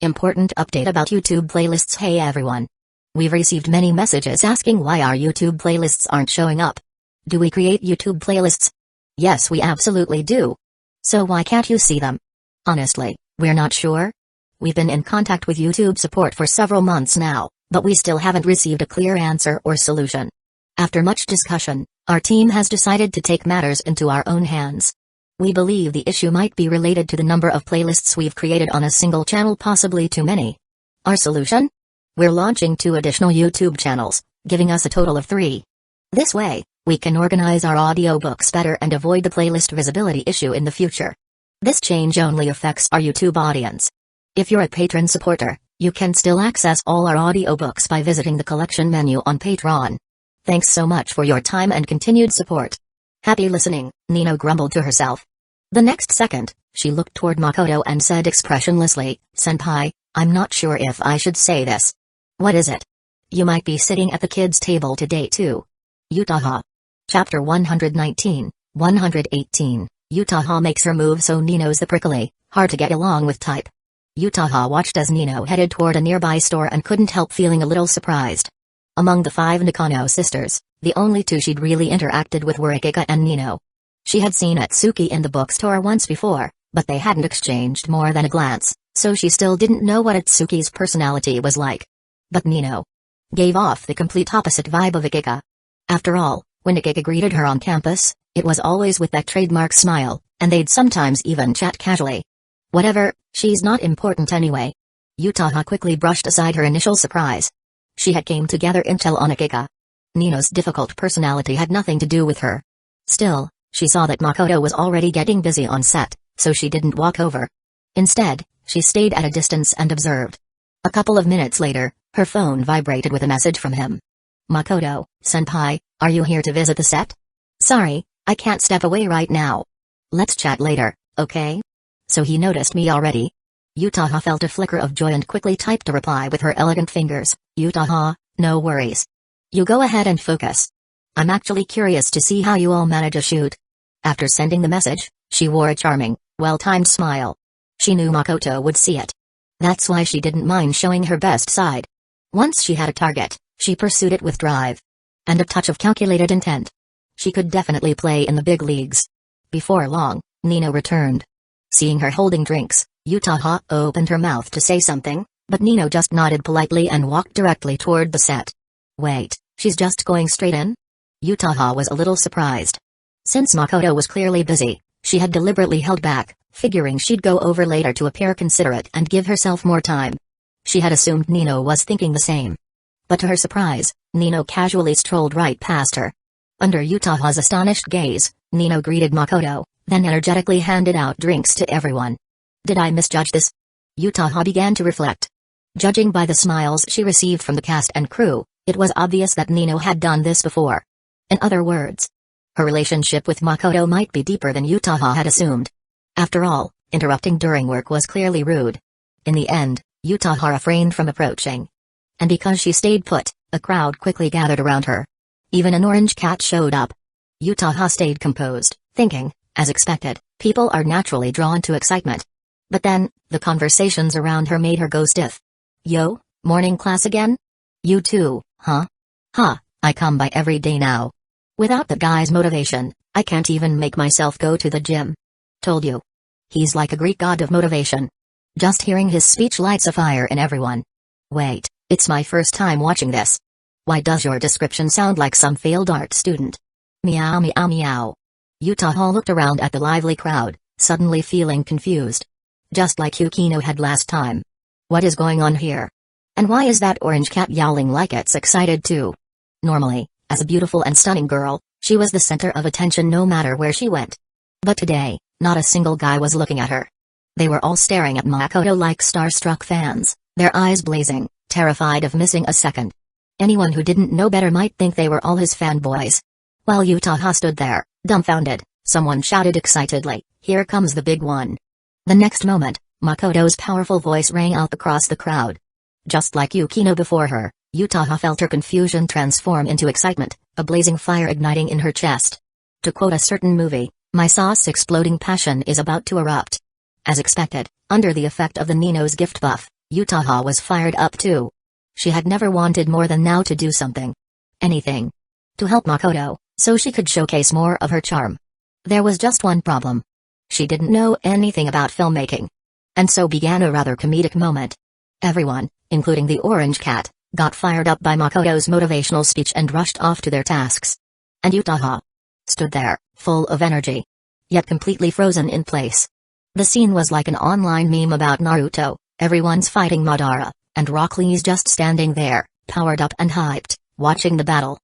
Important update about YouTube playlists. Hey everyone. We've received many messages asking why our YouTube playlists aren't showing up. Do we create YouTube playlists? Yes, we absolutely do. So why can't you see them? Honestly, we're not sure. We've been in contact with YouTube support for several months now, but we still haven't received a clear answer or solution. After much discussion, our team has decided to take matters into our own hands. We believe the issue might be related to the number of playlists we've created on a single channel, possibly too many. Our solution? We're launching 2 additional YouTube channels, giving us a total of 3. This way, we can organize our audiobooks better and avoid the playlist visibility issue in the future. This change only affects our YouTube audience. If you're a patron supporter, you can still access all our audiobooks by visiting the collection menu on Patreon. Thanks so much for your time and continued support. Happy listening, Nino grumbled to herself. The next second, she looked toward Makoto and said expressionlessly, "Senpai, I'm not sure if I should say this." "What is it?" "You might be sitting at the kids' table today too." Utaha. Chapter 119, 118. Utaha makes her move so Nino's the prickly, hard to get along with type. Utaha watched as Nino headed toward a nearby store and couldn't help feeling a little surprised. Among the 5 Nakano sisters, the only 2 she'd really interacted with were Akika and Nino. She had seen Atsuki in the bookstore once before, but they hadn't exchanged more than a glance, so she still didn't know what Atsuki's personality was like. But Nino gave off the complete opposite vibe of Akika. After all, when Akika greeted her on campus, it was always with that trademark smile, and they'd sometimes even chat casually. Whatever, she's not important anyway. Utaha quickly brushed aside her initial surprise. She had came to gather intel on Akika. Nino's difficult personality had nothing to do with her. Still, she saw that Makoto was already getting busy on set, so she didn't walk over. Instead, she stayed at a distance and observed. A couple of minutes later, her phone vibrated with a message from him. "Makoto, senpai, are you here to visit the set?" "Sorry, I can't step away right now. Let's chat later, okay?" "So he noticed me already?" Utaha felt a flicker of joy and quickly typed a reply with her elegant fingers. "Utaha, no worries. You go ahead and focus. I'm actually curious to see how you all manage a shoot." After sending the message, she wore a charming, well-timed smile. She knew Makoto would see it. That's why she didn't mind showing her best side. Once she had a target, she pursued it with drive. And a touch of calculated intent. She could definitely play in the big leagues. Before long, Nino returned. Seeing her holding drinks, Utaha opened her mouth to say something, but Nino just nodded politely and walked directly toward the set. Wait, she's just going straight in? Utaha was a little surprised. Since Makoto was clearly busy, she had deliberately held back, figuring she'd go over later to appear considerate and give herself more time. She had assumed Nino was thinking the same. But to her surprise, Nino casually strolled right past her. Under Utaha's astonished gaze, Nino greeted Makoto, then energetically handed out drinks to everyone. Did I misjudge this? Utaha began to reflect. Judging by the smiles she received from the cast and crew, it was obvious that Nino had done this before. In other words, her relationship with Makoto might be deeper than Utaha had assumed. After all, interrupting during work was clearly rude. In the end, Utaha refrained from approaching. And because she stayed put, a crowd quickly gathered around her. Even an orange cat showed up. Utaha stayed composed, thinking, as expected, people are naturally drawn to excitement. But then, the conversations around her made her go stiff. "Yo, morning class again? You too, huh? Ha, I come by every day now. Without the guy's motivation, I can't even make myself go to the gym. Told you. He's like a Greek god of motivation." Just hearing his speech lights a fire in everyone. Wait, it's my first time watching this. Why does your description sound like some failed art student? Meow meow meow. Utaha looked around at the lively crowd, suddenly feeling confused. Just like Yukino had last time. What is going on here? And why is that orange cat yowling like it's excited too? Normally, as a beautiful and stunning girl, she was the center of attention no matter where she went. But today, not a single guy was looking at her. They were all staring at Makoto like starstruck fans, their eyes blazing, terrified of missing a second. Anyone who didn't know better might think they were all his fanboys. While Utaha stood there, dumbfounded, someone shouted excitedly, "Here comes the big one." The next moment, Makoto's powerful voice rang out across the crowd. Just like Yukino before her, Utaha felt her confusion transform into excitement, a blazing fire igniting in her chest. To quote a certain movie, "My sauce-exploding passion is about to erupt." As expected, under the effect of the Nino's gift buff, Utaha was fired up too. She had never wanted more than now to do something. Anything. To help Makoto, so she could showcase more of her charm. There was just one problem. She didn't know anything about filmmaking. And so began a rather comedic moment. Everyone, including the orange cat, got fired up by Makoto's motivational speech and rushed off to their tasks. And Utaha stood there, full of energy, yet completely frozen in place. The scene was like an online meme about Naruto, everyone's fighting Madara, and Rock Lee's just standing there, powered up and hyped, watching the battle.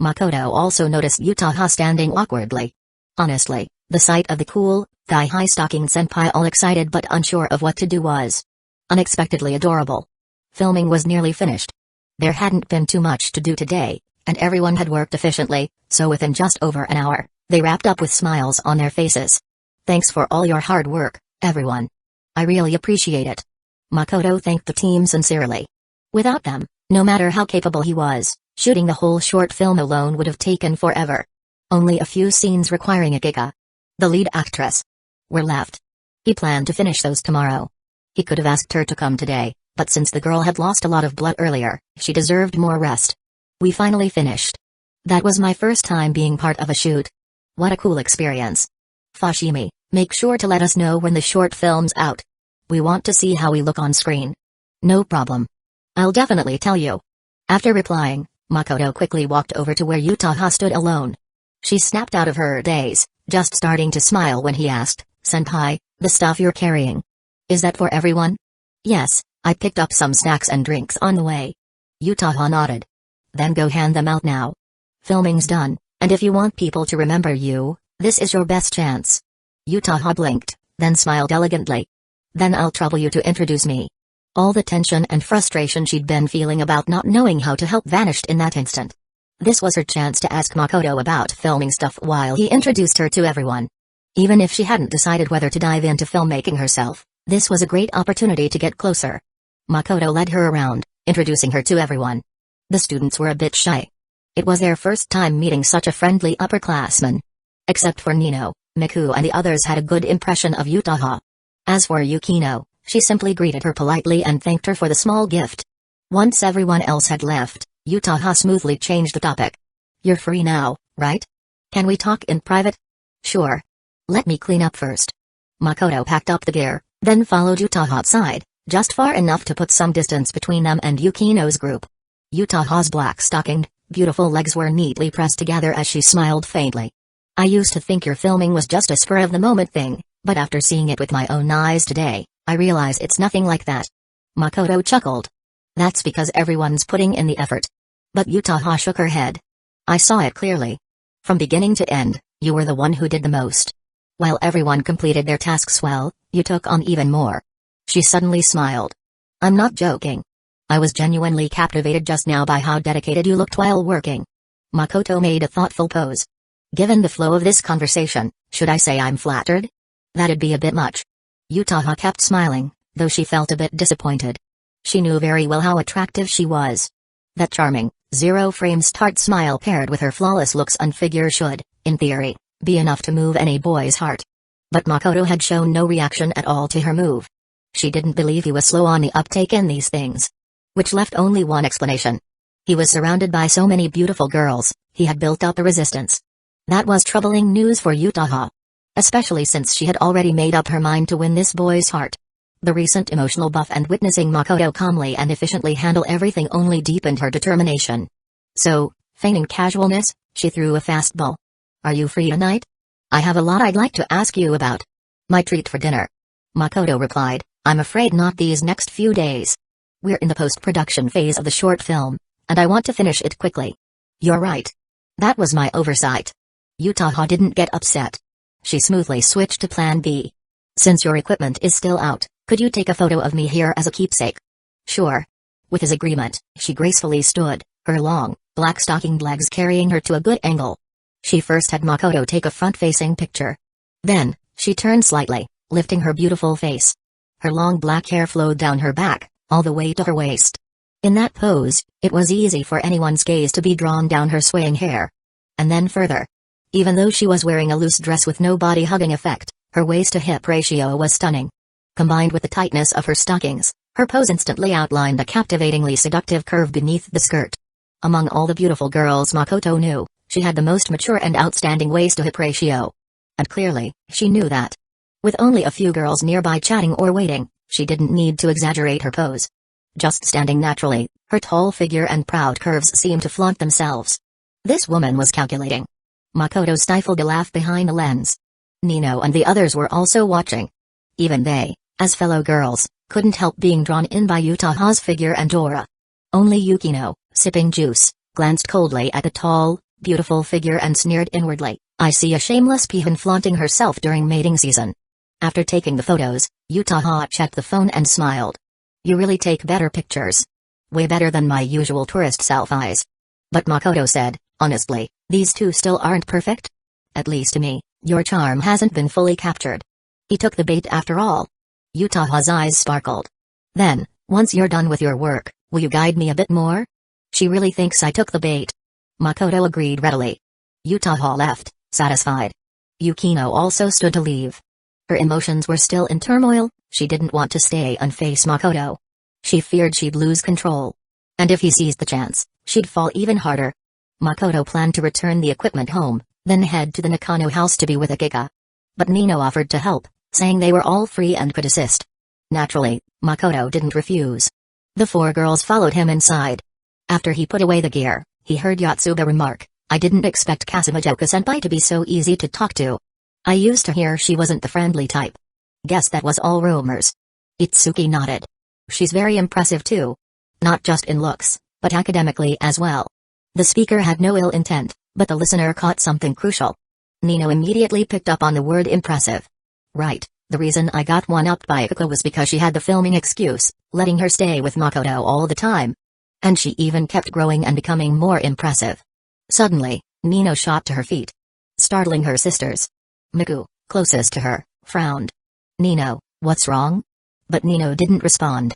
Makoto also noticed Utaha standing awkwardly. Honestly, the sight of the cool, thigh-high stocking senpai all excited but unsure of what to do was unexpectedly adorable. Filming was nearly finished. There hadn't been too much to do today, and everyone had worked efficiently, so within just over an hour, they wrapped up with smiles on their faces. Thanks for all your hard work, everyone. I really appreciate it. Makoto thanked the team sincerely. Without them, no matter how capable he was, shooting the whole short film alone would have taken forever. Only a few scenes requiring Akika, the lead actress, were left. He planned to finish those tomorrow. He could have asked her to come today, but since the girl had lost a lot of blood earlier, she deserved more rest. We finally finished. That was my first time being part of a shoot. What a cool experience. Fashimi, make sure to let us know when the short film's out. We want to see how we look on screen. No problem. I'll definitely tell you. After replying, Makoto quickly walked over to where Utaha stood alone. She snapped out of her daze, just starting to smile when he asked, "Senpai, the stuff you're carrying. Is that for everyone?" "Yes, I picked up some snacks and drinks on the way." Utaha nodded. "Then go hand them out now. Filming's done, and if you want people to remember you, this is your best chance." Utaha blinked, then smiled elegantly. "Then I'll trouble you to introduce me." All the tension and frustration she'd been feeling about not knowing how to help vanished in that instant. This was her chance to ask Makoto about filming stuff while he introduced her to everyone. Even if she hadn't decided whether to dive into filmmaking herself, this was a great opportunity to get closer. Makoto led her around, introducing her to everyone. The students were a bit shy. It was their first time meeting such a friendly upperclassman. Except for Nino, Miku and the others had a good impression of Utaha. As for Yukino, she simply greeted her politely and thanked her for the small gift. Once everyone else had left, Utaha smoothly changed the topic. "You're free now, right? Can we talk in private?" "Sure. Let me clean up first." Makoto packed up the gear, then followed Utaha outside, just far enough to put some distance between them and Yukino's group. Utaha's black-stockinged, beautiful legs were neatly pressed together as she smiled faintly. "I used to think your filming was just a spur-of-the-moment thing, but after seeing it with my own eyes today, I realize it's nothing like that." Makoto chuckled. "That's because everyone's putting in the effort." But Utaha shook her head. "I saw it clearly. From beginning to end, you were the one who did the most. While everyone completed their tasks well, you took on even more." She suddenly smiled. "I'm not joking. I was genuinely captivated just now by how dedicated you looked while working." Makoto made a thoughtful pose. "Given the flow of this conversation, should I say I'm flattered? That'd be a bit much." Utaha kept smiling, though she felt a bit disappointed. She knew very well how attractive she was. That charming, zero-frame start smile paired with her flawless looks and figure should, in theory, be enough to move any boy's heart. But Makoto had shown no reaction at all to her move. She didn't believe he was slow on the uptake in these things. Which left only one explanation. He was surrounded by so many beautiful girls, he had built up a resistance. That was troubling news for Utaha. Especially since she had already made up her mind to win this boy's heart. The recent emotional buff and witnessing Makoto calmly and efficiently handle everything only deepened her determination. So, feigning casualness, she threw a fastball. "Are you free tonight? I have a lot I'd like to ask you about." "My treat for dinner." Makoto replied, "I'm afraid not these next few days. We're in the post-production phase of the short film, and I want to finish it quickly." "You're right. That was my oversight." Utaha didn't get upset. She smoothly switched to plan B. "Since your equipment is still out, could you take a photo of me here as a keepsake?" "Sure." With his agreement, she gracefully stood, her long, black-stockinged legs carrying her to a good angle. She first had Makoto take a front-facing picture. Then, she turned slightly, lifting her beautiful face. Her long black hair flowed down her back, all the way to her waist. In that pose, it was easy for anyone's gaze to be drawn down her swaying hair. And then further. Even though she was wearing a loose dress with no body-hugging effect, her waist-to-hip ratio was stunning. Combined with the tightness of her stockings, Her pose instantly outlined a captivatingly seductive curve beneath the skirt. Among all the beautiful girls Makoto knew, she had the most mature and outstanding waist-to-hip ratio. And clearly, she knew that. With only a few girls nearby chatting or waiting, she didn't need to exaggerate her pose. Just standing naturally, her tall figure and proud curves seemed to flaunt themselves. This woman was calculating. Makoto stifled a laugh behind the lens. Nino and the others were also watching. Even they, as fellow girls, couldn't help being drawn in by Utaha's figure and aura. Only Yukino, sipping juice, glanced coldly at the tall, beautiful figure and sneered inwardly, "I see a shameless peon flaunting herself during mating season." After taking the photos, Utaha checked the phone and smiled. "You really take better pictures. Way better than my usual tourist selfies." But Makoto said, "Honestly, these two still aren't perfect? At least to me, your charm hasn't been fully captured." He took the bait after all. Utaha's eyes sparkled. "Then, once you're done with your work, will you guide me a bit more?" "She really thinks I took the bait." Makoto agreed readily. Utaha left, satisfied. Yukino also stood to leave. Her emotions were still in turmoil. She didn't want to stay and face Makoto. She feared she'd lose control. And if he seized the chance, she'd fall even harder. Makoto planned to return the equipment home, then head to the Nakano house to be with Akika. But Nino offered to help, saying they were all free and could assist. Naturally, Makoto didn't refuse. The four girls followed him inside. After he put away the gear, he heard Yotsuba remark, "I didn't expect Kasumijoka-senpai to be so easy to talk to. I used to hear she wasn't the friendly type. Guess that was all rumors." Itsuki nodded. "She's very impressive too. Not just in looks, but academically as well." The speaker had no ill intent, but the listener caught something crucial. Nino immediately picked up on the word impressive. "Right, the reason I got one-upped by Akiko was because she had the filming excuse, letting her stay with Makoto all the time. And she even kept growing and becoming more impressive." Suddenly, Nino shot to her feet, startling her sisters. Miku, closest to her, frowned. "Nino, what's wrong?" But Nino didn't respond.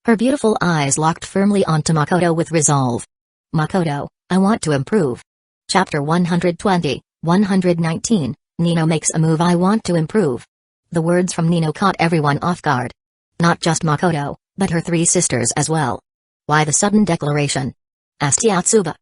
Her beautiful eyes locked firmly onto Makoto with resolve. "Makoto, I want to improve." Chapter 120, 119, Nino makes a move. "I want to improve." The words from Nino caught everyone off guard. Not just Makoto, but her three sisters as well. "Why the sudden declaration?" asked Yotsuba.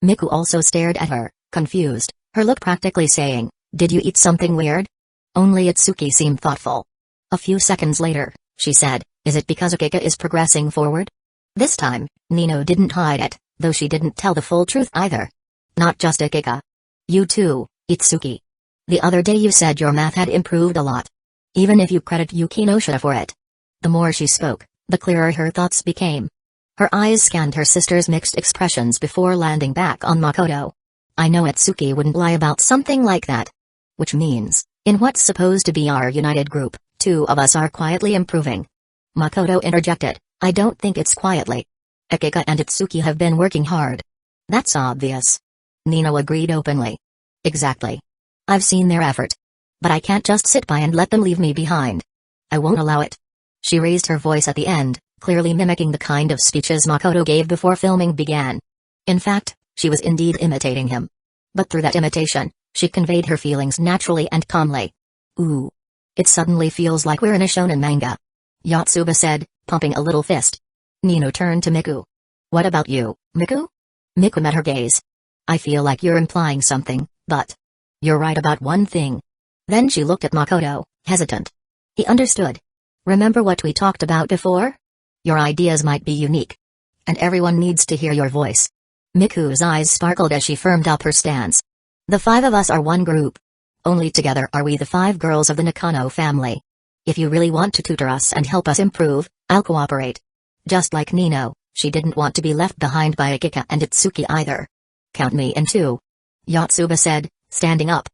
Miku also stared at her, confused, her look practically saying, "Did you eat something weird?" Only Itsuki seemed thoughtful. A few seconds later, she said, "Is it because Akika is progressing forward?" This time, Nino didn't hide it, though she didn't tell the full truth either. "Not just Akika. You too, Itsuki. The other day you said your math had improved a lot. Even if you credit Yukino-shita for it." The more she spoke, the clearer her thoughts became. Her eyes scanned her sister's mixed expressions before landing back on Makoto. "I know Itsuki wouldn't lie about something like that. Which means, in what's supposed to be our united group, two of us are quietly improving." Makoto interjected, "I don't think it's quietly. Akika and Itsuki have been working hard." "That's obvious." Nino agreed openly. "Exactly. I've seen their effort. But I can't just sit by and let them leave me behind. I won't allow it." She raised her voice at the end, clearly mimicking the kind of speeches Makoto gave before filming began. In fact, she was indeed imitating him. But through that imitation, she conveyed her feelings naturally and calmly. "Ooh. It suddenly feels like we're in a shonen manga," Yotsuba said, pumping a little fist. Nino turned to Miku. "What about you, Miku?" Miku met her gaze. "I feel like you're implying something, but you're right about one thing." Then she looked at Makoto, hesitant. He understood. "Remember what we talked about before? Your ideas might be unique. And everyone needs to hear your voice." Miku's eyes sparkled as she firmed up her stance. "The five of us are one group. Only together are we the five girls of the Nakano family. If you really want to tutor us and help us improve, I'll cooperate." Just like Nino, she didn't want to be left behind by Akika and Itsuki either. "Count me in too," Yotsuba said, standing up.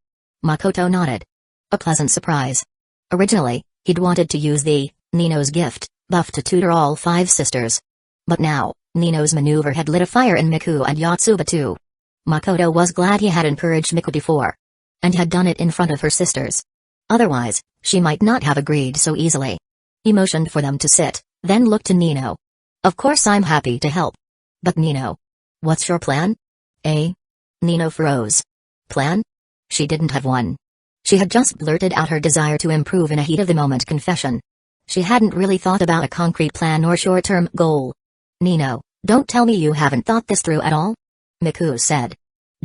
Makoto nodded. A pleasant surprise. Originally, he'd wanted to use the Nino's gift buff to tutor all five sisters. But now, Nino's maneuver had lit a fire in Miku and Yotsuba too. Makoto was glad he had encouraged Miku before. And had done it in front of her sisters. Otherwise, she might not have agreed so easily. He motioned for them to sit, then looked to Nino. "Of course I'm happy to help. But Nino, what's your plan?" "Eh?" Nino froze. Plan? She didn't have one. She had just blurted out her desire to improve in a heat-of-the-moment confession. She hadn't really thought about a concrete plan or short-term goal. Nino, don't tell me you haven't thought this through at all? Miku said.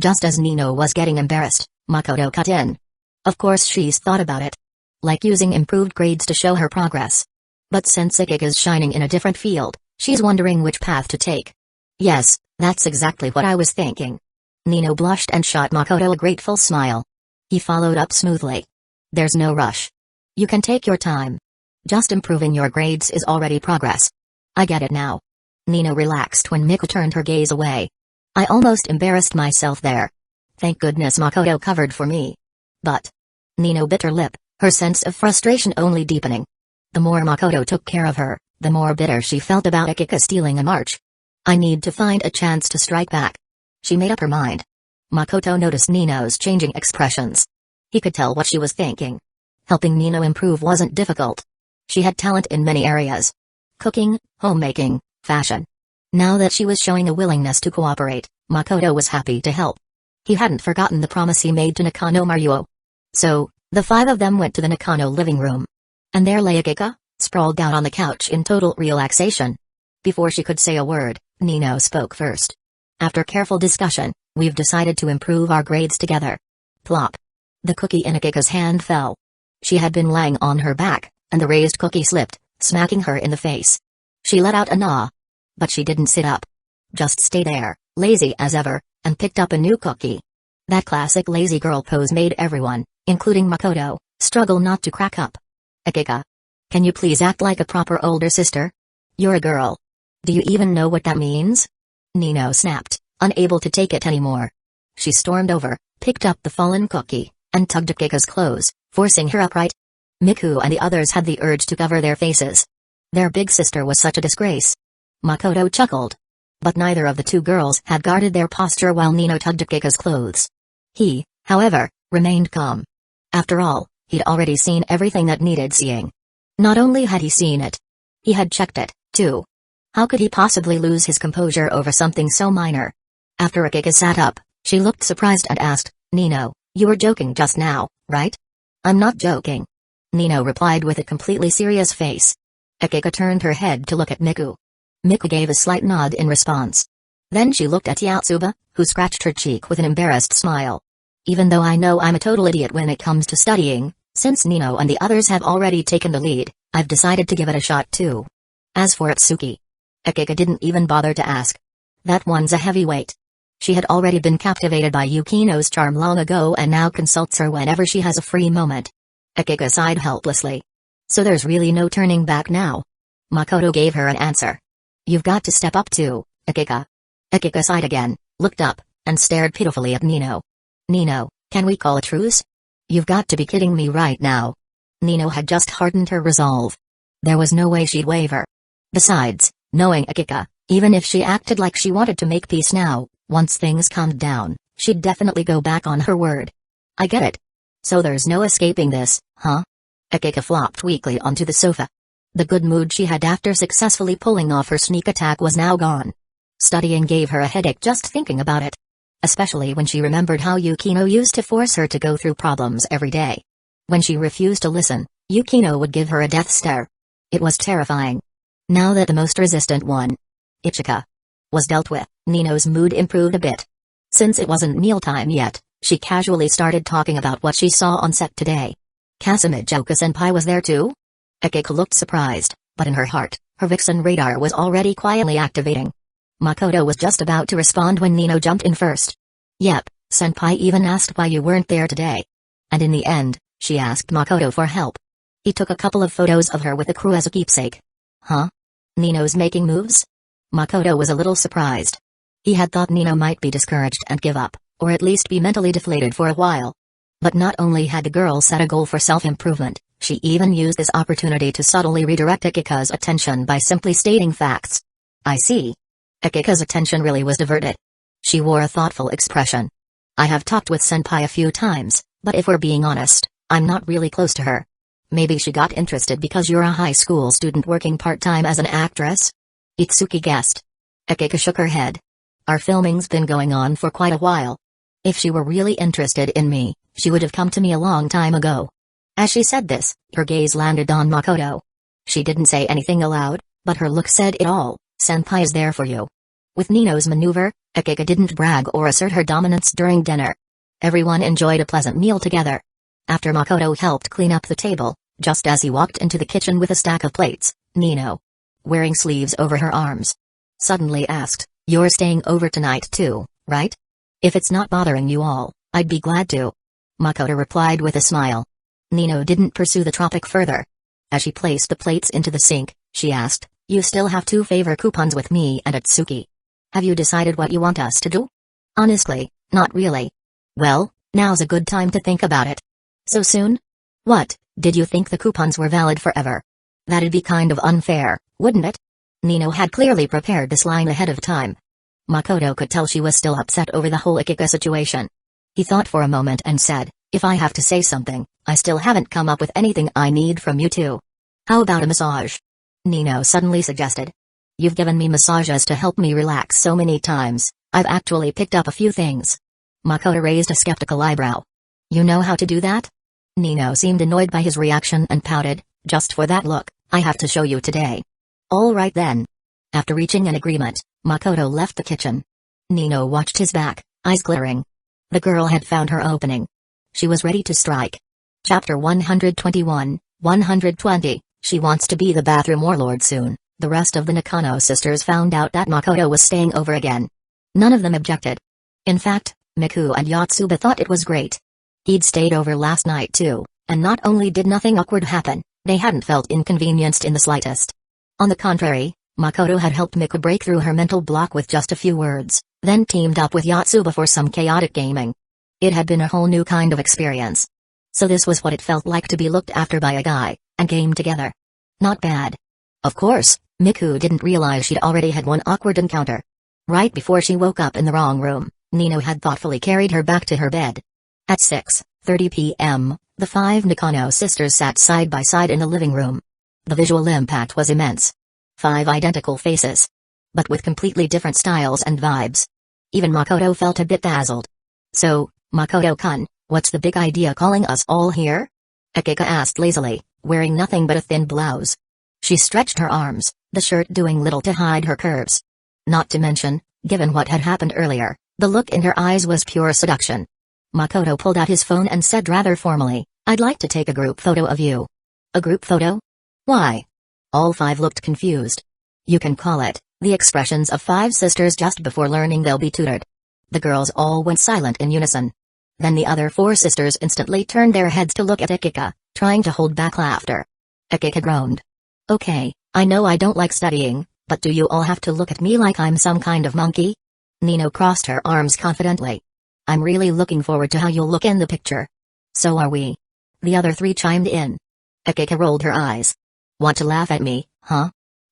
Just as Nino was getting embarrassed, Makoto cut in. Of course she's thought about it. Like using improved grades to show her progress. But since Akika's shining in a different field, she's wondering which path to take. Yes, that's exactly what I was thinking. Nino blushed and shot Makoto a grateful smile. He followed up smoothly. There's no rush. You can take your time. Just improving your grades is already progress. I get it now. Nino relaxed when Miku turned her gaze away. I almost embarrassed myself there. Thank goodness Makoto covered for me. But... Nino bit her lip, her sense of frustration only deepening. The more Makoto took care of her, the more bitter she felt about Akika stealing a march. I need to find a chance to strike back. She made up her mind. Makoto noticed Nino's changing expressions. He could tell what she was thinking. Helping Nino improve wasn't difficult. She had talent in many areas. Cooking, homemaking, fashion. Now that she was showing a willingness to cooperate, Makoto was happy to help. He hadn't forgotten the promise he made to Nakano Maruo. So, the five of them went to the Nakano living room. And there lay Akika, sprawled out on the couch in total relaxation. Before she could say a word, Nino spoke first. After careful discussion, we've decided to improve our grades together. Plop. The cookie in Akika's hand fell. She had been lying on her back, and the raised cookie slipped, smacking her in the face. She let out a gnaw. But she didn't sit up. Just stayed there, lazy as ever, and picked up a new cookie. That classic lazy girl pose made everyone, including Makoto, struggle not to crack up. Akika. Can you please act like a proper older sister? You're a girl. Do you even know what that means? Nino snapped, unable to take it anymore. She stormed over, picked up the fallen cookie, and tugged Akika's clothes, forcing her upright. Miku and the others had the urge to cover their faces. Their big sister was such a disgrace. Makoto chuckled. But neither of the two girls had guarded their posture while Nino tugged Akika's clothes. He, however, remained calm. After all, he'd already seen everything that needed seeing. Not only had he seen it, he had checked it, too. How could he possibly lose his composure over something so minor? After Akika sat up, she looked surprised and asked, Nino, you were joking just now, right? I'm not joking. Nino replied with a completely serious face. Akika turned her head to look at Miku. Miku gave a slight nod in response. Then she looked at Yotsuba, who scratched her cheek with an embarrassed smile. Even though I know I'm a total idiot when it comes to studying, since Nino and the others have already taken the lead, I've decided to give it a shot too. As for Itsuki, Akika didn't even bother to ask. That one's a heavyweight. She had already been captivated by Yukino's charm long ago and now consults her whenever she has a free moment. Akika sighed helplessly. So there's really no turning back now. Makoto gave her an answer. You've got to step up too, Akika. Akika sighed again, looked up, and stared pitifully at Nino. Nino, can we call a truce? You've got to be kidding me right now. Nino had just hardened her resolve. There was no way she'd waver. Besides, knowing Akika, even if she acted like she wanted to make peace now, once things calmed down, she'd definitely go back on her word. I get it. So there's no escaping this, huh? Akika flopped weakly onto the sofa. The good mood she had after successfully pulling off her sneak attack was now gone. Studying gave her a headache just thinking about it. Especially when she remembered how Yukino used to force her to go through problems every day. When she refused to listen, Yukino would give her a death stare. It was terrifying. Now that the most resistant one, Ichika, was dealt with, Nino's mood improved a bit. Since it wasn't mealtime yet, she casually started talking about what she saw on set today. Kasumijoka-senpai was there too? Akika looked surprised, but in her heart, her Vixen radar was already quietly activating. Makoto was just about to respond when Nino jumped in first. Yep, senpai even asked why you weren't there today. And in the end, she asked Makoto for help. He took a couple of photos of her with the crew as a keepsake. Huh? Nino's making moves? Makoto was a little surprised. He had thought Nino might be discouraged and give up, or at least be mentally deflated for a while. But not only had the girl set a goal for self-improvement, she even used this opportunity to subtly redirect Akika's attention by simply stating facts. I see. Akika's attention really was diverted. She wore a thoughtful expression. I have talked with senpai a few times, but if we're being honest, I'm not really close to her. Maybe she got interested because you're a high school student working part-time as an actress? Itsuki guessed. Akika shook her head. Our filming's been going on for quite a while. If she were really interested in me, she would have come to me a long time ago. As she said this, her gaze landed on Makoto. She didn't say anything aloud, but her look said it all. Senpai is there for you. With Nino's maneuver, Akiko didn't brag or assert her dominance during dinner. Everyone enjoyed a pleasant meal together. After Makoto helped clean up the table, just as he walked into the kitchen with a stack of plates, Nino, wearing sleeves over her arms, suddenly asked, "You're staying over tonight too, right? If it's not bothering you all, I'd be glad to." Makoto replied with a smile. Nino didn't pursue the topic further. As she placed the plates into the sink, she asked, "You still have 2 favor coupons with me and Atsuki. Have you decided what you want us to do?" "Honestly, not really." "Well, now's a good time to think about it." "So soon? What, did you think the coupons were valid forever? That'd be kind of unfair, wouldn't it?" Nino had clearly prepared this line ahead of time. Makoto could tell she was still upset over the whole Akiko situation. He thought for a moment and said, "If I have to say something, I still haven't come up with anything I need from you two. How about a massage?" Nino suddenly suggested. "You've given me massages to help me relax so many times, I've actually picked up a few things." Makoto raised a skeptical eyebrow. "You know how to do that?" Nino seemed annoyed by his reaction and pouted, "Just for that look, I have to show you today." "All right then." After reaching an agreement, Makoto left the kitchen. Nino watched his back, eyes glaring. The girl had found her opening. She was ready to strike. Chapter 121, 120, she wants to be the bathroom warlord soon. The rest of the Nakano sisters found out that Makoto was staying over again. None of them objected. In fact, Miku and Yotsuba thought it was great. He'd stayed over last night too, and not only did nothing awkward happen, they hadn't felt inconvenienced in the slightest. On the contrary, Makoto had helped Miku break through her mental block with just a few words, then teamed up with Yotsuba for some chaotic gaming. It had been a whole new kind of experience. So this was what it felt like to be looked after by a guy, and game together. Not bad. Of course, Miku didn't realize she'd already had one awkward encounter. Right before she woke up in the wrong room, Nino had thoughtfully carried her back to her bed. At 6:30 p.m., the 5 Nakano sisters sat side by side in the living room. The visual impact was immense. 5 identical faces, but with completely different styles and vibes. Even Makoto felt a bit dazzled. "So, Makoto-kun, what's the big idea calling us all here?" Akiko asked lazily, wearing nothing but a thin blouse. She stretched her arms, the shirt doing little to hide her curves. Not to mention, given what had happened earlier, the look in her eyes was pure seduction. Makoto pulled out his phone and said rather formally, "I'd like to take a group photo of you." "A group photo? Why?" All 5 looked confused. You can call it the expressions of 5 sisters just before learning they'll be tutored. The girls all went silent in unison. Then the other 4 sisters instantly turned their heads to look at Akiko, trying to hold back laughter. Akiko groaned. "Okay, I know I don't like studying, but do you all have to look at me like I'm some kind of monkey?" Nino crossed her arms confidently. "I'm really looking forward to how you'll look in the picture." "So are we." The other 3 chimed in. Akiko rolled her eyes. "Want to laugh at me, huh?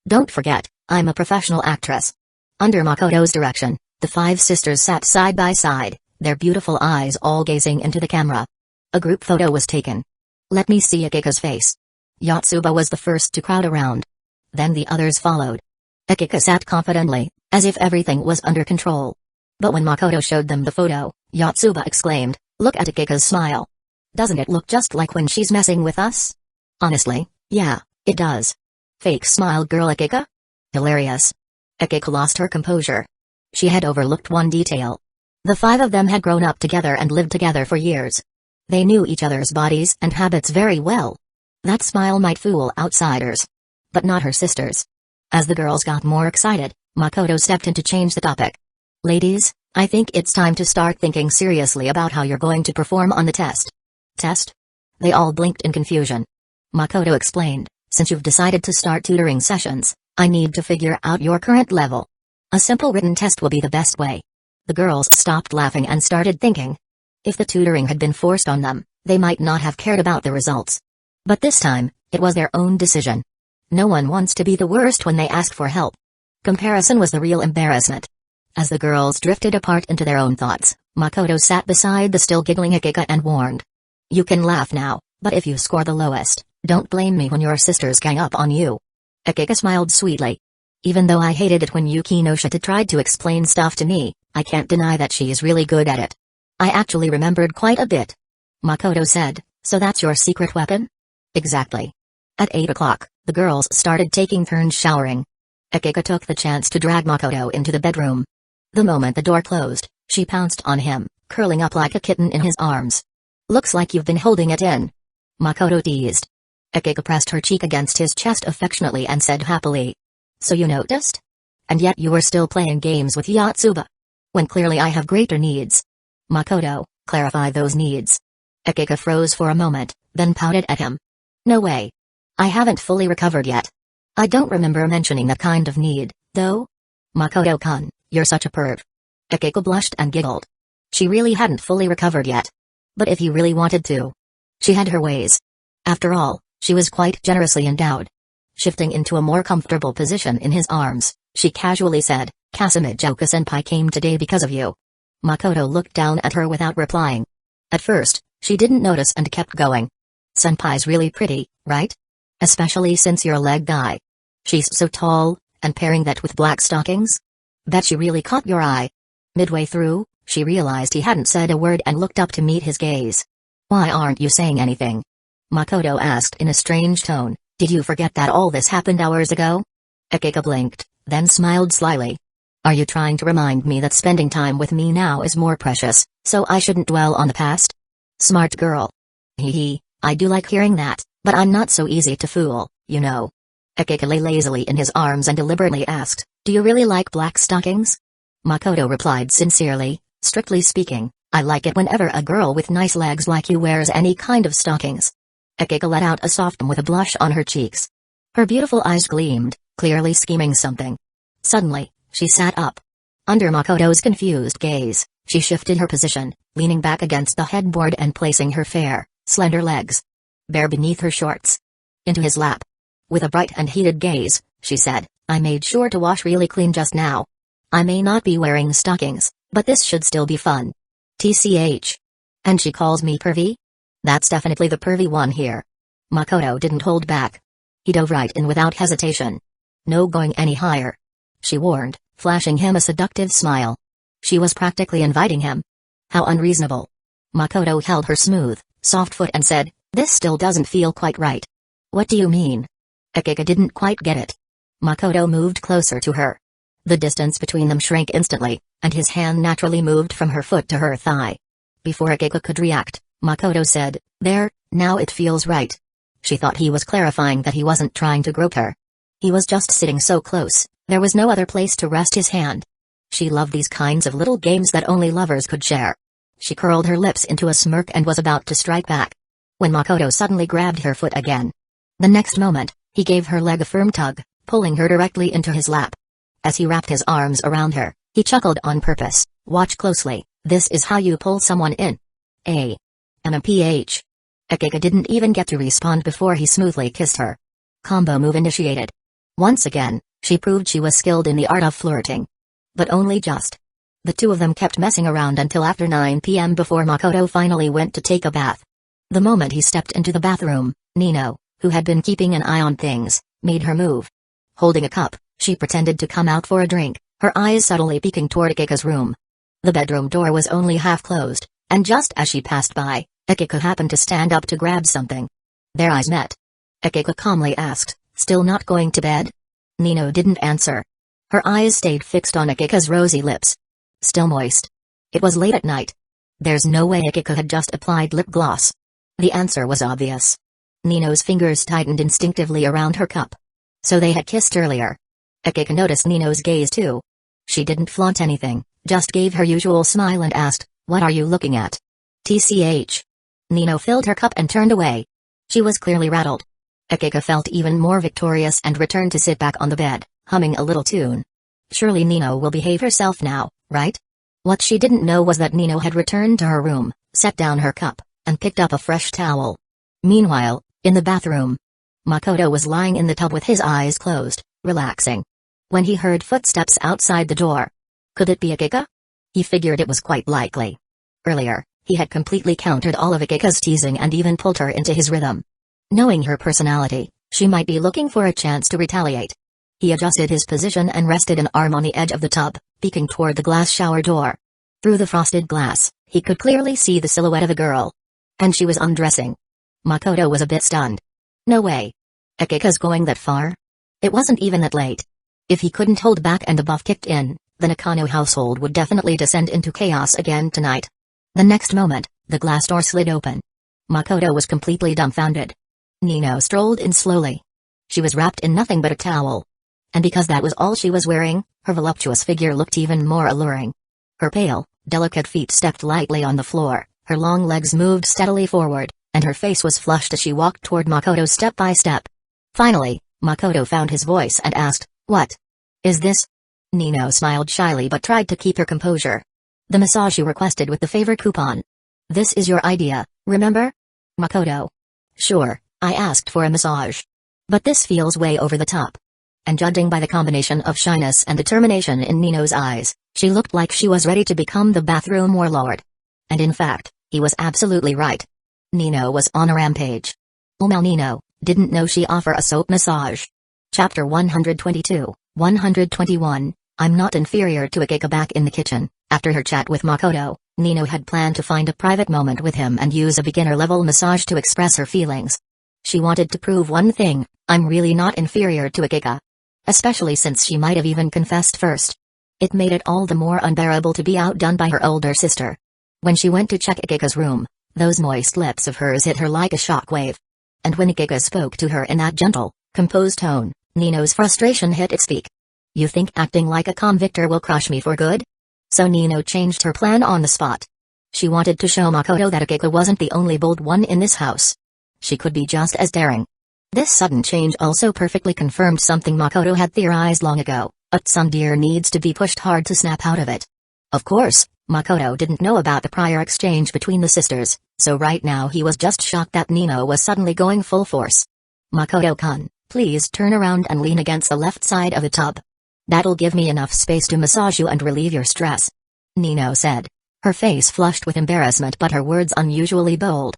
Don't forget, I'm a professional actress." Under Makoto's direction, the 5 sisters sat side by side, their beautiful eyes all gazing into the camera. A group photo was taken. "Let me see Akiko's face." Yotsuba was the first to crowd around. Then the others followed. Akiko sat confidently, as if everything was under control. But when Makoto showed them the photo, Yotsuba exclaimed, "Look at Akiko's smile. Doesn't it look just like when she's messing with us?" "Honestly, yeah, it does." "Fake smile girl Akiko?" Hilarious. Akiko lost her composure. She had overlooked one detail. The 5 of them had grown up together and lived together for years. They knew each other's bodies and habits very well. That smile might fool outsiders. But not her sisters. As the girls got more excited, Makoto stepped in to change the topic. "Ladies, I think it's time to start thinking seriously about how you're going to perform on the test." "Test?" They all blinked in confusion. Makoto explained, "Since you've decided to start tutoring sessions, I need to figure out your current level. A simple written test will be the best way." The girls stopped laughing and started thinking. If the tutoring had been forced on them, they might not have cared about the results. But this time, it was their own decision. No one wants to be the worst when they ask for help. Comparison was the real embarrassment. As the girls drifted apart into their own thoughts, Makoto sat beside the still giggling Akiko and warned. "You can laugh now, but if you score the lowest, don't blame me when your sisters gang up on you." Akiko smiled sweetly. "Even though I hated it when Yuki no Shita tried to explain stuff to me, I can't deny that she's really good at it." "I actually remembered quite a bit." Makoto said, "So that's your secret weapon?" "Exactly." At 8 o'clock, the girls started taking turns showering. Akiko took the chance to drag Makoto into the bedroom. The moment the door closed, she pounced on him, curling up like a kitten in his arms. "Looks like you've been holding it in," Makoto teased. Akiko pressed her cheek against his chest affectionately and said happily, "So you noticed? And yet you were still playing games with Yotsuba. When clearly I have greater needs." "Makoto, clarify those needs." Akiko froze for a moment, then pouted at him. "No way. I haven't fully recovered yet. I don't remember mentioning that kind of need, though." "Makoto-kun, you're such a perv." Akiko blushed and giggled. She really hadn't fully recovered yet. But if he really wanted to. She had her ways. After all, she was quite generously endowed. Shifting into a more comfortable position in his arms, she casually said, "Kasumijoku-senpai came today because of you." Makoto looked down at her without replying. At first, she didn't notice and kept going. "Senpai's really pretty, right? Especially since you're a leg guy. She's so tall, and pairing that with black stockings? Bet she really caught your eye." Midway through, she realized he hadn't said a word and looked up to meet his gaze. "Why aren't you saying anything?" Makoto asked in a strange tone. "Did you forget that all this happened hours ago?" Akiko blinked, then smiled slyly. "Are you trying to remind me that spending time with me now is more precious, so I shouldn't dwell on the past?" "Smart girl." "Hee hee, I do like hearing that, but I'm not so easy to fool, you know." Akiko lay lazily in his arms and deliberately asked, "Do you really like black stockings?" Makoto replied sincerely, "Strictly speaking, I like it whenever a girl with nice legs like you wears any kind of stockings." Akiko let out a soft with a blush on her cheeks. Her beautiful eyes gleamed, clearly scheming something. Suddenly, she sat up. Under Makoto's confused gaze, she shifted her position, leaning back against the headboard and placing her fair, slender legs bare beneath her shorts into his lap. With a bright and heated gaze, she said, "I made sure to wash really clean just now. I may not be wearing stockings, but this should still be fun. TCH. And she calls me pervy? That's definitely the pervy one here." Makoto didn't hold back. He dove right in without hesitation. "No going any higher," she warned, flashing him a seductive smile. She was practically inviting him. How unreasonable. Makoto held her smooth, soft foot and said, "This still doesn't feel quite right." "What do you mean?" Akiko didn't quite get it. Makoto moved closer to her. The distance between them shrank instantly, and his hand naturally moved from her foot to her thigh. Before Akiko could react, Makoto said, "There, now it feels right." She thought he was clarifying that he wasn't trying to grope her. He was just sitting so close, there was no other place to rest his hand. She loved these kinds of little games that only lovers could share. She curled her lips into a smirk and was about to strike back, when Makoto suddenly grabbed her foot again. The next moment, he gave her leg a firm tug, pulling her directly into his lap. As he wrapped his arms around her, he chuckled on purpose, "Watch closely, this is how you pull someone in. MMPH. Akiko didn't even get to respond before he smoothly kissed her. Combo move initiated. Once again, she proved she was skilled in the art of flirting. But only just. The two of them kept messing around until after 9 p.m. before Makoto finally went to take a bath. The moment he stepped into the bathroom, Nino, who had been keeping an eye on things, made her move. Holding a cup, she pretended to come out for a drink, her eyes subtly peeking toward Akiko's room. The bedroom door was only half closed, and just as she passed by, Akiko happened to stand up to grab something. Their eyes met. Akiko calmly asked, "Still not going to bed?" Nino didn't answer. Her eyes stayed fixed on Akiko's rosy lips. Still moist. It was late at night. There's no way Akiko had just applied lip gloss. The answer was obvious. Nino's fingers tightened instinctively around her cup. So they had kissed earlier. Akiko noticed Nino's gaze too. She didn't flaunt anything, just gave her usual smile and asked, "What are you looking at?" TCH. Nino filled her cup and turned away. She was clearly rattled. Akiko felt even more victorious and returned to sit back on the bed, humming a little tune. Surely Nino will behave herself now, right? What she didn't know was that Nino had returned to her room, set down her cup, and picked up a fresh towel. Meanwhile, in the bathroom, Makoto was lying in the tub with his eyes closed, relaxing. When he heard footsteps outside the door. Could it be Akiko? He figured it was quite likely. Earlier, he had completely countered all of Akiko's teasing and even pulled her into his rhythm. Knowing her personality, she might be looking for a chance to retaliate. He adjusted his position and rested an arm on the edge of the tub, peeking toward the glass shower door. Through the frosted glass, he could clearly see the silhouette of a girl. And she was undressing. Makoto was a bit stunned. No way. Akika's going that far? It wasn't even that late. If he couldn't hold back and the buff kicked in, the Nakano household would definitely descend into chaos again tonight. The next moment, the glass door slid open. Makoto was completely dumbfounded. Nino strolled in slowly. She was wrapped in nothing but a towel. And because that was all she was wearing, her voluptuous figure looked even more alluring. Her pale, delicate feet stepped lightly on the floor, her long legs moved steadily forward, and her face was flushed as she walked toward Makoto step by step. Finally, Makoto found his voice and asked, "What is this?" Nino smiled shyly but tried to keep her composure. "The massage you requested with the favor coupon. This is your idea, remember?" Makoto. "Sure, I asked for a massage. But this feels way over the top." And judging by the combination of shyness and determination in Nino's eyes, she looked like she was ready to become the bathroom warlord. And in fact, he was absolutely right. Nino was on a rampage. Mal Nino didn't know she offer a soap massage. Chapter 122, 121, I'm not inferior to Akika. Back in the kitchen, after her chat with Makoto, Nino had planned to find a private moment with him and use a beginner-level massage to express her feelings. She wanted to prove one thing, I'm really not inferior to Akika. Especially since she might have even confessed first. It made it all the more unbearable to be outdone by her older sister. When she went to check Akika's room, those moist lips of hers hit her like a shockwave. And when Akika spoke to her in that gentle, composed tone, Nino's frustration hit its peak. "You think acting like a convictor will crush me for good?" So Nino changed her plan on the spot. She wanted to show Makoto that Akika wasn't the only bold one in this house. She could be just as daring. This sudden change also perfectly confirmed something Makoto had theorized long ago, a tsundere needs to be pushed hard to snap out of it. Of course, Makoto didn't know about the prior exchange between the sisters, so right now he was just shocked that Nino was suddenly going full force. "Makoto-kun, please turn around and lean against the left side of the tub. That'll give me enough space to massage you and relieve your stress," Nino said. Her face flushed with embarrassment but her words unusually bold.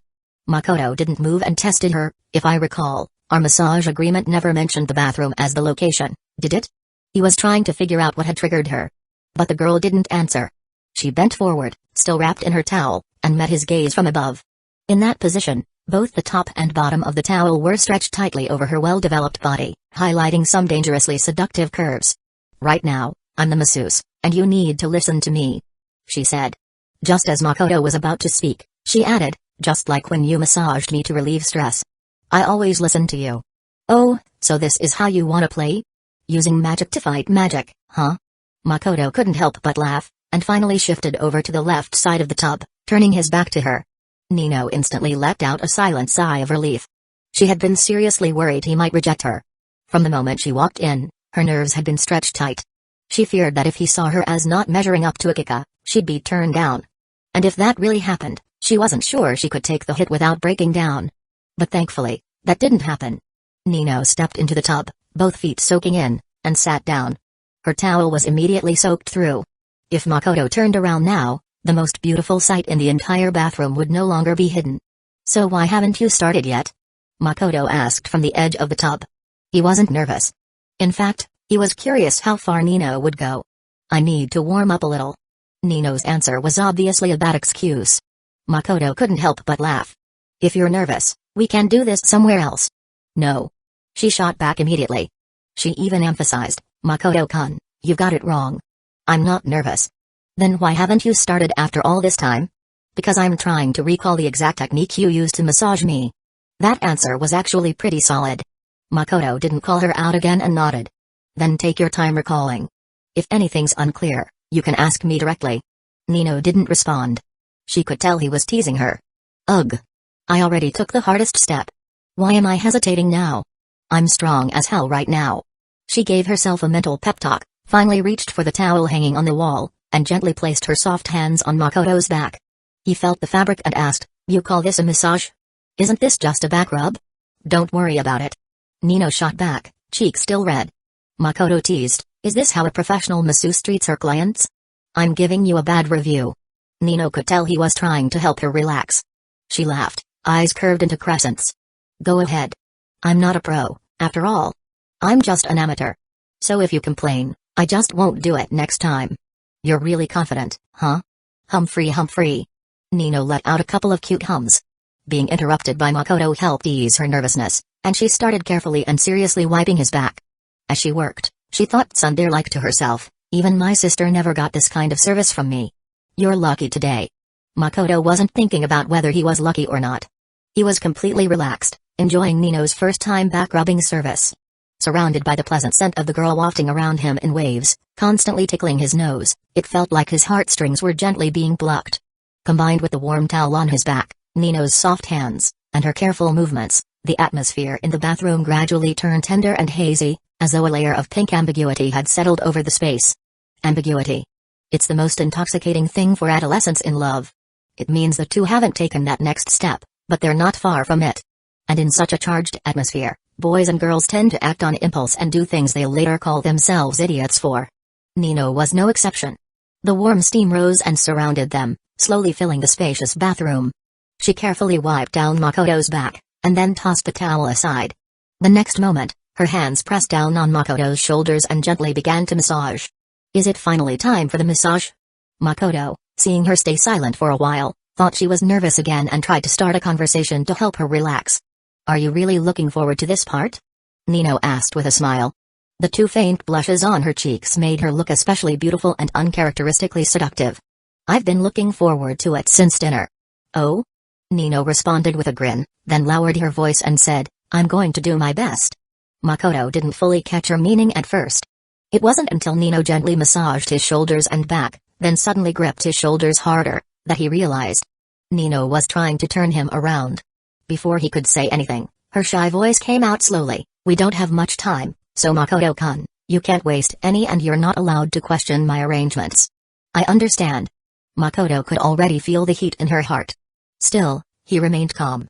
Makoto didn't move and tested her. "If I recall, our massage agreement never mentioned the bathroom as the location, did it?" He was trying to figure out what had triggered her. But the girl didn't answer. She bent forward, still wrapped in her towel, and met his gaze from above. In that position, both the top and bottom of the towel were stretched tightly over her well-developed body, highlighting some dangerously seductive curves. "Right now, I'm the masseuse, and you need to listen to me," she said. Just as Makoto was about to speak, she added, "Just like when you massaged me to relieve stress. I always listen to you." "Oh, so this is how you want to play? Using magic to fight magic, huh?" Makoto couldn't help but laugh, and finally shifted over to the left side of the tub, turning his back to her. Nino instantly let out a silent sigh of relief. She had been seriously worried he might reject her. From the moment she walked in, her nerves had been stretched tight. She feared that if he saw her as not measuring up to Akika, she'd be turned down. And if that really happened, she wasn't sure she could take the hit without breaking down. But thankfully, that didn't happen. Nino stepped into the tub, both feet soaking in, and sat down. Her towel was immediately soaked through. If Makoto turned around now, the most beautiful sight in the entire bathroom would no longer be hidden. "So why haven't you started yet?" Makoto asked from the edge of the tub. He wasn't nervous. In fact, he was curious how far Nino would go. "I need to warm up a little." Nino's answer was obviously a bad excuse. Makoto couldn't help but laugh. "If you're nervous, we can do this somewhere else." "No." She shot back immediately. She even emphasized, "Makoto-kun, you've got it wrong. I'm not nervous." "Then why haven't you started after all this time?" "Because I'm trying to recall the exact technique you used to massage me." That answer was actually pretty solid. Makoto didn't call her out again and nodded. "Then take your time recalling. If anything's unclear, you can ask me directly." Nino didn't respond. She could tell he was teasing her. "Ugh. I already took the hardest step. Why am I hesitating now? I'm strong as hell right now." She gave herself a mental pep talk, finally reached for the towel hanging on the wall, and gently placed her soft hands on Makoto's back. He felt the fabric and asked, "You call this a massage? Isn't this just a back rub?" "Don't worry about it." Nino shot back, cheeks still red. Makoto teased, "Is this how a professional masseuse treats her clients? I'm giving you a bad review." Nino could tell he was trying to help her relax. She laughed, eyes curved into crescents. "Go ahead. I'm not a pro, after all. I'm just an amateur. So if you complain, I just won't do it next time." "You're really confident, huh?" Humphrey. Nino let out a couple of cute hums. Being interrupted by Makoto helped ease her nervousness, and she started carefully and seriously wiping his back. As she worked, she thought tsundere-like to herself, even my sister never got this kind of service from me. You're lucky today. Makoto wasn't thinking about whether he was lucky or not. He was completely relaxed, enjoying Nino's first time back rubbing service. Surrounded by the pleasant scent of the girl wafting around him in waves, constantly tickling his nose, it felt like his heartstrings were gently being plucked. Combined with the warm towel on his back, Nino's soft hands, and her careful movements, the atmosphere in the bathroom gradually turned tender and hazy, as though a layer of pink ambiguity had settled over the space. Ambiguity. It's the most intoxicating thing for adolescents in love. It means the two haven't taken that next step, but they're not far from it. And in such a charged atmosphere, boys and girls tend to act on impulse and do things they'll later call themselves idiots for. Nino was no exception. The warm steam rose and surrounded them, slowly filling the spacious bathroom. She carefully wiped down Makoto's back, and then tossed the towel aside. The next moment, her hands pressed down on Makoto's shoulders and gently began to massage. Is it finally time for the massage? Makoto, seeing her stay silent for a while, thought she was nervous again and tried to start a conversation to help her relax. Are you really looking forward to this part? Nino asked with a smile. The two faint blushes on her cheeks made her look especially beautiful and uncharacteristically seductive. I've been looking forward to it since dinner. Oh? Nino responded with a grin, then lowered her voice and said, I'm going to do my best. Makoto didn't fully catch her meaning at first. It wasn't until Nino gently massaged his shoulders and back, then suddenly gripped his shoulders harder, that he realized. Nino was trying to turn him around. Before he could say anything, her shy voice came out slowly, we don't have much time, so Makoto-kun, you can't waste any and you're not allowed to question my arrangements. I understand. Makoto could already feel the heat in her heart. Still, he remained calm.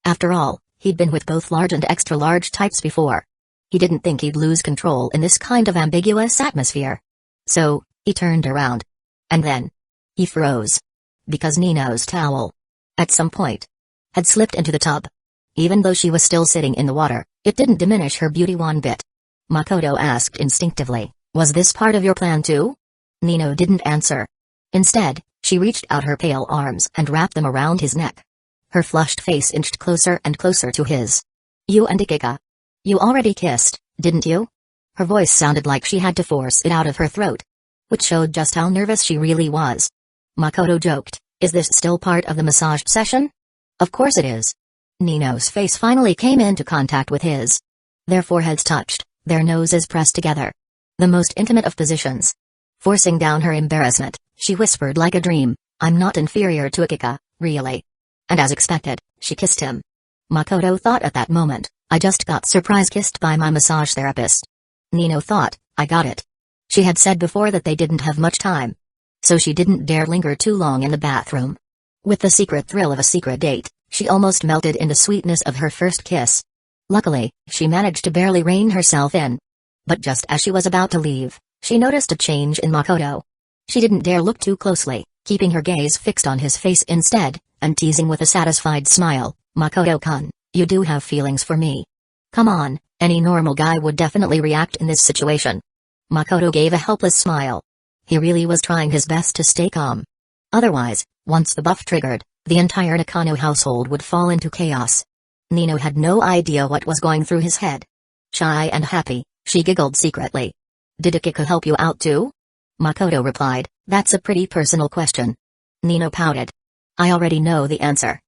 After all, he'd been with both large and extra-large types before. He didn't think he'd lose control in this kind of ambiguous atmosphere. So, he turned around. And then, he froze. Because Nino's towel, at some point, had slipped into the tub. Even though she was still sitting in the water, it didn't diminish her beauty one bit. Makoto asked instinctively, was this part of your plan too? Nino didn't answer. Instead, she reached out her pale arms and wrapped them around his neck. Her flushed face inched closer and closer to his. You and Akika. You already kissed, didn't you? Her voice sounded like she had to force it out of her throat. Which showed just how nervous she really was. Makoto joked, is this still part of the massage session? Of course it is. Nino's face finally came into contact with his. Their foreheads touched, their noses pressed together. The most intimate of positions. Forcing down her embarrassment, she whispered like a dream, I'm not inferior to Akika, really. And as expected, she kissed him. Makoto thought at that moment, I just got surprise kissed by my massage therapist. Nino thought, I got it. She had said before that they didn't have much time. So she didn't dare linger too long in the bathroom. With the secret thrill of a secret date, she almost melted in the sweetness of her first kiss. Luckily, she managed to barely rein herself in. But just as she was about to leave, she noticed a change in Makoto. She didn't dare look too closely, keeping her gaze fixed on his face instead, and teasing with a satisfied smile, Makoto-kun, you do have feelings for me. Come on, any normal guy would definitely react in this situation. Makoto gave a helpless smile. He really was trying his best to stay calm. Otherwise, once the buff triggered, the entire Nakano household would fall into chaos. Nino had no idea what was going through his head. Shy and happy, she giggled secretly. Did Akika help you out too? Makoto replied, that's a pretty personal question. Nino pouted. I already know the answer.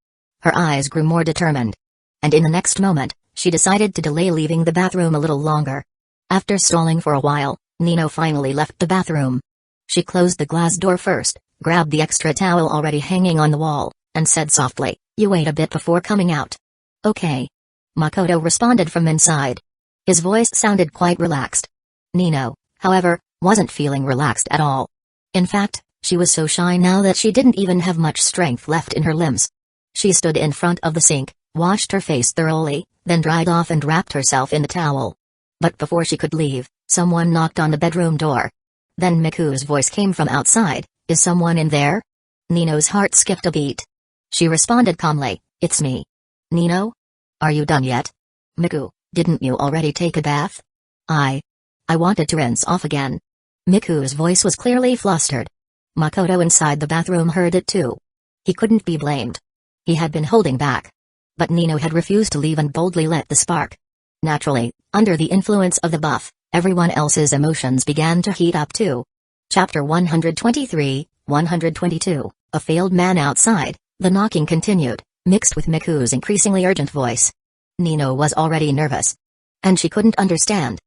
Her eyes grew more determined. And in the next moment, she decided to delay leaving the bathroom a little longer. After stalling for a while, Nino finally left the bathroom. She closed the glass door first, grabbed the extra towel already hanging on the wall, and said softly, you wait a bit before coming out. Okay. Makoto responded from inside. His voice sounded quite relaxed. Nino, however, wasn't feeling relaxed at all. In fact, she was so shy now that she didn't even have much strength left in her limbs. She stood in front of the sink, washed her face thoroughly, then dried off and wrapped herself in the towel. But before she could leave, someone knocked on the bedroom door. Then Miku's voice came from outside, is someone in there? Nino's heart skipped a beat. She responded calmly, it's me. Nino? Are you done yet? Miku, didn't you already take a bath? I wanted to rinse off again. Miku's voice was clearly flustered. Makoto inside the bathroom heard it too. He couldn't be blamed. He had been holding back, But Nino had refused to leave and boldly lit the spark. Naturally, under the influence of the buff, everyone else's emotions began to heat up too. Chapter 123, 122, A Failed Man Outside. The knocking continued, mixed with Miku's increasingly urgent voice. Nino was already nervous. And she couldn't understand.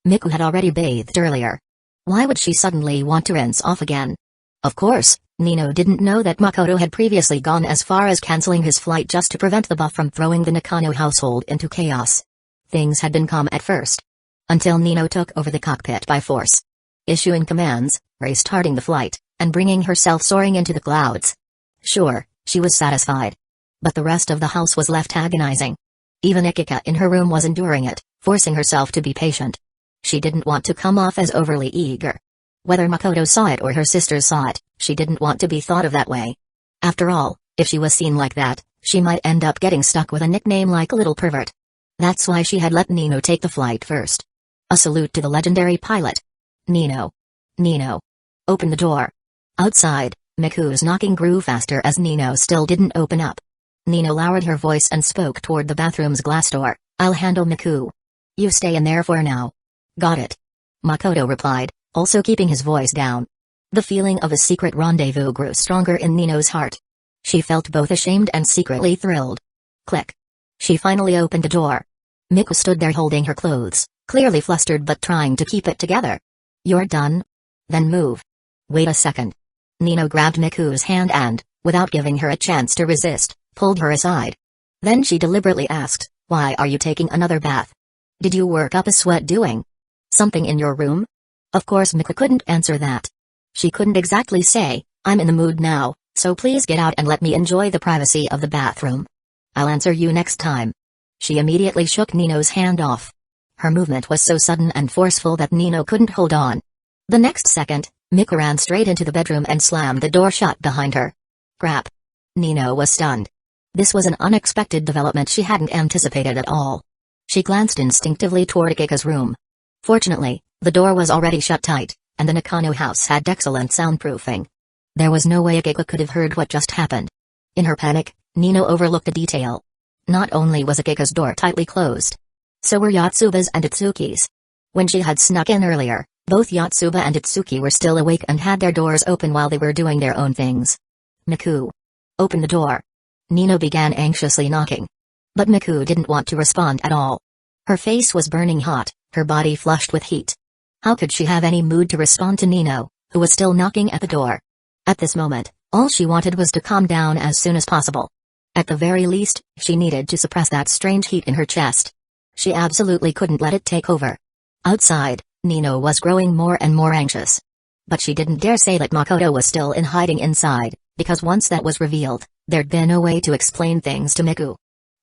Miku had already bathed earlier. Why would she suddenly want to rinse off again? Of course, Nino didn't know that Makoto had previously gone as far as canceling his flight just to prevent the buff from throwing the Nakano household into chaos. Things had been calm at first. Until Nino took over the cockpit by force. Issuing commands, restarting the flight, and bringing herself soaring into the clouds. Sure, she was satisfied. But the rest of the house was left agonizing. Even Ikika in her room was enduring it, forcing herself to be patient. She didn't want to come off as overly eager. Whether Makoto saw it or her sisters saw it, she didn't want to be thought of that way. After all, if she was seen like that, she might end up getting stuck with a nickname like Little Pervert. That's why she had let Nino take the flight first. A salute to the legendary pilot. Nino. Nino. Open the door. Outside, Miku's knocking grew faster as Nino still didn't open up. Nino lowered her voice and spoke toward the bathroom's glass door. I'll handle Miku. You stay in there for now. Got it. Makoto replied, also keeping his voice down. The feeling of a secret rendezvous grew stronger in Nino's heart. She felt both ashamed and secretly thrilled. Click. She finally opened the door. Miku stood there holding her clothes, clearly flustered but trying to keep it together. You're done? Then move. Wait a second. Nino grabbed Miku's hand and, without giving her a chance to resist, pulled her aside. Then she deliberately asked, why are you taking another bath? Did you work up a sweat doing something in your room? Of course Miku couldn't answer that. She couldn't exactly say, I'm in the mood now, so please get out and let me enjoy the privacy of the bathroom. I'll answer you next time. She immediately shook Nino's hand off. Her movement was so sudden and forceful that Nino couldn't hold on. The next second, Miku ran straight into the bedroom and slammed the door shut behind her. Crap. Nino was stunned. This was an unexpected development she hadn't anticipated at all. She glanced instinctively toward Ikika's room. Fortunately, the door was already shut tight, and the Nakano house had excellent soundproofing. There was no way Ikika could have heard what just happened. In her panic, Nino overlooked a detail. Not only was Ikika's door tightly closed, so were Yotsuba's and Itsuki's. When she had snuck in earlier, both Yotsuba and Itsuki were still awake and had their doors open while they were doing their own things. Miku. Open the door. Nino began anxiously knocking. But Miku didn't want to respond at all. Her face was burning hot, her body flushed with heat. How could she have any mood to respond to Nino, who was still knocking at the door? At this moment, all she wanted was to calm down as soon as possible. At the very least, she needed to suppress that strange heat in her chest. She absolutely couldn't let it take over. Outside, Nino was growing more and more anxious. But she didn't dare say that Makoto was still in hiding inside, because once that was revealed, there'd be no way to explain things to Miku.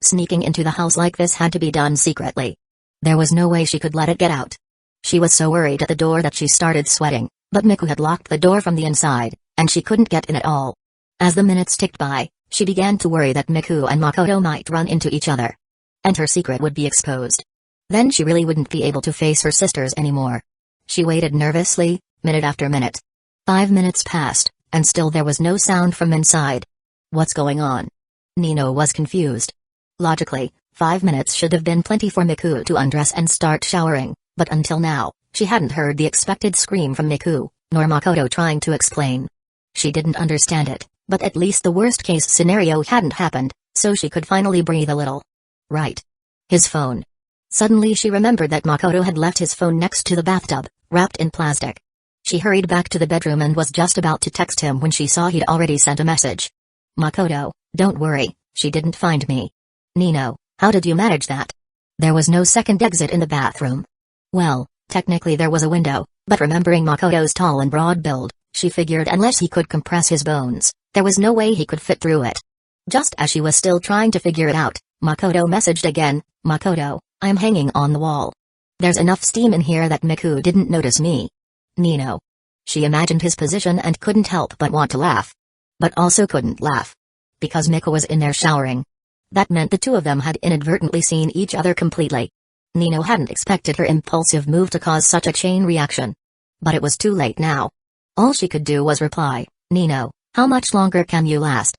Sneaking into the house like this had to be done secretly. There was no way she could let it get out. She was so worried at the door that she started sweating, but Miku had locked the door from the inside, and she couldn't get in at all. As the minutes ticked by, she began to worry that Miku and Makoto might run into each other. And her secret would be exposed. Then she really wouldn't be able to face her sisters anymore. She waited nervously, minute after minute. 5 minutes passed, and still there was no sound from inside. What's going on? Nino was confused. Logically, 5 minutes should have been plenty for Miku to undress and start showering, but until now, she hadn't heard the expected scream from Miku, nor Makoto trying to explain. She didn't understand it, but at least the worst-case scenario hadn't happened, so she could finally breathe a little. Right. His phone. Suddenly she remembered that Makoto had left his phone next to the bathtub, wrapped in plastic. She hurried back to the bedroom and was just about to text him when she saw he'd already sent a message. Makoto, don't worry, she didn't find me. Nino, how did you manage that? There was no second exit in the bathroom. Well, technically there was a window, but remembering Makoto's tall and broad build, she figured unless he could compress his bones, there was no way he could fit through it. Just as she was still trying to figure it out, Makoto messaged again, Makoto, I'm hanging on the wall. There's enough steam in here that Miku didn't notice me. Nino. She imagined his position and couldn't help but want to laugh. But also couldn't laugh. Because Miku was in there showering. That meant the two of them had inadvertently seen each other completely. Nino hadn't expected her impulsive move to cause such a chain reaction. But it was too late now. All she could do was reply, Nino, how much longer can you last?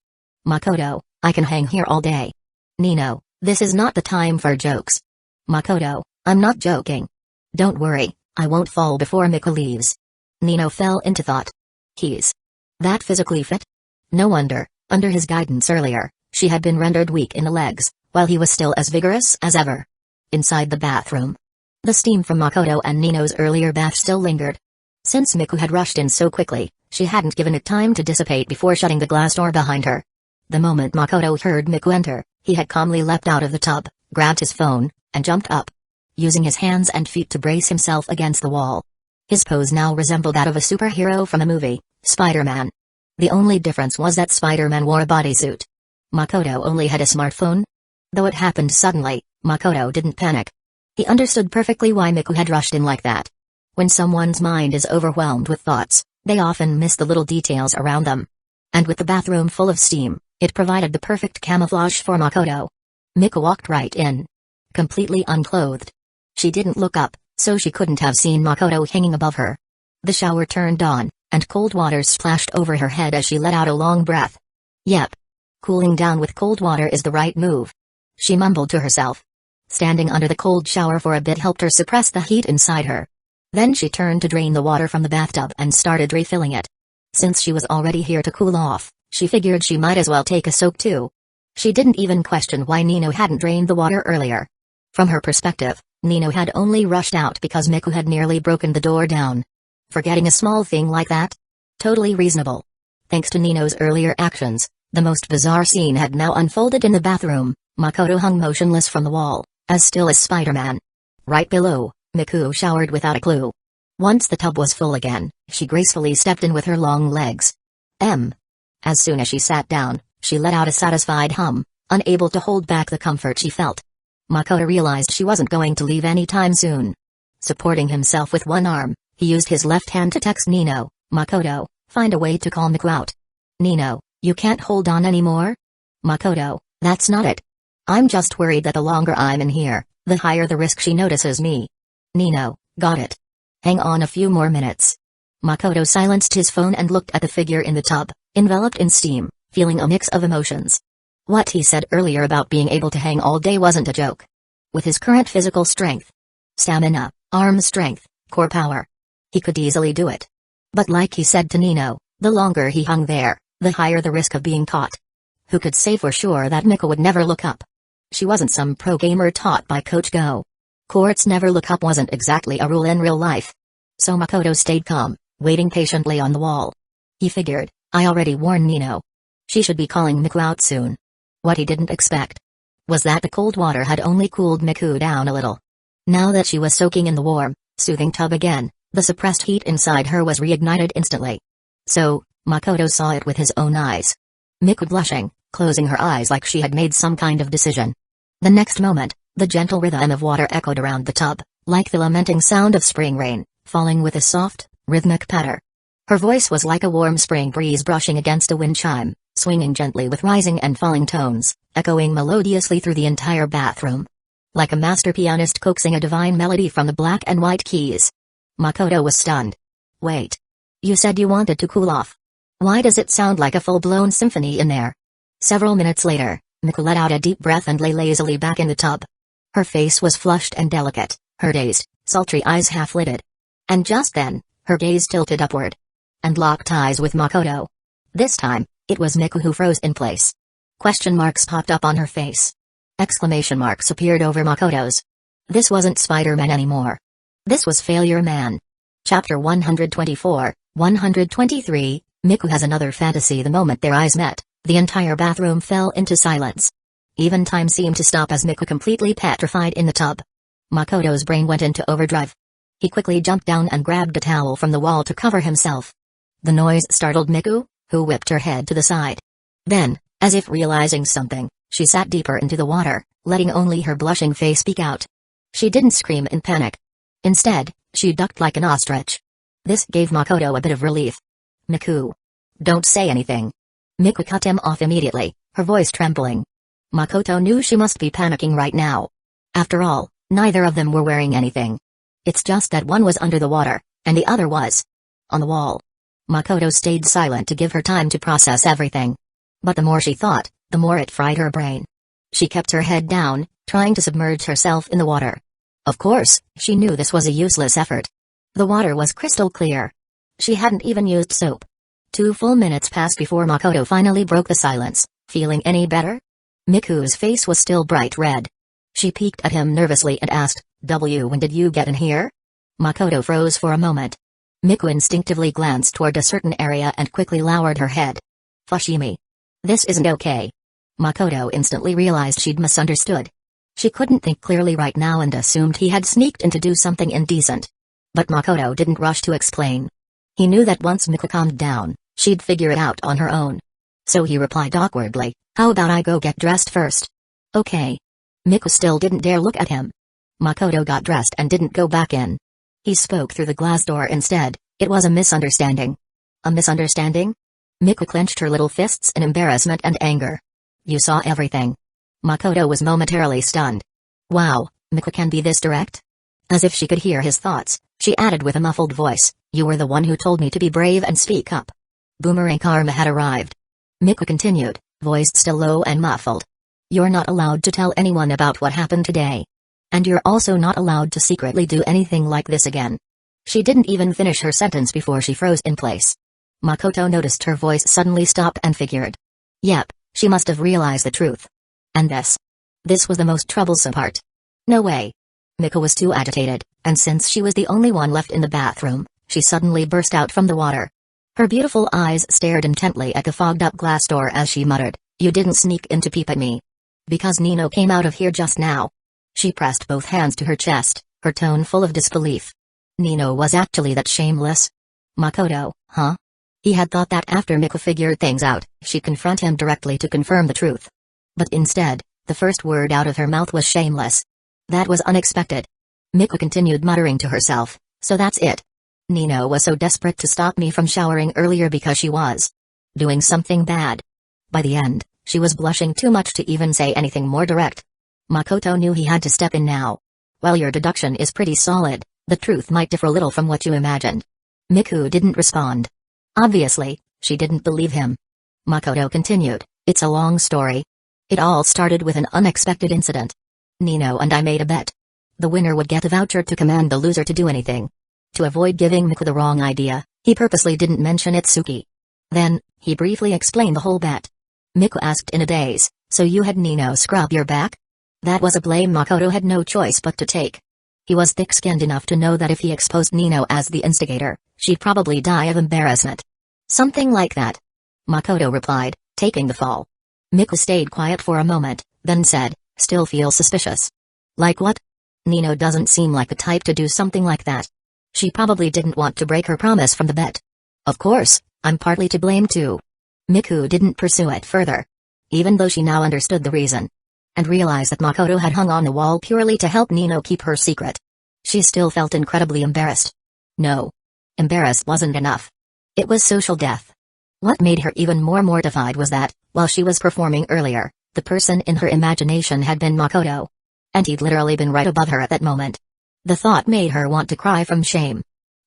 Makoto, I can hang here all day. Nino, This is not the time for jokes. Makoto, I'm not joking. Don't worry, I won't fall before Miku leaves. Nino fell into thought. He's that physically fit? No wonder, under his guidance earlier, she had been rendered weak in the legs, while he was still as vigorous as ever. Inside the bathroom, the steam from Makoto and Nino's earlier bath still lingered. Since Miku had rushed in so quickly, she hadn't given it time to dissipate before shutting the glass door behind her. The moment Makoto heard Miku enter, he had calmly leapt out of the tub, grabbed his phone, and jumped up, using his hands and feet to brace himself against the wall. His pose now resembled that of a superhero from a movie, Spider-Man. The only difference was that Spider-Man wore a bodysuit. Makoto only had a smartphone. Though it happened suddenly, Makoto didn't panic. He understood perfectly why Miku had rushed in like that. When someone's mind is overwhelmed with thoughts, they often miss the little details around them. And with the bathroom full of steam, it provided the perfect camouflage for Makoto. Miku walked right in, completely unclothed. She didn't look up, so she couldn't have seen Makoto hanging above her. The shower turned on, and cold water splashed over her head as she let out a long breath. Yep. Cooling down with cold water is the right move, she mumbled to herself. Standing under the cold shower for a bit helped her suppress the heat inside her. Then she turned to drain the water from the bathtub and started refilling it. Since she was already here to cool off, she figured she might as well take a soak too. She didn't even question why Nino hadn't drained the water earlier. From her perspective, Nino had only rushed out because Miku had nearly broken the door down. Forgetting a small thing like that? Totally reasonable. Thanks to Nino's earlier actions, the most bizarre scene had now unfolded in the bathroom. Makoto hung motionless from the wall, as still as Spider-Man. Right below, Miku showered without a clue. Once the tub was full again, she gracefully stepped in with her long legs. As soon as she sat down, she let out a satisfied hum, unable to hold back the comfort she felt. Makoto realized she wasn't going to leave anytime soon. Supporting himself with one arm, he used his left hand to text Nino, Makoto, find a way to call Miku out. Nino, you can't hold on anymore? Makoto, that's not it. I'm just worried that the longer I'm in here, the higher the risk she notices me. Nino, got it. Hang on a few more minutes. Makoto silenced his phone and looked at the figure in the tub, enveloped in steam, feeling a mix of emotions. What he said earlier about being able to hang all day wasn't a joke. With his current physical strength, stamina, arm strength, core power, he could easily do it. But like he said to Nino, the longer he hung there, the higher the risk of being caught. Who could say for sure that Miku would never look up? She wasn't some pro gamer taught by Coach Go. Courts never look up wasn't exactly a rule in real life. So Makoto stayed calm, waiting patiently on the wall. He figured, I already warned Nino. She should be calling Miku out soon. What he didn't expect was that the cold water had only cooled Miku down a little. Now that she was soaking in the warm, soothing tub again, the suppressed heat inside her was reignited instantly. So, Makoto saw it with his own eyes. Miku blushing, closing her eyes like she had made some kind of decision. The next moment, the gentle rhythm of water echoed around the tub, like the lamenting sound of spring rain, falling with a soft, rhythmic patter. Her voice was like a warm spring breeze brushing against a wind chime, swinging gently with rising and falling tones, echoing melodiously through the entire bathroom. Like a master pianist coaxing a divine melody from the black and white keys. Makoto was stunned. Wait. You said you wanted to cool off. Why does it sound like a full-blown symphony in there? Several minutes later, Miku let out a deep breath and lay lazily back in the tub. Her face was flushed and delicate, her dazed, sultry eyes half-lidded. And just then, her gaze tilted upward and locked eyes with Makoto. This time, it was Miku who froze in place. Question marks popped up on her face. Exclamation marks appeared over Makoto's. This wasn't Spider-Man anymore. This was Failure Man. Chapter 124, 123, Miku has another fantasy. The moment their eyes met, the entire bathroom fell into silence. Even time seemed to stop as Miku completely petrified in the tub. Makoto's brain went into overdrive. He quickly jumped down and grabbed a towel from the wall to cover himself. The noise startled Miku, who whipped her head to the side. Then, as if realizing something, she sat deeper into the water, letting only her blushing face peek out. She didn't scream in panic. Instead, she ducked like an ostrich. This gave Makoto a bit of relief. Miku. Don't say anything. Miku cut him off immediately, her voice trembling. Makoto knew she must be panicking right now. After all, neither of them were wearing anything. It's just that one was under the water, and the other was on the wall. Makoto stayed silent to give her time to process everything. But the more she thought, the more it fried her brain. She kept her head down, trying to submerge herself in the water. Of course, she knew this was a useless effort. The water was crystal clear. She hadn't even used soap. 2 full minutes passed before Makoto finally broke the silence. Feeling any better? Miku's face was still bright red. She peeked at him nervously and asked, when did you get in here? Makoto froze for a moment. Miku instinctively glanced toward a certain area and quickly lowered her head. Fushimi. This isn't okay. Makoto instantly realized she'd misunderstood. She couldn't think clearly right now and assumed he had sneaked in to do something indecent. But Makoto didn't rush to explain. He knew that once Miku calmed down, she'd figure it out on her own. So he replied awkwardly, how about I go get dressed first? Okay. Miku still didn't dare look at him. Makoto got dressed and didn't go back in. He spoke through the glass door instead. It was a misunderstanding. A misunderstanding? Miku clenched her little fists in embarrassment and anger. You saw everything. Makoto was momentarily stunned. Wow, Miku can be this direct? As if she could hear his thoughts, she added with a muffled voice, you were the one who told me to be brave and speak up. Boomerang karma had arrived. Miku continued, voiced still low and muffled. You're not allowed to tell anyone about what happened today. And you're also not allowed to secretly do anything like this again. She didn't even finish her sentence before she froze in place. Makoto noticed her voice suddenly stop and figured. Yep, she must have realized the truth. And this was the most troublesome part. No way. Miku was too agitated, and since she was the only one left in the bathroom, she suddenly burst out from the water. Her beautiful eyes stared intently at the fogged-up glass door as she muttered, you didn't sneak in to peep at me. Because Nino came out of here just now. She pressed both hands to her chest, her tone full of disbelief. Nino was actually that shameless? Makoto, huh? He had thought that after Miku figured things out, she'd confront him directly to confirm the truth. But instead, the first word out of her mouth was shameless. That was unexpected. Miku continued muttering to herself, so that's it. Nino was so desperate to stop me from showering earlier because she was doing something bad. By the end, she was blushing too much to even say anything more direct. Makoto knew he had to step in now. While your deduction is pretty solid, the truth might differ a little from what you imagined. Miku didn't respond. Obviously, she didn't believe him. Makoto continued, it's a long story. It all started with an unexpected incident. Nino and I made a bet. The winner would get a voucher to command the loser to do anything. To avoid giving Miku the wrong idea, he purposely didn't mention Itsuki. Then, he briefly explained the whole bet. Miku asked in a daze, so you had Nino scrub your back? That was a blame Makoto had no choice but to take. He was thick-skinned enough to know that if he exposed Nino as the instigator, she'd probably die of embarrassment. Something like that. Makoto replied, taking the fall. Miku stayed quiet for a moment, then said, still feel suspicious. Like what? Nino doesn't seem like the type to do something like that. She probably didn't want to break her promise from the bet. Of course, I'm partly to blame too. Miku didn't pursue it further. Even though she now understood the reason. And realized that Makoto had hung on the wall purely to help Nino keep her secret. She still felt incredibly embarrassed. No. Embarrassed wasn't enough. It was social death. What made her even more mortified was that, while she was performing earlier, the person in her imagination had been Makoto. And he'd literally been right above her at that moment. The thought made her want to cry from shame.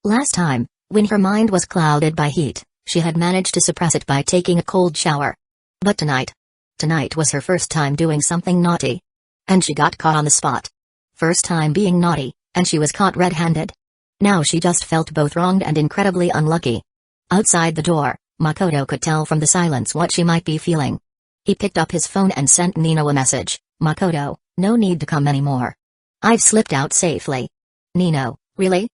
Last time, when her mind was clouded by heat, she had managed to suppress it by taking a cold shower. But tonight was her first time doing something naughty. And she got caught on the spot. First time being naughty, and she was caught red-handed. Now she just felt both wronged and incredibly unlucky. Outside the door, Makoto could tell from the silence what she might be feeling. He picked up his phone and sent Nino a message. Makoto, no need to come anymore. I've slipped out safely. Nino, really?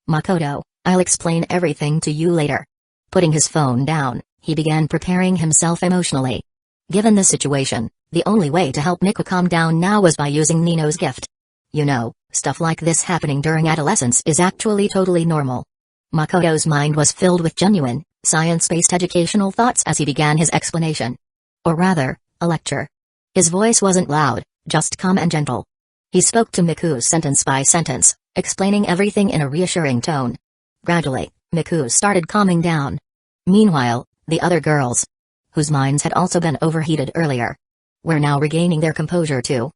Makoto, I'll explain everything to you later. Putting his phone down, he began preparing himself emotionally. Given the situation, the only way to help Miku calm down now was by using Nino's gift. You know, stuff like this happening during adolescence is actually totally normal. Makoto's mind was filled with genuine, science-based educational thoughts as he began his explanation. Or rather, a lecture. His voice wasn't loud, just calm and gentle. He spoke to Miku sentence by sentence, explaining everything in a reassuring tone. Gradually, Miku started calming down. Meanwhile, the other girls, whose minds had also been overheated earlier, were now regaining their composure too.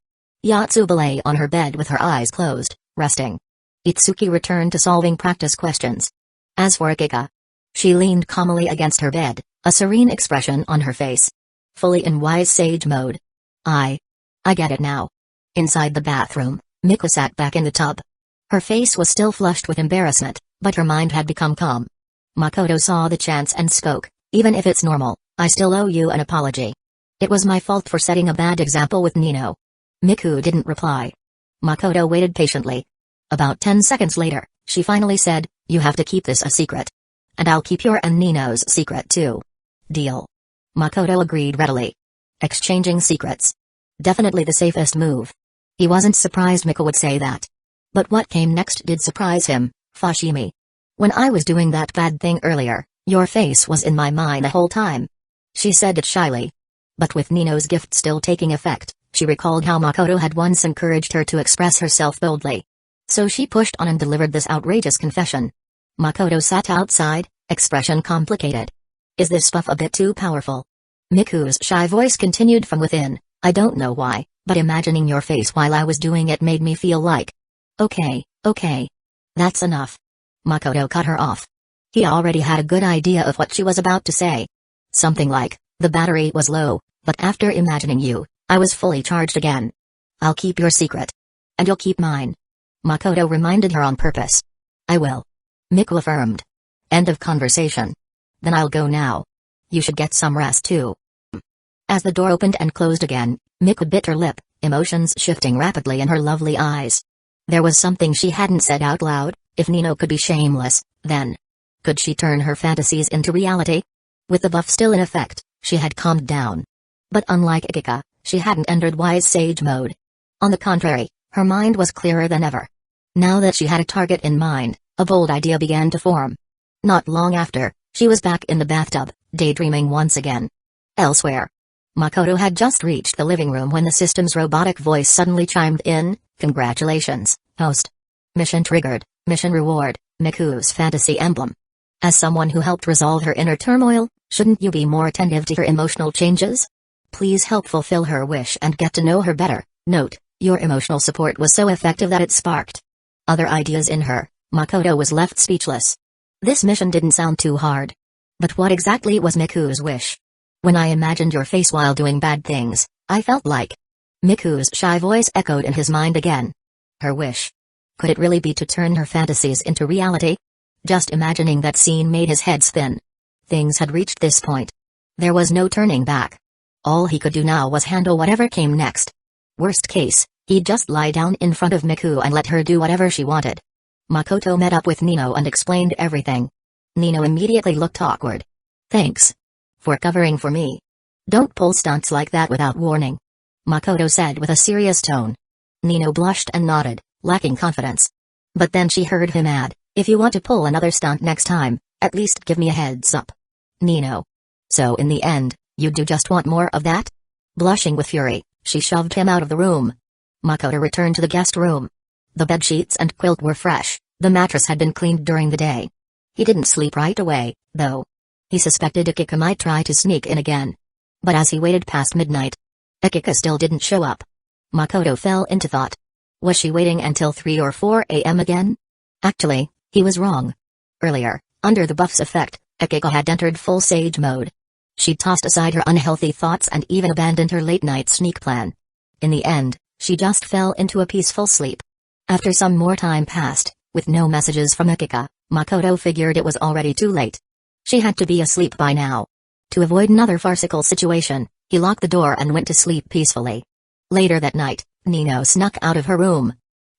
Yatsuba lay on her bed with her eyes closed, resting. Itsuki returned to solving practice questions. As for Akika, she leaned calmly against her bed, a serene expression on her face. Fully in wise sage mode. I get it now. Inside the bathroom, Miko sat back in the tub. Her face was still flushed with embarrassment, but her mind had become calm. Makoto saw the chance and spoke, even if it's normal, I still owe you an apology. It was my fault for setting a bad example with Nino. Miku didn't reply. Makoto waited patiently. About 10 seconds later, she finally said, you have to keep this a secret. And I'll keep your and Nino's secret too. Deal. Makoto agreed readily. Exchanging secrets. Definitely the safest move. He wasn't surprised Miko would say that. But what came next did surprise him. Fushimi. When I was doing that bad thing earlier, your face was in my mind the whole time. She said it shyly. But with Nino's gift still taking effect, she recalled how Makoto had once encouraged her to express herself boldly. So she pushed on and delivered this outrageous confession. Makoto sat outside, expression complicated. Is this stuff a bit too powerful? Miku's shy voice continued from within, I don't know why, but imagining your face while I was doing it made me feel like. Okay. That's enough. Makoto cut her off. He already had a good idea of what she was about to say. Something like, the battery was low, but after imagining you, I was fully charged again. I'll keep your secret. And you'll keep mine. Makoto reminded her on purpose. I will. Miku affirmed. End of conversation. Then I'll go now. You should get some rest too. As the door opened and closed again, Miku bit her lip, emotions shifting rapidly in her lovely eyes. There was something she hadn't said out loud. If Nino could be shameless, then could she turn her fantasies into reality? With the buff still in effect, she had calmed down. But unlike Akika, she hadn't entered wise sage mode. On the contrary, her mind was clearer than ever. Now that she had a target in mind, a bold idea began to form. Not long after, she was back in the bathtub, daydreaming once again. Elsewhere, Makoto had just reached the living room when the system's robotic voice suddenly chimed in, Congratulations, host. Mission triggered, mission reward, Miku's fantasy emblem. As someone who helped resolve her inner turmoil, shouldn't you be more attentive to her emotional changes? Please help fulfill her wish and get to know her better. Note, your emotional support was so effective that it sparked other ideas in her. Makoto was left speechless. This mission didn't sound too hard. But what exactly was Miku's wish? When I imagined your face while doing bad things, I felt like. Miku's shy voice echoed in his mind again. Her wish. Could it really be to turn her fantasies into reality? Just imagining that scene made his head spin. Things had reached this point. There was no turning back. All he could do now was handle whatever came next. Worst case, he'd just lie down in front of Miku and let her do whatever she wanted. Makoto met up with Nino and explained everything. Nino immediately looked awkward. Thanks. For covering for me. Don't pull stunts like that without warning. Makoto said with a serious tone. Nino blushed and nodded, lacking confidence. But then she heard him add, if you want to pull another stunt next time, at least give me a heads up. Nino. So in the end, you do just want more of that? Blushing with fury, she shoved him out of the room. Makoto returned to the guest room. The bedsheets and quilt were fresh, the mattress had been cleaned during the day. He didn't sleep right away, though. He suspected Akika might try to sneak in again. But as he waited past midnight, Akika still didn't show up. Makoto fell into thought. Was she waiting until 3 or 4 a.m. again? Actually, he was wrong. Earlier, under the buff's effect, Akika had entered full sage mode. She tossed aside her unhealthy thoughts and even abandoned her late-night sneak plan. In the end, she just fell into a peaceful sleep. After some more time passed, with no messages from Akika, Makoto figured it was already too late. She had to be asleep by now. To avoid another farcical situation, he locked the door and went to sleep peacefully. Later that night, Nino snuck out of her room.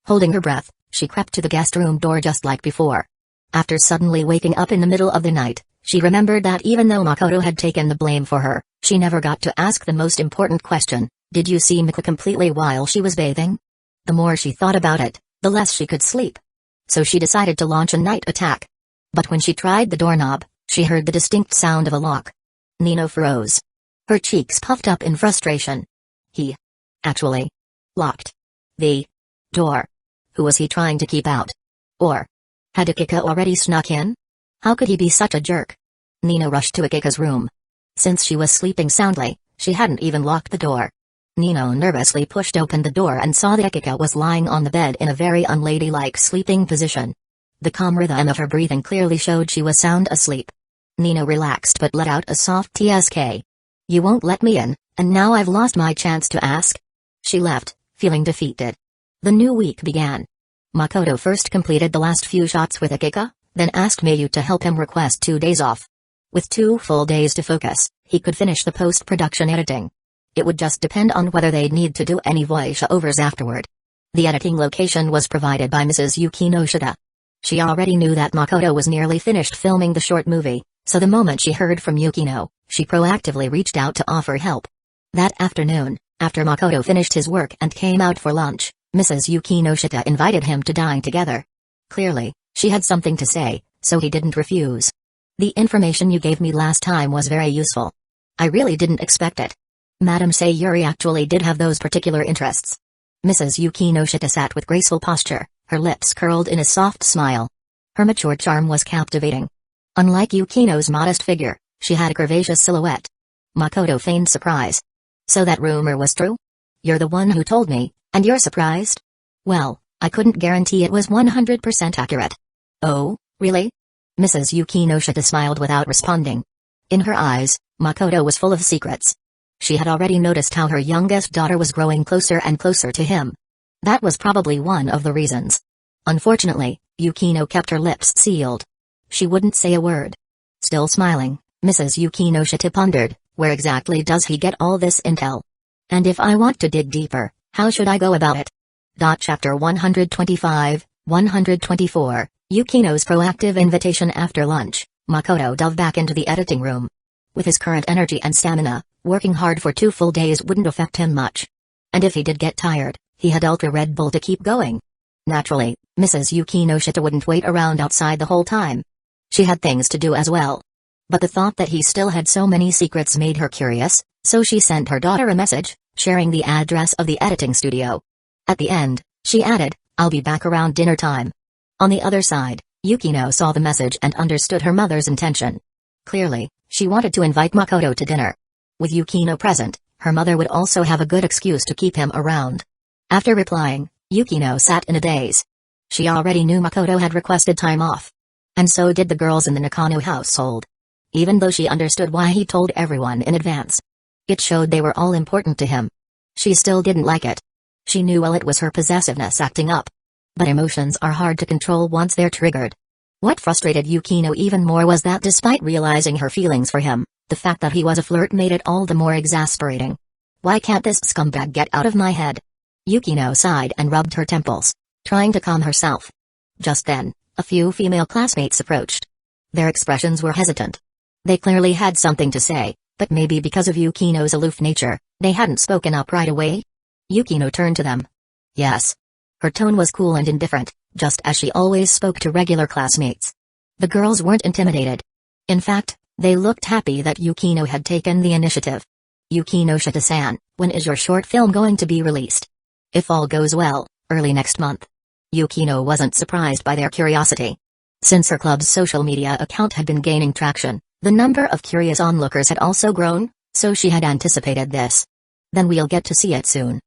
Holding her breath, she crept to the guest room door just like before. After suddenly waking up in the middle of the night, she remembered that even though Makoto had taken the blame for her, she never got to ask the most important question, did you see Miku completely while she was bathing? The more she thought about it, the less she could sleep. So she decided to launch a night attack. But when she tried the doorknob, she heard the distinct sound of a lock. Nino froze. Her cheeks puffed up in frustration. He actually locked the door. Who was he trying to keep out? Or had Akika already snuck in? How could he be such a jerk? Nino rushed to Akika's room. Since she was sleeping soundly, she hadn't even locked the door. Nino nervously pushed open the door and saw that Akika was lying on the bed in a very unladylike sleeping position. The calm rhythm of her breathing clearly showed she was sound asleep. Nino relaxed but let out a soft tsk. You won't let me in, and now I've lost my chance to ask? She left, feeling defeated. The new week began. Makoto first completed the last few shots with Akika, then asked Mayu to help him request 2 days off. With 2 full days to focus, he could finish the post-production editing. It would just depend on whether they'd need to do any voice-overs afterward. The editing location was provided by Mrs. Yukino Shida. She already knew that Makoto was nearly finished filming the short movie, so the moment she heard from Yukino, she proactively reached out to offer help. That afternoon, after Makoto finished his work and came out for lunch, Mrs. Yukino Shida invited him to dine together. Clearly, she had something to say, so he didn't refuse. The information you gave me last time was very useful. I really didn't expect it. Madam Sayuri actually did have those particular interests. Mrs. Yukino Shida sat with graceful posture, her lips curled in a soft smile. Her mature charm was captivating. Unlike Yukino's modest figure, she had a curvaceous silhouette. Makoto feigned surprise. So that rumor was true? You're the one who told me, and you're surprised? Well, I couldn't guarantee it was 100% accurate. Oh, really? Mrs. Yukino Shida smiled without responding. In her eyes, Makoto was full of secrets. She had already noticed how her youngest daughter was growing closer and closer to him. That was probably one of the reasons. Unfortunately, Yukino kept her lips sealed. She wouldn't say a word. Still smiling, Mrs. Yukino Shida pondered, where exactly does he get all this intel? And if I want to dig deeper, how should I go about it? Chapter 125, 124, Yukino's proactive invitation. After lunch, Makoto dove back into the editing room. With his current energy and stamina, working hard for 2 full days wouldn't affect him much. And if he did get tired, he had Ultra Red Bull to keep going. Naturally, Mrs. Yukino Shida wouldn't wait around outside the whole time. She had things to do as well. But the thought that he still had so many secrets made her curious, so she sent her daughter a message, sharing the address of the editing studio. At the end, she added, "I'll be back around dinner time." On the other side, Yukino saw the message and understood her mother's intention. Clearly, she wanted to invite Makoto to dinner. With Yukino present, her mother would also have a good excuse to keep him around. After replying, Yukino sat in a daze. She already knew Makoto had requested time off. And so did the girls in the Nakano household. Even though she understood why he told everyone in advance. It showed they were all important to him. She still didn't like it. She knew well it was her possessiveness acting up. But emotions are hard to control once they're triggered. What frustrated Yukino even more was that despite realizing her feelings for him, the fact that he was a flirt made it all the more exasperating. Why can't this scumbag get out of my head? Yukino sighed and rubbed her temples, trying to calm herself. Just then, a few female classmates approached. Their expressions were hesitant. They clearly had something to say, but maybe because of Yukino's aloof nature, they hadn't spoken up right away. Yukino turned to them. Yes. Her tone was cool and indifferent, just as she always spoke to regular classmates. The girls weren't intimidated. In fact, they looked happy that Yukino had taken the initiative. Yukino Shida-san, when is your short film going to be released? If all goes well, early next month. Yukino wasn't surprised by their curiosity. Since her club's social media account had been gaining traction, the number of curious onlookers had also grown, so she had anticipated this. Then we'll get to see it soon.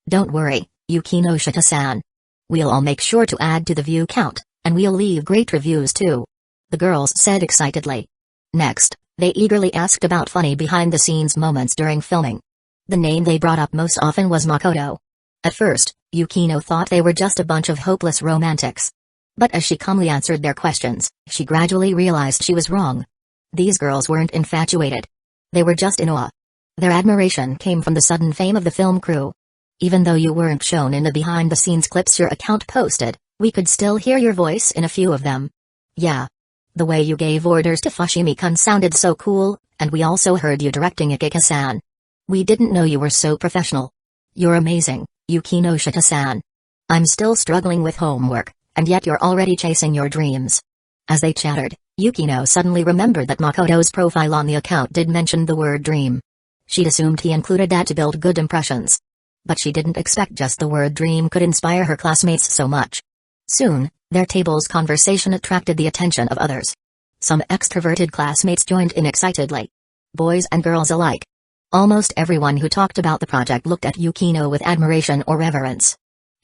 Don't worry, Yukino Shida-san. We'll all make sure to add to the view count, and we'll leave great reviews too. The girls said excitedly. Next, they eagerly asked about funny behind-the-scenes moments during filming. The name they brought up most often was Makoto. At first, Yukino thought they were just a bunch of hopeless romantics. But as she calmly answered their questions, she gradually realized she was wrong. These girls weren't infatuated. They were just in awe. Their admiration came from the sudden fame of the film crew. Even though you weren't shown in the behind-the-scenes clips your account posted, we could still hear your voice in a few of them. Yeah. The way you gave orders to Fushimi-kun sounded so cool, and we also heard you directing Akika-san. We didn't know you were so professional. You're amazing, Yukino Shida-san. I'm still struggling with homework, and yet you're already chasing your dreams. As they chattered, Yukino suddenly remembered that Makoto's profile on the account did mention the word dream. She'd assumed he included that to build good impressions. But she didn't expect just the word dream could inspire her classmates so much. Soon, their table's conversation attracted the attention of others. Some extroverted classmates joined in excitedly. Boys and girls alike. Almost everyone who talked about the project looked at Yukino with admiration or reverence.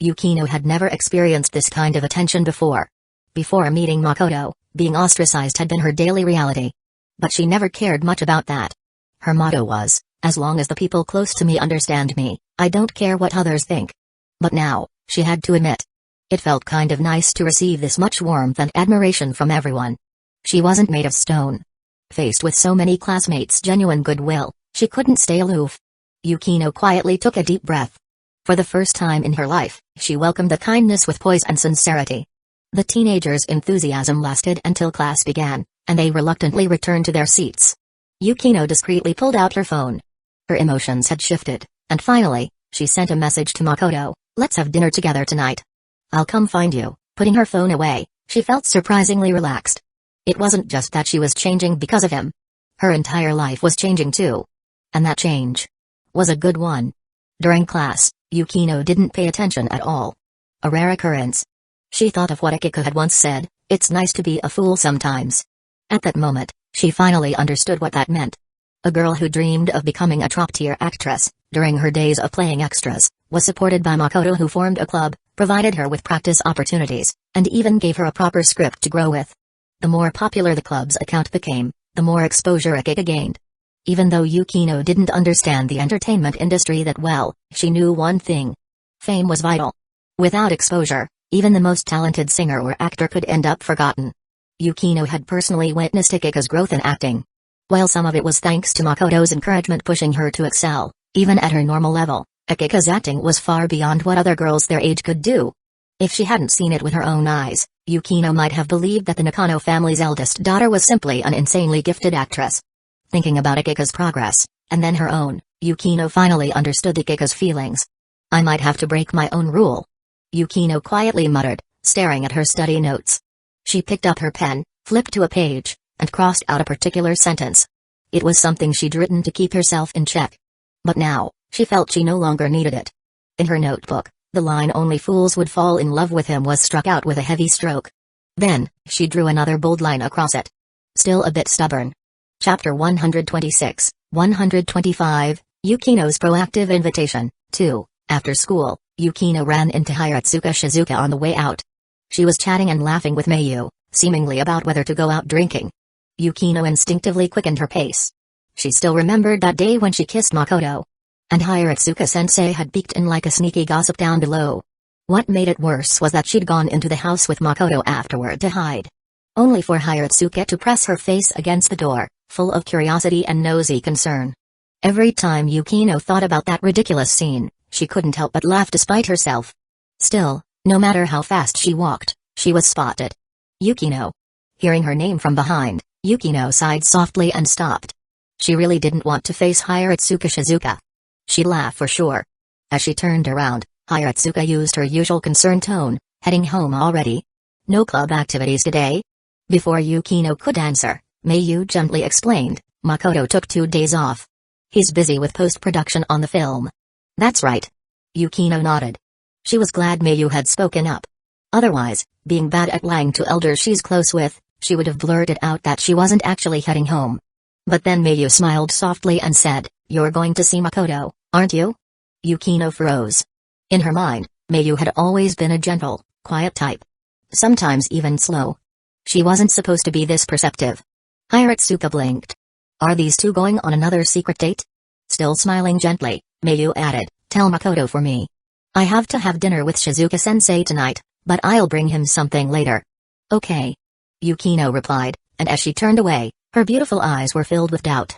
Yukino had never experienced this kind of attention before. Before meeting Makoto, being ostracized had been her daily reality. But she never cared much about that. Her motto was, as long as the people close to me understand me, I don't care what others think. But now, she had to admit. It felt kind of nice to receive this much warmth and admiration from everyone. She wasn't made of stone. Faced with so many classmates' genuine goodwill, she couldn't stay aloof. Yukino quietly took a deep breath. For the first time in her life, she welcomed the kindness with poise and sincerity. The teenagers' enthusiasm lasted until class began, and they reluctantly returned to their seats. Yukino discreetly pulled out her phone. Her emotions had shifted, and finally, she sent a message to Makoto, "Let's have dinner together tonight. I'll come find you." Putting her phone away, she felt surprisingly relaxed. It wasn't just that she was changing because of him. Her entire life was changing too. And that change was a good one. During class, Yukino didn't pay attention at all. A rare occurrence. She thought of what Akiko had once said, "It's nice to be a fool sometimes." At that moment, she finally understood what that meant. A girl who dreamed of becoming a top-tier actress, during her days of playing extras, was supported by Makoto, who formed a club, provided her with practice opportunities, and even gave her a proper script to grow with. The more popular the club's account became, the more exposure Akiko gained. Even though Yukino didn't understand the entertainment industry that well, she knew one thing. Fame was vital. Without exposure, even the most talented singer or actor could end up forgotten. Yukino had personally witnessed Akiko's growth in acting. While some of it was thanks to Makoto's encouragement pushing her to excel, even at her normal level, Akiko's acting was far beyond what other girls their age could do. If she hadn't seen it with her own eyes, Yukino might have believed that the Nakano family's eldest daughter was simply an insanely gifted actress. Thinking about Akiko's progress, and then her own, Yukino finally understood Akiko's feelings. "I might have to break my own rule," Yukino quietly muttered, staring at her study notes. She picked up her pen, flipped to a page, and crossed out a particular sentence. It was something she'd written to keep herself in check. But now, she felt she no longer needed it. In her notebook, the line "Only fools would fall in love with him" was struck out with a heavy stroke. Then, she drew another bold line across it. Still a bit stubborn. Chapter 126, 125, Yukino's Proactive Invitation, 2. After school, Yukino ran into Hiratsuka Shizuka on the way out. She was chatting and laughing with Mayu, seemingly about whether to go out drinking. Yukino instinctively quickened her pace. She still remembered that day when she kissed Makoto. And Hiratsuka-sensei had peeked in like a sneaky gossip down below. What made it worse was that she'd gone into the house with Makoto afterward to hide. Only for Hiratsuka to press her face against the door, full of curiosity and nosy concern. Every time Yukino thought about that ridiculous scene, she couldn't help but laugh despite herself. Still, no matter how fast she walked, she was spotted. "Yukino." Hearing her name from behind, Yukino sighed softly and stopped. She really didn't want to face Hiratsuka Shizuka. She'd laugh for sure. As she turned around, Hiratsuka used her usual concerned tone, "Heading home already? No club activities today?" Before Yukino could answer, Mayu gently explained, "Makoto took 2 days off. He's busy with post-production on the film." "That's right." Yukino nodded. She was glad Mayu had spoken up. Otherwise, being bad at lying to elders she's close with, she would have blurted out that she wasn't actually heading home. But then Mayu smiled softly and said, "You're going to see Makoto, aren't you?" Yukino froze. In her mind, Mayu had always been a gentle, quiet type. Sometimes even slow. She wasn't supposed to be this perceptive. Hiratsuka blinked. "Are these two going on another secret date?" Still smiling gently, Mayu added, "Tell Makoto for me. I have to have dinner with Shizuka-sensei tonight, but I'll bring him something later." "Okay." Yukino replied, and as she turned away, her beautiful eyes were filled with doubt.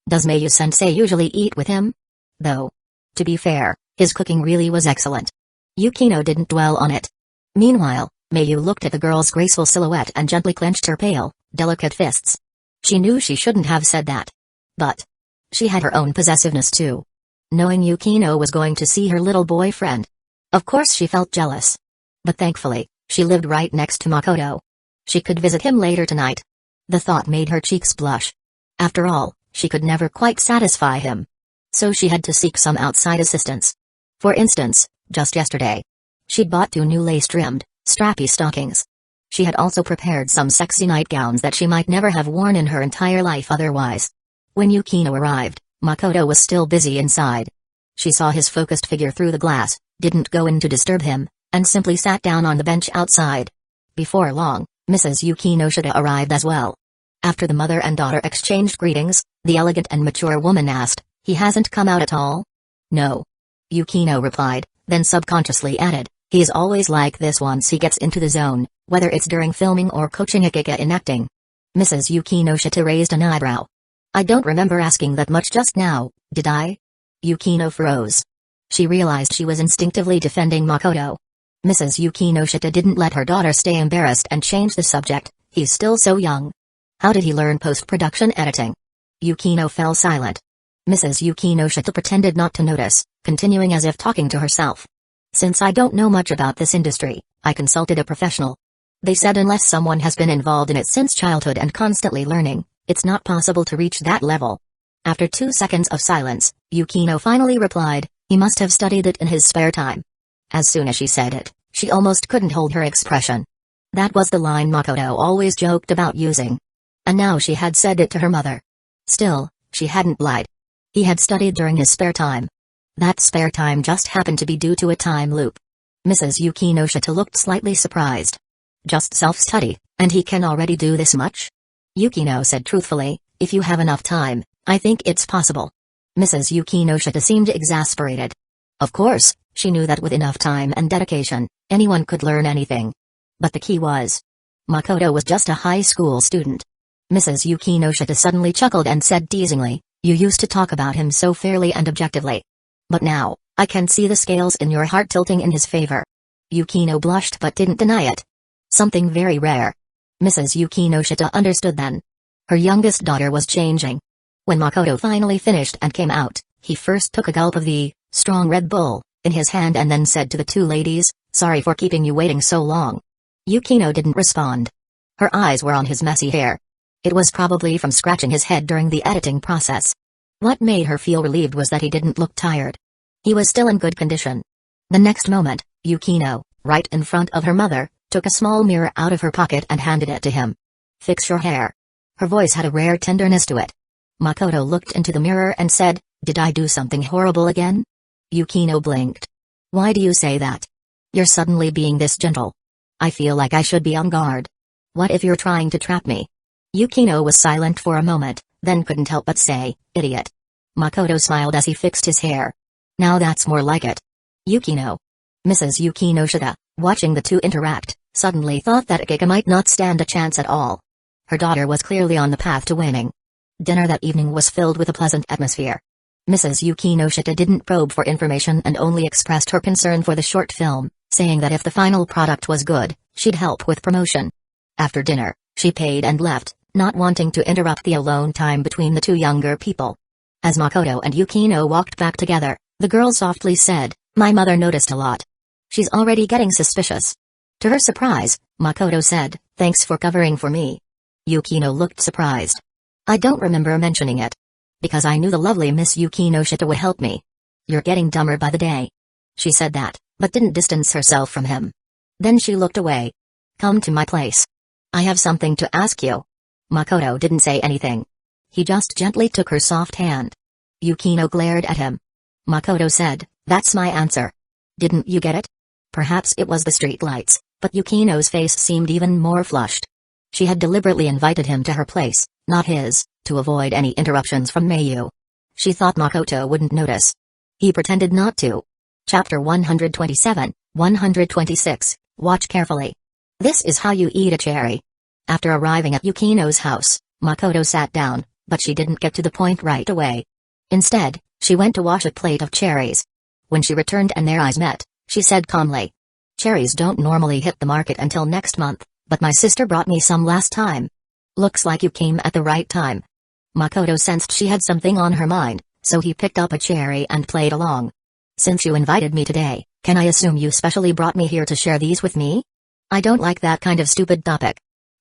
Does Mayu-sensei usually eat with him? Though. To be fair, his cooking really was excellent. Yukino didn't dwell on it. Meanwhile, Mayu looked at the girl's graceful silhouette and gently clenched her pale, delicate fists. She knew she shouldn't have said that. But she had her own possessiveness too. Knowing Yukino was going to see her little boyfriend. Of course she felt jealous. But thankfully, she lived right next to Makoto. She could visit him later tonight. The thought made her cheeks blush. After all, she could never quite satisfy him. So she had to seek some outside assistance. For instance, just yesterday, she'd bought 2 new lace-trimmed, strappy stockings. She had also prepared some sexy nightgowns that she might never have worn in her entire life otherwise. When Yukino arrived, Makoto was still busy inside. She saw his focused figure through the glass, didn't go in to disturb him, and simply sat down on the bench outside. Before long, Mrs. Yukino Shida arrived as well. After the mother and daughter exchanged greetings, the elegant and mature woman asked, "He hasn't come out at all?" "No." Yukino replied, then subconsciously added, he is always like this once he gets into the zone, whether it's during filming or coaching Akika in acting. Mrs. Yukino Shita raised an eyebrow. I don't remember asking that much just now, did I? Yukino froze. She realized she was instinctively defending Makoto. Mrs. Yukino Shita didn't let her daughter stay embarrassed and change the subject. He's still so young. How did he learn post-production editing? Yukino fell silent. Mrs. Yukino Shita pretended not to notice, continuing as if talking to herself. Since I don't know much about this industry, I consulted a professional. They said unless someone has been involved in it since childhood and constantly learning, it's not possible to reach that level. After 2 seconds of silence, Yukino finally replied, he must have studied it in his spare time. As soon as she said it, she almost couldn't hold her expression. That was the line Makoto always joked about using. And now she had said it to her mother. Still, she hadn't lied. He had studied during his spare time. That spare time just happened to be due to a time loop. Mrs. Yukino Shita looked slightly surprised. Just self-study, and he can already do this much? Yukino said truthfully, if you have enough time, I think it's possible. Mrs. Yukino Shita seemed exasperated. Of course, she knew that with enough time and dedication, anyone could learn anything. But the key was, Makoto was just a high school student. Mrs. Yukino Shita suddenly chuckled and said teasingly, you used to talk about him so fairly and objectively. But now, I can see the scales in your heart tilting in his favor. Yukino blushed but didn't deny it. Something very rare. Mrs. Yukino Shita understood then. Her youngest daughter was changing. When Makoto finally finished and came out, he first took a gulp of the strong Red Bull in his hand and then said to the two ladies, sorry for keeping you waiting so long. Yukino didn't respond. Her eyes were on his messy hair. It was probably from scratching his head during the editing process. What made her feel relieved was that he didn't look tired. He was still in good condition. The next moment, Yukino, right in front of her mother, took a small mirror out of her pocket and handed it to him. Fix your hair. Her voice had a rare tenderness to it. Makoto looked into the mirror and said, did I do something horrible again? Yukino blinked. Why do you say that? You're suddenly being this gentle. I feel like I should be on guard. What if you're trying to trap me? Yukino was silent for a moment, then couldn't help but say, idiot. Makoto smiled as he fixed his hair. Now that's more like it. Yukino. Mrs. Yukino Shita, watching the two interact, suddenly thought that Akika might not stand a chance at all. Her daughter was clearly on the path to winning. Dinner that evening was filled with a pleasant atmosphere. Mrs. Yukino Shita didn't probe for information and only expressed her concern for the short film, saying that if the final product was good, she'd help with promotion. After dinner, she paid and left, not wanting to interrupt the alone time between the two younger people. As Makoto and Yukino walked back together, the girl softly said, my mother noticed a lot. She's already getting suspicious. To her surprise, Makoto said, thanks for covering for me. Yukino looked surprised. I don't remember mentioning it. Because I knew the lovely Miss Yukino Shita would help me. You're getting dumber by the day. She said that, but didn't distance herself from him. Then she looked away. Come to my place. I have something to ask you. Makoto didn't say anything. He just gently took her soft hand. Yukino glared at him. Makoto said, that's my answer. Didn't you get it? Perhaps it was the street lights, but Yukino's face seemed even more flushed. She had deliberately invited him to her place, not his, to avoid any interruptions from Mayu. She thought Makoto wouldn't notice. He pretended not to. Chapter 127, 126, watch carefully. This is how you eat a cherry. After arriving at Yukino's house, Makoto sat down, but she didn't get to the point right away. Instead, she went to wash a plate of cherries. When she returned and their eyes met, she said calmly, cherries don't normally hit the market until next month, but my sister brought me some last time. Looks like you came at the right time. Makoto sensed she had something on her mind, so he picked up a cherry and played along. Since you invited me today, can I assume you specially brought me here to share these with me? I don't like that kind of stupid topic.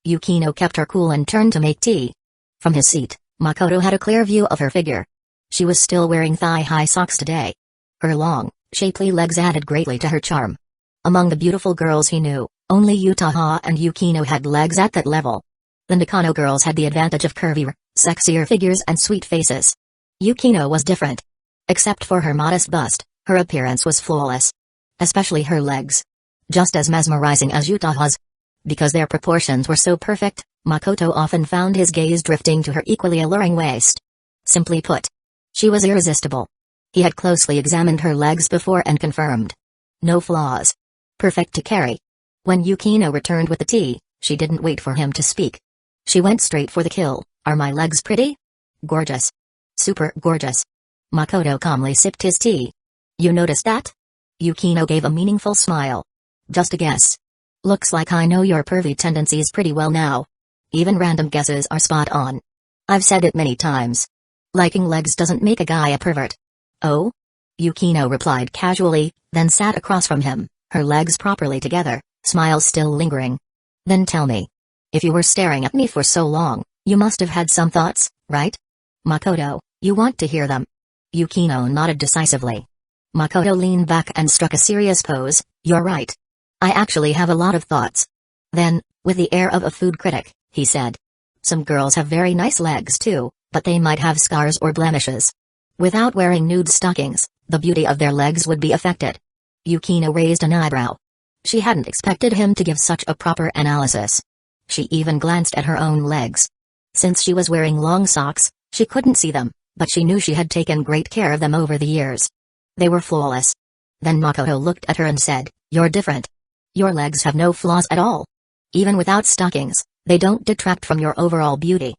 Yukino kept her cool and turned to make tea. From his seat, Makoto had a clear view of her figure. She was still wearing thigh-high socks today. Her long, shapely legs added greatly to her charm. Among the beautiful girls he knew, only Utaha and Yukino had legs at that level. The Nakano girls had the advantage of curvier, sexier figures and sweet faces. Yukino was different. Except for her modest bust, her appearance was flawless. Especially her legs. Just as mesmerizing as Utaha's. Because their proportions were so perfect, Makoto often found his gaze drifting to her equally alluring waist. Simply put, she was irresistible. He had closely examined her legs before and confirmed. No flaws. Perfect to carry. When Yukino returned with the tea, she didn't wait for him to speak. She went straight for the kill. Are my legs pretty? Gorgeous. Super gorgeous. Makoto calmly sipped his tea. You noticed that? Yukino gave a meaningful smile. Just a guess. Looks like I know your pervy tendencies pretty well now. Even random guesses are spot on. I've said it many times. Liking legs doesn't make a guy a pervert. Oh? Yukino replied casually, then sat across from him, her legs properly together, smile still lingering. Then tell me. If you were staring at me for so long, you must have had some thoughts, right? Makoto, you want to hear them? Yukino nodded decisively. Makoto leaned back and struck a serious pose. You're right. I actually have a lot of thoughts. Then, with the air of a food critic, he said. Some girls have very nice legs too, but they might have scars or blemishes. Without wearing nude stockings, the beauty of their legs would be affected. Yukino raised an eyebrow. She hadn't expected him to give such a proper analysis. She even glanced at her own legs. Since she was wearing long socks, she couldn't see them, but she knew she had taken great care of them over the years. They were flawless. Then Makoto looked at her and said, You're different. Your legs have no flaws at all. Even without stockings, they don't detract from your overall beauty.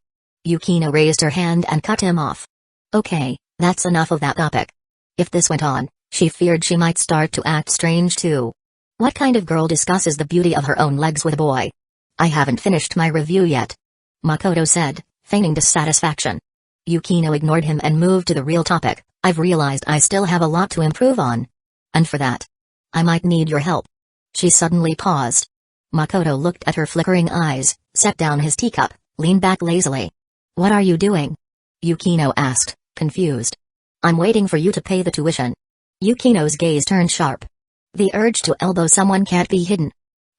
Yukino raised her hand and cut him off. Okay, that's enough of that topic. If this went on, she feared she might start to act strange too. What kind of girl discusses the beauty of her own legs with a boy? I haven't finished my review yet. Makoto said, feigning dissatisfaction. Yukino ignored him and moved to the real topic. I've realized I still have a lot to improve on. And for that, I might need your help. She suddenly paused. Makoto looked at her flickering eyes, set down his teacup, leaned back lazily. What are you doing? Yukino asked, confused. I'm waiting for you to pay the tuition. Yukino's gaze turned sharp. The urge to elbow someone can't be hidden.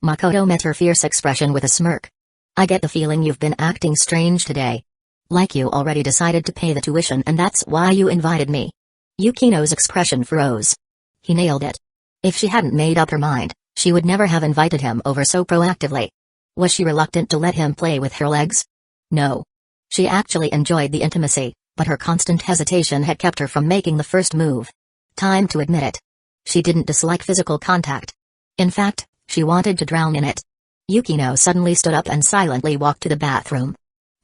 Makoto met her fierce expression with a smirk. I get the feeling you've been acting strange today. Like you already decided to pay the tuition and that's why you invited me. Yukino's expression froze. He nailed it. If she hadn't made up her mind, she would never have invited him over so proactively. Was she reluctant to let him play with her legs? No. She actually enjoyed the intimacy, but her constant hesitation had kept her from making the first move. Time to admit it. She didn't dislike physical contact. In fact, she wanted to drown in it. Yukino suddenly stood up and silently walked to the bathroom.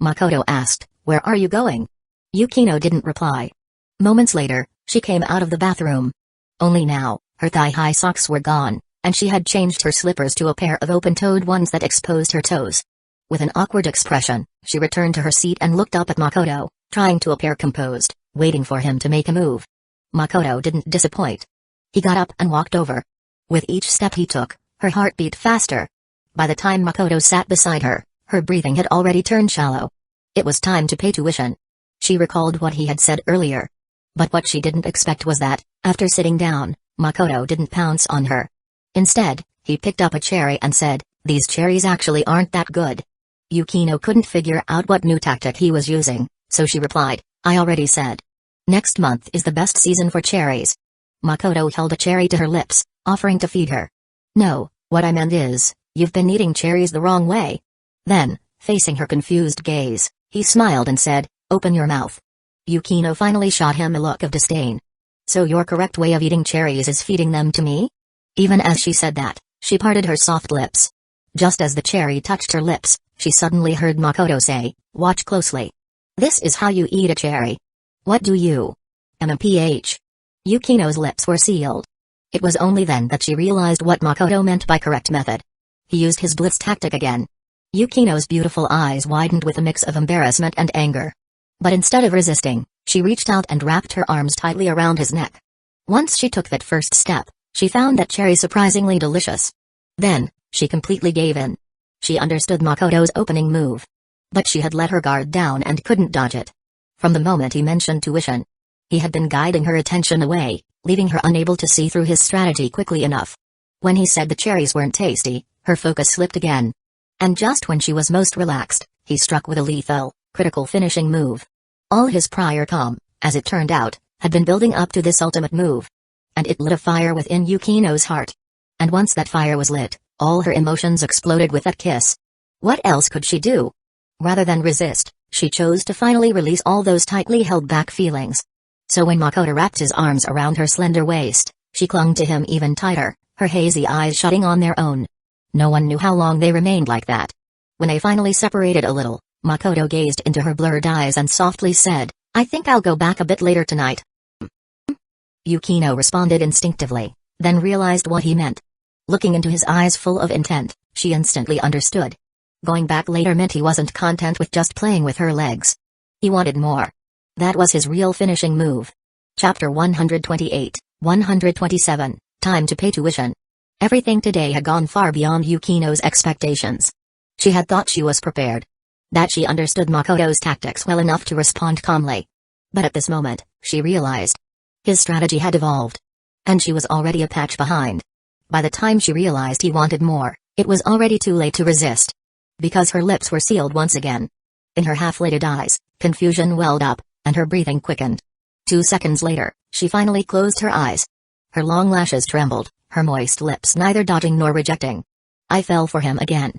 Makoto asked, Where are you going? Yukino didn't reply. Moments later, she came out of the bathroom. Only now, her thigh-high socks were gone, and she had changed her slippers to a pair of open-toed ones that exposed her toes. With an awkward expression, she returned to her seat and looked up at Makoto, trying to appear composed, waiting for him to make a move. Makoto didn't disappoint. He got up and walked over. With each step he took, her heart beat faster. By the time Makoto sat beside her, her breathing had already turned shallow. It was time to pay tuition. She recalled what he had said earlier. But what she didn't expect was that, after sitting down, Makoto didn't pounce on her. Instead, he picked up a cherry and said, These cherries actually aren't that good. Yukino couldn't figure out what new tactic he was using, so she replied, I already said. Next month is the best season for cherries. Makoto held a cherry to her lips, offering to feed her. No, what I meant is, you've been eating cherries the wrong way. Then, facing her confused gaze, he smiled and said, Open your mouth. Yukino finally shot him a look of disdain. So your correct way of eating cherries is feeding them to me? Even as she said that, she parted her soft lips. Just as the cherry touched her lips, she suddenly heard Makoto say, Watch closely. This is how you eat a cherry. What do you? MMPH. Yukino's lips were sealed. It was only then that she realized what Makoto meant by correct method. He used his blitz tactic again. Yukino's beautiful eyes widened with a mix of embarrassment and anger. But instead of resisting, she reached out and wrapped her arms tightly around his neck. Once she took that first step, she found that cherry surprisingly delicious. Then, she completely gave in. She understood Makoto's opening move. But she had let her guard down and couldn't dodge it. From the moment he mentioned tuition, he had been guiding her attention away, leaving her unable to see through his strategy quickly enough. When he said the cherries weren't tasty, her focus slipped again. And just when she was most relaxed, he struck with a lethal, critical finishing move. All his prior calm, as it turned out, had been building up to this ultimate move. And it lit a fire within Yukino's heart. And once that fire was lit, all her emotions exploded with that kiss. What else could she do? Rather than resist, she chose to finally release all those tightly held back feelings. So when Makoto wrapped his arms around her slender waist, she clung to him even tighter, her hazy eyes shutting on their own. No one knew how long they remained like that. When they finally separated a little, Makoto gazed into her blurred eyes and softly said, "I think I'll go back a bit later tonight." Yukino responded instinctively, then realized what he meant. Looking into his eyes full of intent, she instantly understood. Going back later meant he wasn't content with just playing with her legs. He wanted more. That was his real finishing move. Chapter 128, 127, Time to Pay Tuition. Everything today had gone far beyond Yukino's expectations. She had thought she was prepared. That she understood Makoto's tactics well enough to respond calmly. But at this moment, she realized. His strategy had evolved. And she was already a patch behind. By the time she realized he wanted more, it was already too late to resist. Because her lips were sealed once again. In her half-lidded eyes, confusion welled up, and her breathing quickened. 2 seconds later, she finally closed her eyes. Her long lashes trembled, her moist lips neither dodging nor rejecting. I fell for him again.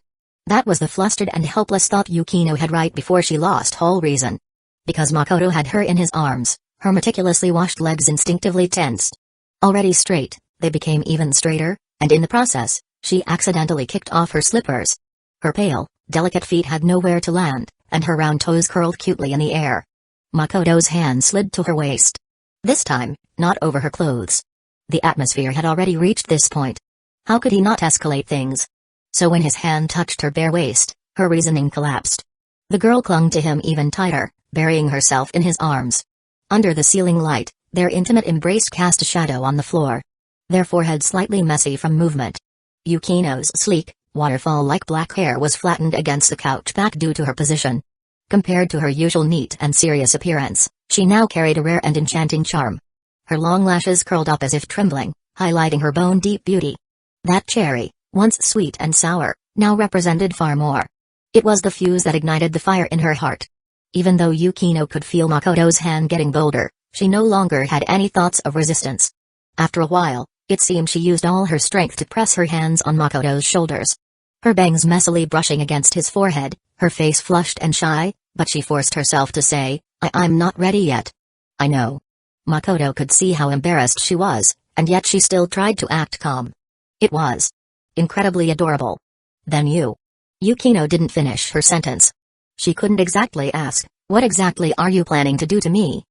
That was the flustered and helpless thought Yukino had right before she lost all reason. Because Makoto had her in his arms, her meticulously washed legs instinctively tensed. Already straight, they became even straighter, and in the process, she accidentally kicked off her slippers. Her pale, delicate feet had nowhere to land, and her round toes curled cutely in the air. Makoto's hand slid to her waist. This time, not over her clothes. The atmosphere had already reached this point. How could he not escalate things? So when his hand touched her bare waist, her reasoning collapsed. The girl clung to him even tighter, burying herself in his arms. Under the ceiling light, their intimate embrace cast a shadow on the floor. Their foreheads slightly messy from movement. Yukino's sleek, waterfall-like black hair was flattened against the couch back due to her position. Compared to her usual neat and serious appearance, she now carried a rare and enchanting charm. Her long lashes curled up as if trembling, highlighting her bone-deep beauty. That cherry, once sweet and sour, now represented far more. It was the fuse that ignited the fire in her heart. Even though Yukino could feel Makoto's hand getting bolder, she no longer had any thoughts of resistance. After a while, it seemed she used all her strength to press her hands on Makoto's shoulders. Her bangs messily brushing against his forehead, her face flushed and shy, but she forced herself to say, I'm not ready yet. I know. Makoto could see how embarrassed she was, and yet she still tried to act calm. It was incredibly adorable. Then Yukino didn't finish her sentence. She couldn't exactly ask, what exactly are you planning to do to me?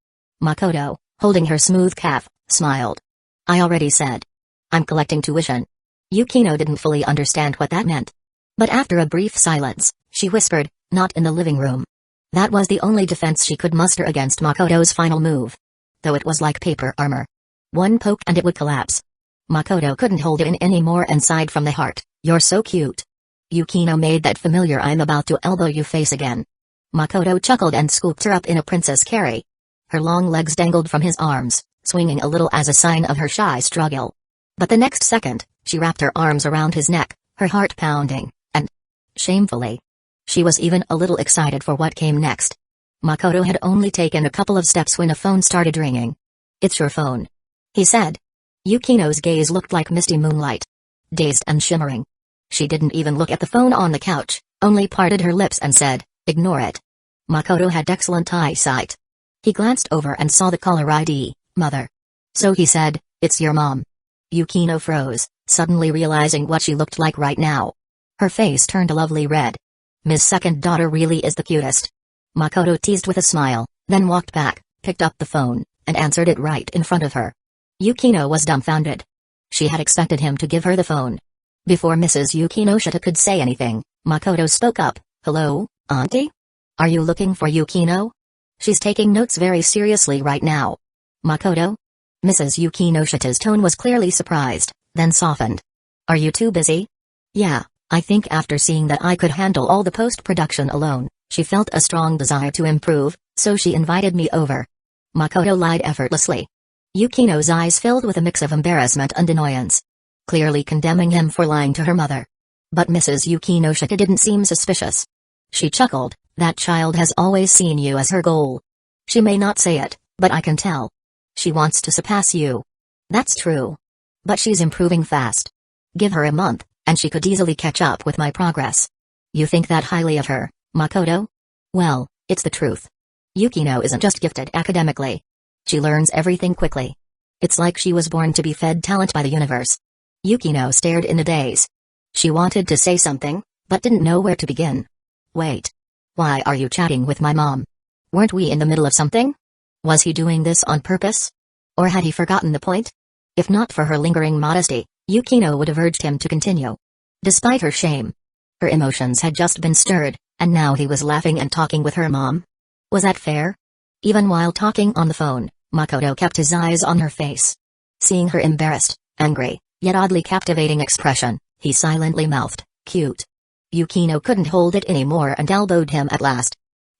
Makoto, holding her smooth calf, smiled. I already said. I'm collecting tuition. Yukino didn't fully understand what that meant. But after a brief silence, she whispered, not in the living room. That was the only defense she could muster against Makoto's final move. Though it was like paper armor. One poke and it would collapse. Makoto couldn't hold it in anymore and sighed from the heart, you're so cute. Yukino made that familiar I'm about to elbow you face again. Makoto chuckled and scooped her up in a princess carry. Her long legs dangled from his arms, swinging a little as a sign of her shy struggle. But the next second, she wrapped her arms around his neck, her heart pounding, and shamefully. She was even a little excited for what came next. Makoto had only taken a couple of steps when a phone started ringing. It's your phone, he said. Yukino's gaze looked like misty moonlight. Dazed and shimmering. She didn't even look at the phone on the couch, only parted her lips and said, ignore it. Makoto had excellent eyesight. He glanced over and saw the caller ID, Mother. So he said, it's your mom. Yukino froze, suddenly realizing what she looked like right now. Her face turned a lovely red. Ms. Second daughter really is the cutest. Makoto teased with a smile, then walked back, picked up the phone, and answered it right in front of her. Yukino was dumbfounded. She had expected him to give her the phone. Before Mrs. Yukinoshita could say anything, Makoto spoke up, hello, Auntie? Are you looking for Yukino? She's taking notes very seriously right now. Makoto? Mrs. Yukinoshita's tone was clearly surprised, then softened. Are you too busy? Yeah, I think after seeing that I could handle all the post-production alone, she felt a strong desire to improve, so she invited me over. Makoto lied effortlessly. Yukino's eyes filled with a mix of embarrassment and annoyance. Clearly condemning him for lying to her mother. But Mrs. Yukinoshita didn't seem suspicious. She chuckled, that child has always seen you as her goal. She may not say it, but I can tell. She wants to surpass you. That's true. But she's improving fast. Give her a month, and she could easily catch up with my progress. You think that highly of her, Makoto? Well, it's the truth. Yukino isn't just gifted academically. She learns everything quickly. It's like she was born to be fed talent by the universe. Yukino stared in a daze. She wanted to say something, but didn't know where to begin. Wait. Why are you chatting with my mom? Weren't we in the middle of something? Was he doing this on purpose? Or had he forgotten the point? If not for her lingering modesty, Yukino would have urged him to continue. Despite her shame. Her emotions had just been stirred, and now he was laughing and talking with her mom. Was that fair? Even while talking on the phone, Makoto kept his eyes on her face. Seeing her embarrassed, angry, yet oddly captivating expression, he silently mouthed, "Cute." Yukino couldn't hold it anymore and elbowed him at last.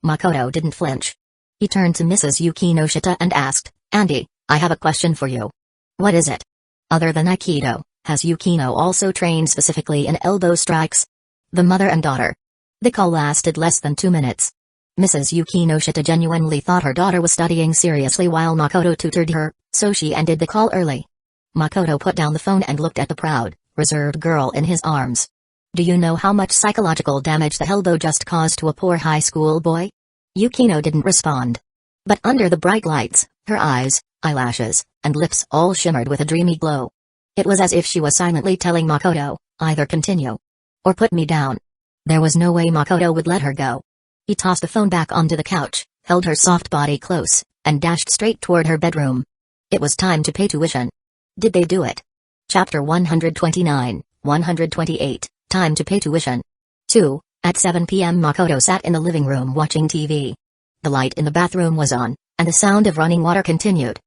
Makoto didn't flinch. He turned to Mrs. Yukino Shita and asked, "Auntie, I have a question for you." "What is it?" "Other than Aikido, has Yukino also trained specifically in elbow strikes?" The mother and daughter. The call lasted less than 2 minutes. Mrs. Yukino Shita genuinely thought her daughter was studying seriously while Makoto tutored her, so she ended the call early. Makoto put down the phone and looked at the proud, reserved girl in his arms. "Do you know how much psychological damage the elbow just caused to a poor high school boy?" Yukino didn't respond. But under the bright lights, her eyes, eyelashes, and lips all shimmered with a dreamy glow. It was as if she was silently telling Makoto, either continue or put me down. There was no way Makoto would let her go. He tossed the phone back onto the couch, held her soft body close, and dashed straight toward her bedroom. It was time to pay tuition. Did they do it? Chapter 129, 128, Time to Pay Tuition. 2. At 7 p.m. Makoto sat in the living room watching TV. The light in the bathroom was on, and the sound of running water continued.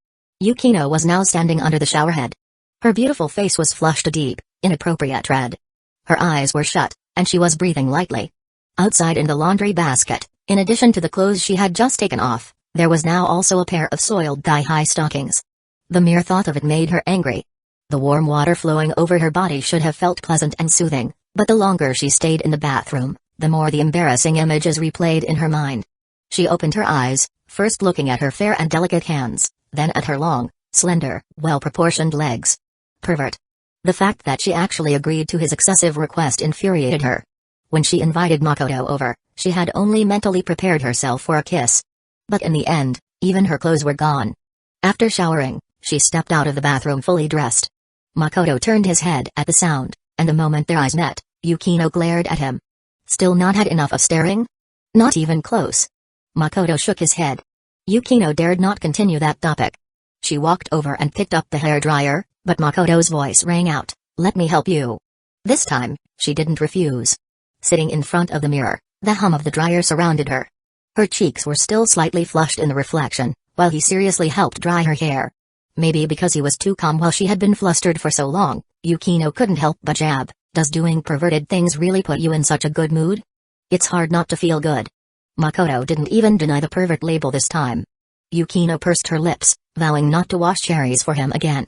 Yukino was now standing under the showerhead. Her beautiful face was flushed a deep, inappropriate red. Her eyes were shut, and she was breathing lightly. Outside in the laundry basket, in addition to the clothes she had just taken off, there was now also a pair of soiled thigh-high stockings. The mere thought of it made her angry. The warm water flowing over her body should have felt pleasant and soothing, but the longer she stayed in the bathroom, the more the embarrassing images replayed in her mind. She opened her eyes, first looking at her fair and delicate hands, then at her long, slender, well-proportioned legs. Pervert. The fact that she actually agreed to his excessive request infuriated her. When she invited Makoto over, she had only mentally prepared herself for a kiss. But in the end, even her clothes were gone. After showering, she stepped out of the bathroom fully dressed. Makoto turned his head at the sound, and the moment their eyes met, Yukino glared at him. Still not had enough of staring? Not even close. Makoto shook his head. Yukino dared not continue that topic. She walked over and picked up the hairdryer, but Makoto's voice rang out, "Let me help you." This time, she didn't refuse. Sitting in front of the mirror, the hum of the dryer surrounded her. Her cheeks were still slightly flushed in the reflection, while he seriously helped dry her hair. Maybe because he was too calm while she had been flustered for so long, Yukino couldn't help but jab, "Does doing perverted things really put you in such a good mood? It's hard not to feel good." Makoto didn't even deny the pervert label this time. Yukino pursed her lips, vowing not to wash cherries for him again.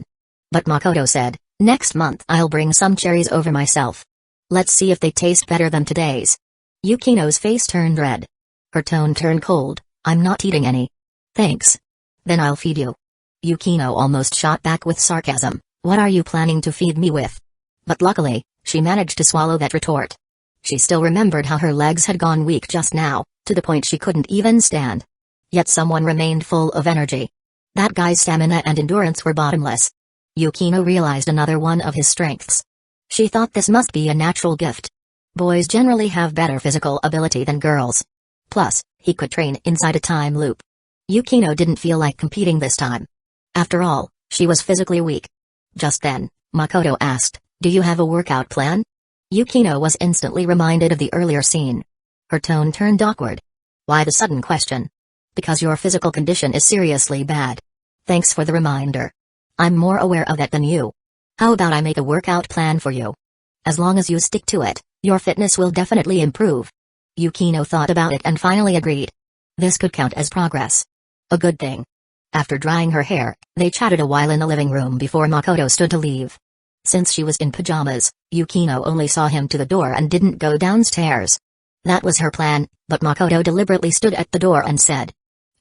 But Makoto said, "Next month I'll bring some cherries over myself. Let's see if they taste better than today's." Yukino's face turned red. Her tone turned cold, "I'm not eating any." "Thanks. Then I'll feed you." Yukino almost shot back with sarcasm, "What are you planning to feed me with?" But luckily, she managed to swallow that retort. She still remembered how her legs had gone weak just now, to the point she couldn't even stand. Yet someone remained full of energy. That guy's stamina and endurance were bottomless. Yukino realized another one of his strengths. She thought this must be a natural gift. Boys generally have better physical ability than girls. Plus, he could train inside a time loop. Yukino didn't feel like competing this time. After all, she was physically weak. Just then, Makoto asked, "Do you have a workout plan?" Yukino was instantly reminded of the earlier scene. Her tone turned awkward. "Why the sudden question?" "Because your physical condition is seriously bad. Thanks for the reminder. I'm more aware of that than you. How about I make a workout plan for you? As long as you stick to it, your fitness will definitely improve." Yukino thought about it and finally agreed. This could count as progress. A good thing. After drying her hair, they chatted a while in the living room before Makoto stood to leave. Since she was in pajamas, Yukino only saw him to the door and didn't go downstairs. That was her plan, but Makoto deliberately stood at the door and said,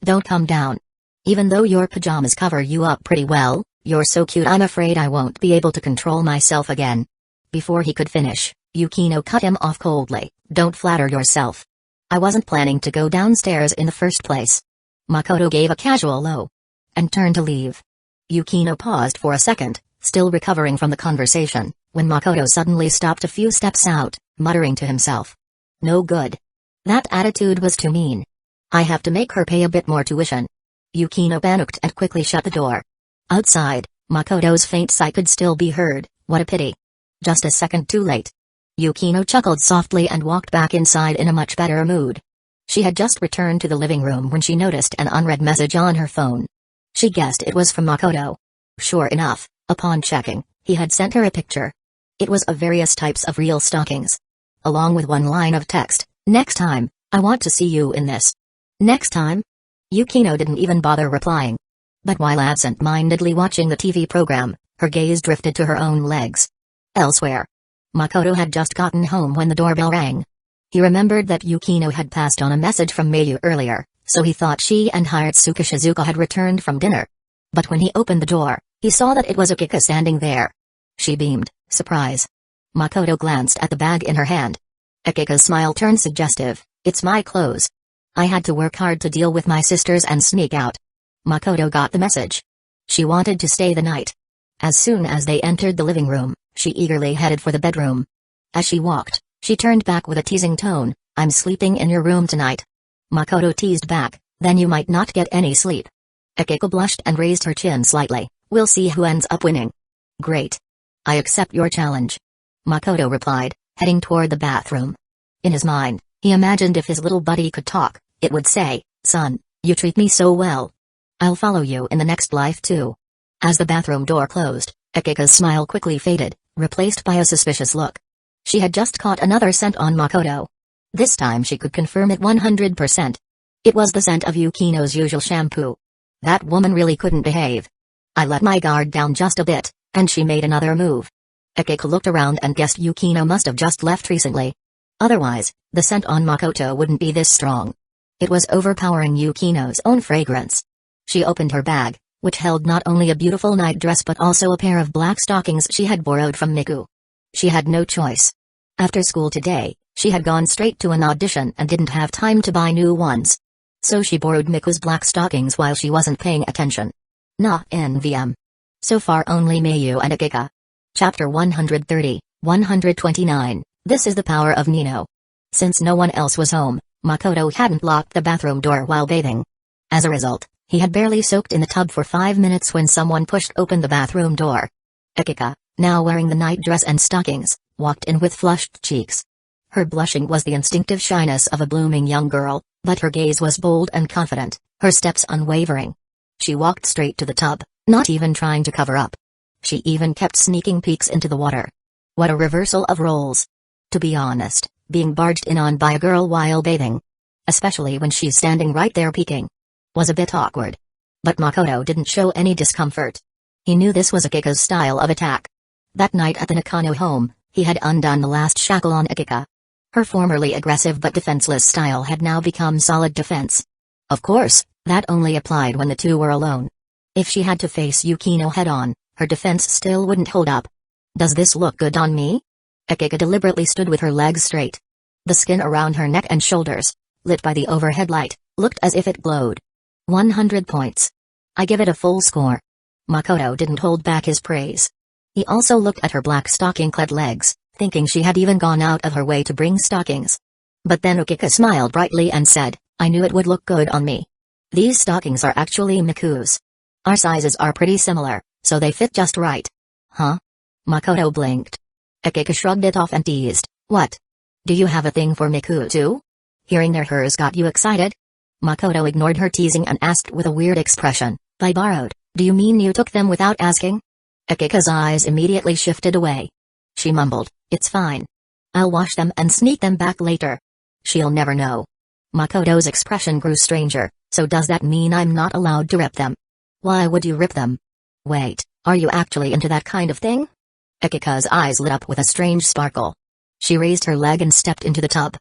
"Don't come down. Even though your pajamas cover you up pretty well, you're so cute I'm afraid I won't be able to control myself again." Before he could finish, Yukino cut him off coldly, "Don't flatter yourself. I wasn't planning to go downstairs in the first place." Makoto gave a casual low. and turned to leave. Yukino paused for a second, still recovering from the conversation, when Makoto suddenly stopped a few steps out, muttering to himself. No good. That attitude was too mean. I have to make her pay a bit more tuition. Yukino panicked and quickly shut the door. Outside, Makoto's faint sigh could still be heard. What a pity. Just a second too late. Yukino chuckled softly and walked back inside in a much better mood. She had just returned to the living room when she noticed an unread message on her phone. She guessed it was from Makoto. Sure enough, upon checking, he had sent her a picture. It was of various types of real stockings. Along with one line of text, "Next time, I want to see you in this." Next time? Yukino didn't even bother replying. But while absent-mindedly watching the TV program, her gaze drifted to her own legs. Elsewhere. Makoto had just gotten home when the doorbell rang. He remembered that Yukino had passed on a message from Mayu earlier, so he thought she and Hiratsuka Shizuka had returned from dinner. But when he opened the door, he saw that it was Akika standing there. She beamed, surprise. Makoto glanced at the bag in her hand. Akika's smile turned suggestive. It's my clothes. I had to work hard to deal with my sisters and sneak out. Makoto got the message. She wanted to stay the night. As soon as they entered the living room, she eagerly headed for the bedroom. As she walked, she turned back with a teasing tone. I'm sleeping in your room tonight. Makoto teased back, then you might not get any sleep. Akiko blushed and raised her chin slightly. We'll see who ends up winning. Great. I accept your challenge. Makoto replied, heading toward the bathroom. In his mind, he imagined if his little buddy could talk, it would say, son, you treat me so well. I'll follow you in the next life too. As the bathroom door closed, Akika's smile quickly faded, replaced by a suspicious look. She had just caught another scent on Makoto. This time she could confirm it 100%. It was the scent of Yukino's usual shampoo. That woman really couldn't behave. I let my guard down just a bit, and she made another move. Akiko looked around and guessed Yukino must have just left recently. Otherwise, the scent on Makoto wouldn't be this strong. It was overpowering Yukino's own fragrance. She opened her bag, which held not only a beautiful night dress but also a pair of black stockings she had borrowed from Miku. She had no choice. After school today, she had gone straight to an audition and didn't have time to buy new ones. So she borrowed Miku's black stockings while she wasn't paying attention. Nah NVM. So far only Mayu and Akika. Chapter 130, 129, This is the power of Nino. Since no one else was home, Makoto hadn't locked the bathroom door while bathing. As a result, he had barely soaked in the tub for 5 minutes when someone pushed open the bathroom door. Akika, now wearing the night dress and stockings, walked in with flushed cheeks. Her blushing was the instinctive shyness of a blooming young girl, but her gaze was bold and confident, her steps unwavering. She walked straight to the tub, not even trying to cover up. She even kept sneaking peeks into the water. What a reversal of roles. To be honest, being barged in on by a girl while bathing, especially when she's standing right there peeking, was a bit awkward. But Makoto didn't show any discomfort. He knew this was Akika's style of attack. That night at the Nakano home, he had undone the last shackle on Akika. Her formerly aggressive but defenseless style had now become solid defense. Of course, that only applied when the two were alone. If she had to face Yukino head-on, her defense still wouldn't hold up. Does this look good on me? Akika deliberately stood with her legs straight. The skin around her neck and shoulders, lit by the overhead light, looked as if it glowed. 100 points. I give it a full score. Makoto didn't hold back his praise. He also looked at her black stocking-clad legs, thinking she had even gone out of her way to bring stockings. But then Akika smiled brightly and said, I knew it would look good on me. These stockings are actually Miku's. Our sizes are pretty similar, so they fit just right. Huh? Makoto blinked. Akika shrugged it off and teased, what? Do you have a thing for Miku too? Hearing they're hers got you excited? Makoto ignored her teasing and asked with a weird expression, by borrowed, do you mean you took them without asking? Akika's eyes immediately shifted away. She mumbled, it's fine. I'll wash them and sneak them back later. She'll never know. Makoto's expression grew stranger, so does that mean I'm not allowed to rip them? Why would you rip them? Wait, are you actually into that kind of thing? Akika's eyes lit up with a strange sparkle. She raised her leg and stepped into the tub.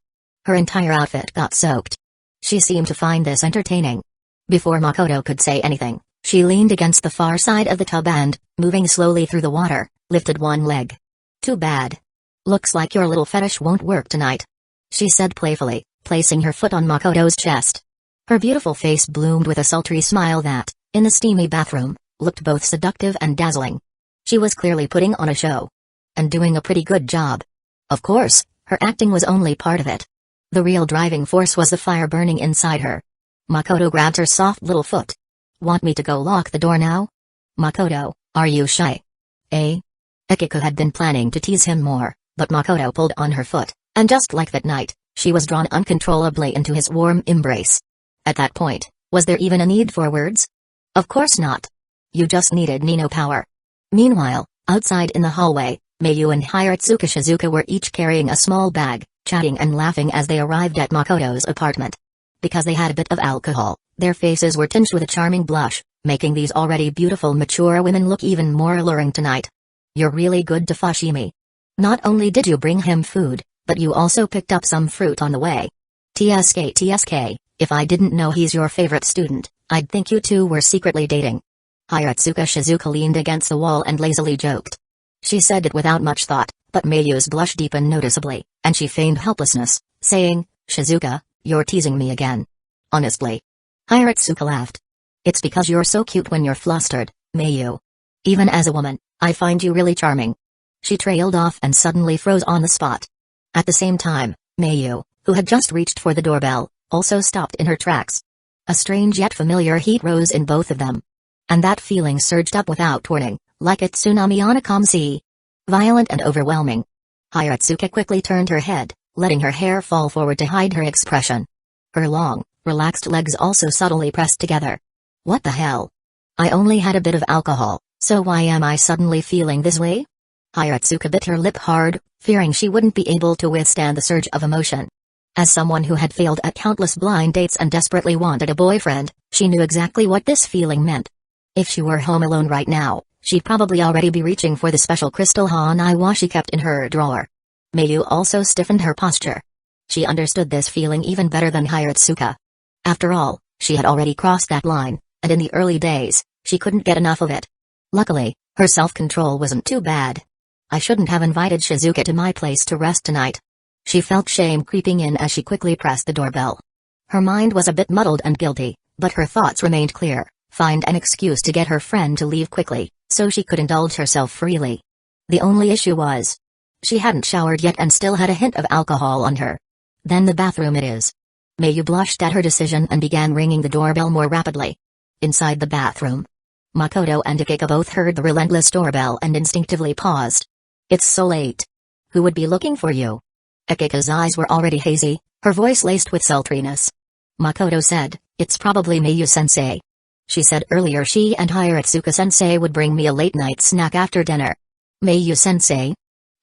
Her entire outfit got soaked. She seemed to find this entertaining. Before Makoto could say anything, she leaned against the far side of the tub and, moving slowly through the water, lifted one leg. Too bad. Looks like your little fetish won't work tonight, she said playfully, placing her foot on Makoto's chest. Her beautiful face bloomed with a sultry smile that, in the steamy bathroom, looked both seductive and dazzling. She was clearly putting on a show. And doing a pretty good job. Of course, her acting was only part of it. The real driving force was the fire burning inside her. Makoto grabbed her soft little foot. Want me to go lock the door now? Makoto, are you shy? Eh? Akiko had been planning to tease him more, but Makoto pulled on her foot, and just like that night, she was drawn uncontrollably into his warm embrace. At that point, was there even a need for words? Of course not. You just needed Nino power. Meanwhile, outside in the hallway, Mayu and Hiratsuka Shizuka were each carrying a small bag, chatting and laughing as they arrived at Makoto's apartment. Because they had a bit of alcohol, their faces were tinged with a charming blush, making these already beautiful mature women look even more alluring tonight. You're really good to Fushimi. Not only did you bring him food, but you also picked up some fruit on the way. TSK, if I didn't know he's your favorite student, I'd think you two were secretly dating. Hiratsuka Shizuka leaned against the wall and lazily joked. She said it without much thought, but Mayu's blush deepened noticeably, and she feigned helplessness, saying, Shizuka, you're teasing me again. Honestly. Hiratsuka laughed. It's because you're so cute when you're flustered, Mayu. Even as a woman, I find you really charming. She trailed off and suddenly froze on the spot. At the same time, Mayu, who had just reached for the doorbell, also stopped in her tracks. A strange yet familiar heat rose in both of them. And that feeling surged up without warning, like a tsunami on a calm sea. Violent and overwhelming. Hiratsuka quickly turned her head, letting her hair fall forward to hide her expression. Her long, relaxed legs also subtly pressed together. What the hell? I only had a bit of alcohol, so why am I suddenly feeling this way? Hiratsuka bit her lip hard, fearing she wouldn't be able to withstand the surge of emotion. As someone who had failed at countless blind dates and desperately wanted a boyfriend, she knew exactly what this feeling meant. If she were home alone right now, she'd probably already be reaching for the special crystal hanaiwa she kept in her drawer. Mayu also stiffened her posture. She understood this feeling even better than Hiratsuka. After all, she had already crossed that line, and in the early days, she couldn't get enough of it. Luckily, her self-control wasn't too bad. I shouldn't have invited Shizuka to my place to rest tonight. She felt shame creeping in as she quickly pressed the doorbell. Her mind was a bit muddled and guilty, but her thoughts remained clear. Find an excuse to get her friend to leave quickly, so she could indulge herself freely. The only issue was, she hadn't showered yet and still had a hint of alcohol on her. Then the bathroom it is. Mayu blushed at her decision and began ringing the doorbell more rapidly. Inside the bathroom, Makoto and Akiko both heard the relentless doorbell and instinctively paused. It's so late. Who would be looking for you? Akiko's eyes were already hazy, her voice laced with sultriness. Makoto said, it's probably Mayu-sensei. She said earlier she and Hiratsuka-sensei would bring me a late-night snack after dinner. Mayu-sensei?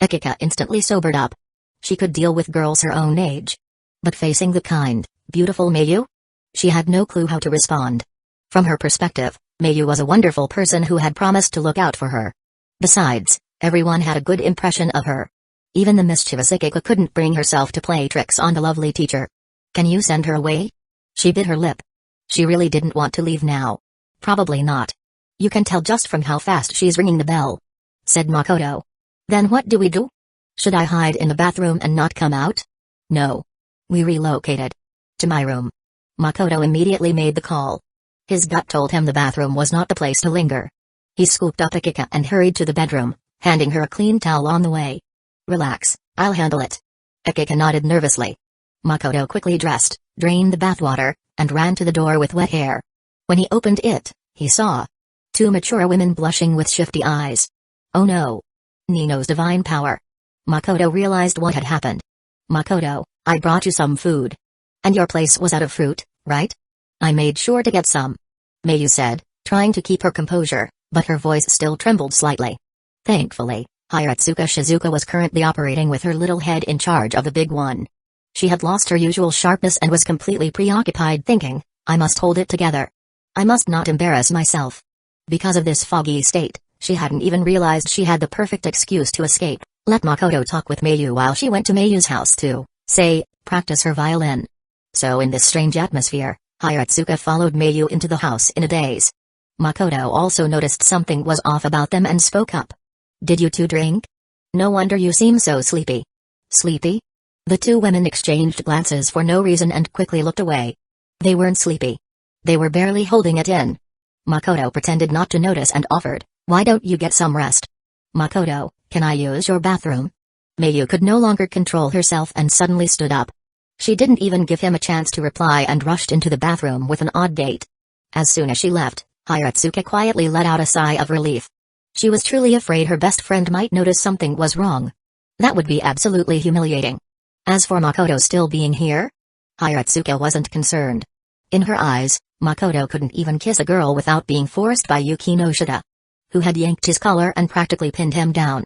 Akiko instantly sobered up. She could deal with girls her own age. But facing the kind, beautiful Mayu? She had no clue how to respond. From her perspective, Mayu was a wonderful person who had promised to look out for her. Besides, everyone had a good impression of her. Even the mischievous Akiko couldn't bring herself to play tricks on the lovely teacher. Can you send her away? She bit her lip. She really didn't want to leave now. Probably not. You can tell just from how fast she's ringing the bell, said Makoto. Then what do we do? Should I hide in the bathroom and not come out? No. We relocated. To my room. Makoto immediately made the call. His gut told him the bathroom was not the place to linger. He scooped up Akiko and hurried to the bedroom, handing her a clean towel on the way. Relax, I'll handle it. Akiko nodded nervously. Makoto quickly dressed, drained the bathwater, and ran to the door with wet hair. When he opened it, he saw two mature women blushing with shifty eyes. Oh no. Nino's divine power. Makoto realized what had happened. Makoto, I brought you some food. And your place was out of fruit, right? I made sure to get some. Mayu said, trying to keep her composure, but her voice still trembled slightly. Thankfully, Hiratsuka Shizuka was currently operating with her little head in charge of the big one. She had lost her usual sharpness and was completely preoccupied thinking, I must hold it together. I must not embarrass myself. Because of this foggy state, she hadn't even realized she had the perfect excuse to escape. Let Makoto talk with Mayu while she went to Mayu's house to, say, practice her violin. So in this strange atmosphere, Hiratsuka followed Mayu into the house in a daze. Makoto also noticed something was off about them and spoke up. Did you two drink? No wonder you seem so sleepy. Sleepy? The two women exchanged glances for no reason and quickly looked away. They weren't sleepy. They were barely holding it in. Makoto pretended not to notice and offered, "Why don't you get some rest?" "Makoto, can I use your bathroom?" Mayu could no longer control herself and suddenly stood up. She didn't even give him a chance to reply and rushed into the bathroom with an odd gait. As soon as she left, Hiratsuka quietly let out a sigh of relief. She was truly afraid her best friend might notice something was wrong. That would be absolutely humiliating. As for Makoto still being here, Hiratsuka wasn't concerned. In her eyes, Makoto couldn't even kiss a girl without being forced by Yukino Shida, who had yanked his collar and practically pinned him down.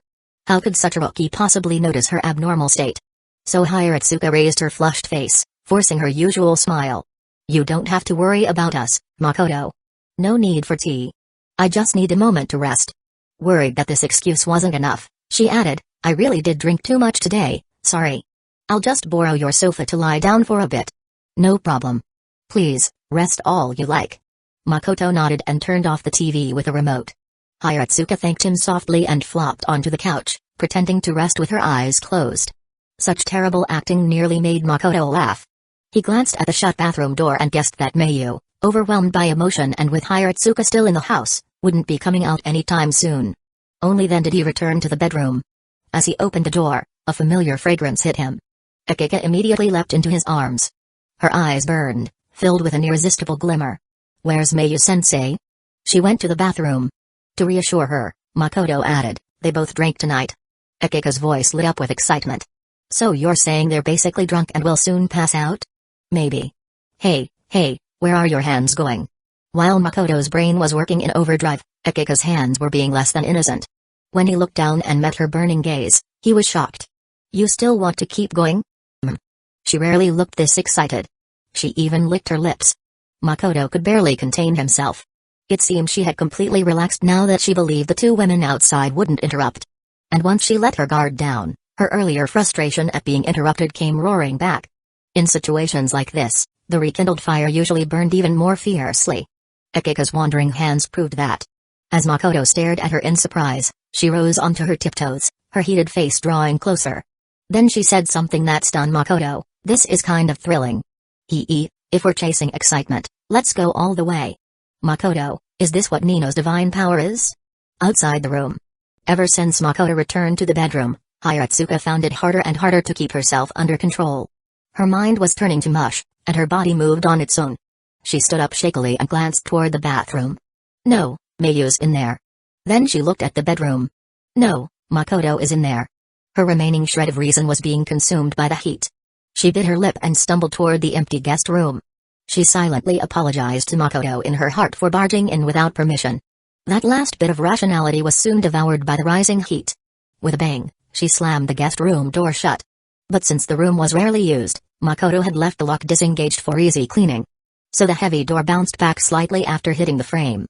How could such a rookie possibly notice her abnormal state? So Hiratsuka raised her flushed face, forcing her usual smile. "You don't have to worry about us, Makoto. No need for tea. I just need a moment to rest." Worried that this excuse wasn't enough, she added, "I really did drink too much today, sorry. I'll just borrow your sofa to lie down for a bit." "No problem. Please, rest all you like." Makoto nodded and turned off the TV with a remote. Hiratsuka thanked him softly and flopped onto the couch, pretending to rest with her eyes closed. Such terrible acting nearly made Makoto laugh. He glanced at the shut bathroom door and guessed that Mayu, overwhelmed by emotion and with Hiratsuka still in the house, wouldn't be coming out anytime soon. Only then did he return to the bedroom. As he opened the door, a familiar fragrance hit him. Akika immediately leapt into his arms. Her eyes burned, filled with an irresistible glimmer. "Where's Mayu-sensei?" She went to the bathroom. To reassure her, Makoto added, "They both drank tonight." Akika's voice lit up with excitement. "So you're saying they're basically drunk and will soon pass out?" "Maybe." Hey, where are your hands going?" While Makoto's brain was working in overdrive, Akika's hands were being less than innocent. When he looked down and met her burning gaze, he was shocked. "You still want to keep going?" She rarely looked this excited. She even licked her lips. Makoto could barely contain himself. It seemed she had completely relaxed now that she believed the two women outside wouldn't interrupt. And once she let her guard down, her earlier frustration at being interrupted came roaring back. In situations like this, the rekindled fire usually burned even more fiercely. Akika's wandering hands proved that. As Makoto stared at her in surprise, she rose onto her tiptoes, her heated face drawing closer. Then she said something that stunned Makoto, "This is kind of thrilling. If we're chasing excitement, let's go all the way." "Makoto, is this what Nino's divine power is?" Outside the room. Ever since Makoto returned to the bedroom, Hiratsuka found it harder and harder to keep herself under control. Her mind was turning to mush, and her body moved on its own. She stood up shakily and glanced toward the bathroom. No, Mayu's in there. Then she looked at the bedroom. No, Makoto is in there. Her remaining shred of reason was being consumed by the heat. She bit her lip and stumbled toward the empty guest room. She silently apologized to Makoto in her heart for barging in without permission. That last bit of rationality was soon devoured by the rising heat. With a bang, she slammed the guest room door shut. But since the room was rarely used, Makoto had left the lock disengaged for easy cleaning. So the heavy door bounced back slightly after hitting the frame.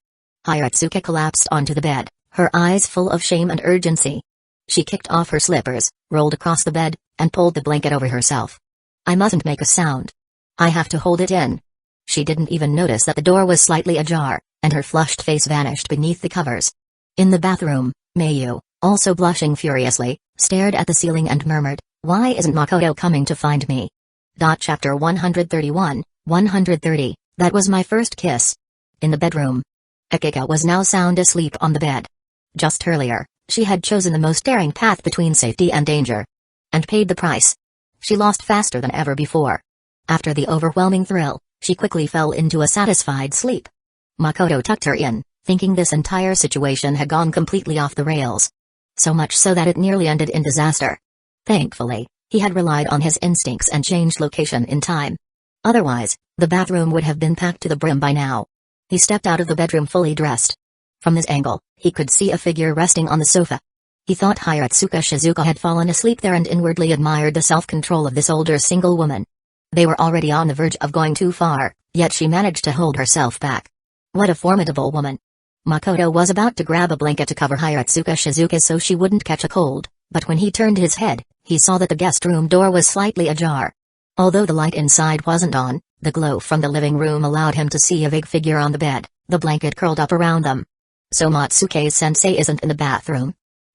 Hiratsuka collapsed onto the bed, her eyes full of shame and urgency. She kicked off her slippers, rolled across the bed, and pulled the blanket over herself. I mustn't make a sound. I have to hold it in. She didn't even notice that the door was slightly ajar, and her flushed face vanished beneath the covers. In the bathroom, Mayu, also blushing furiously, stared at the ceiling and murmured, "Why isn't Makoto coming to find me?" Chapter 131, 130, That was my first kiss. In the bedroom. Akika was now sound asleep on the bed. Just earlier, she had chosen the most daring path between safety and danger. And paid the price. She lost faster than ever before. After the overwhelming thrill, she quickly fell into a satisfied sleep. Makoto tucked her in, thinking this entire situation had gone completely off the rails. So much so that it nearly ended in disaster. Thankfully, he had relied on his instincts and changed location in time. Otherwise, the bathroom would have been packed to the brim by now. He stepped out of the bedroom fully dressed. From this angle, he could see a figure resting on the sofa. He thought Hiratsuka Shizuka had fallen asleep there and inwardly admired the self-control of this older single woman. They were already on the verge of going too far, yet she managed to hold herself back. What a formidable woman. Makoto was about to grab a blanket to cover Hiratsuka Shizuka so she wouldn't catch a cold, but when he turned his head, he saw that the guest room door was slightly ajar. Although the light inside wasn't on, the glow from the living room allowed him to see a vague figure on the bed, the blanket curled up around them. So Matsuke-sensei isn't in the bathroom?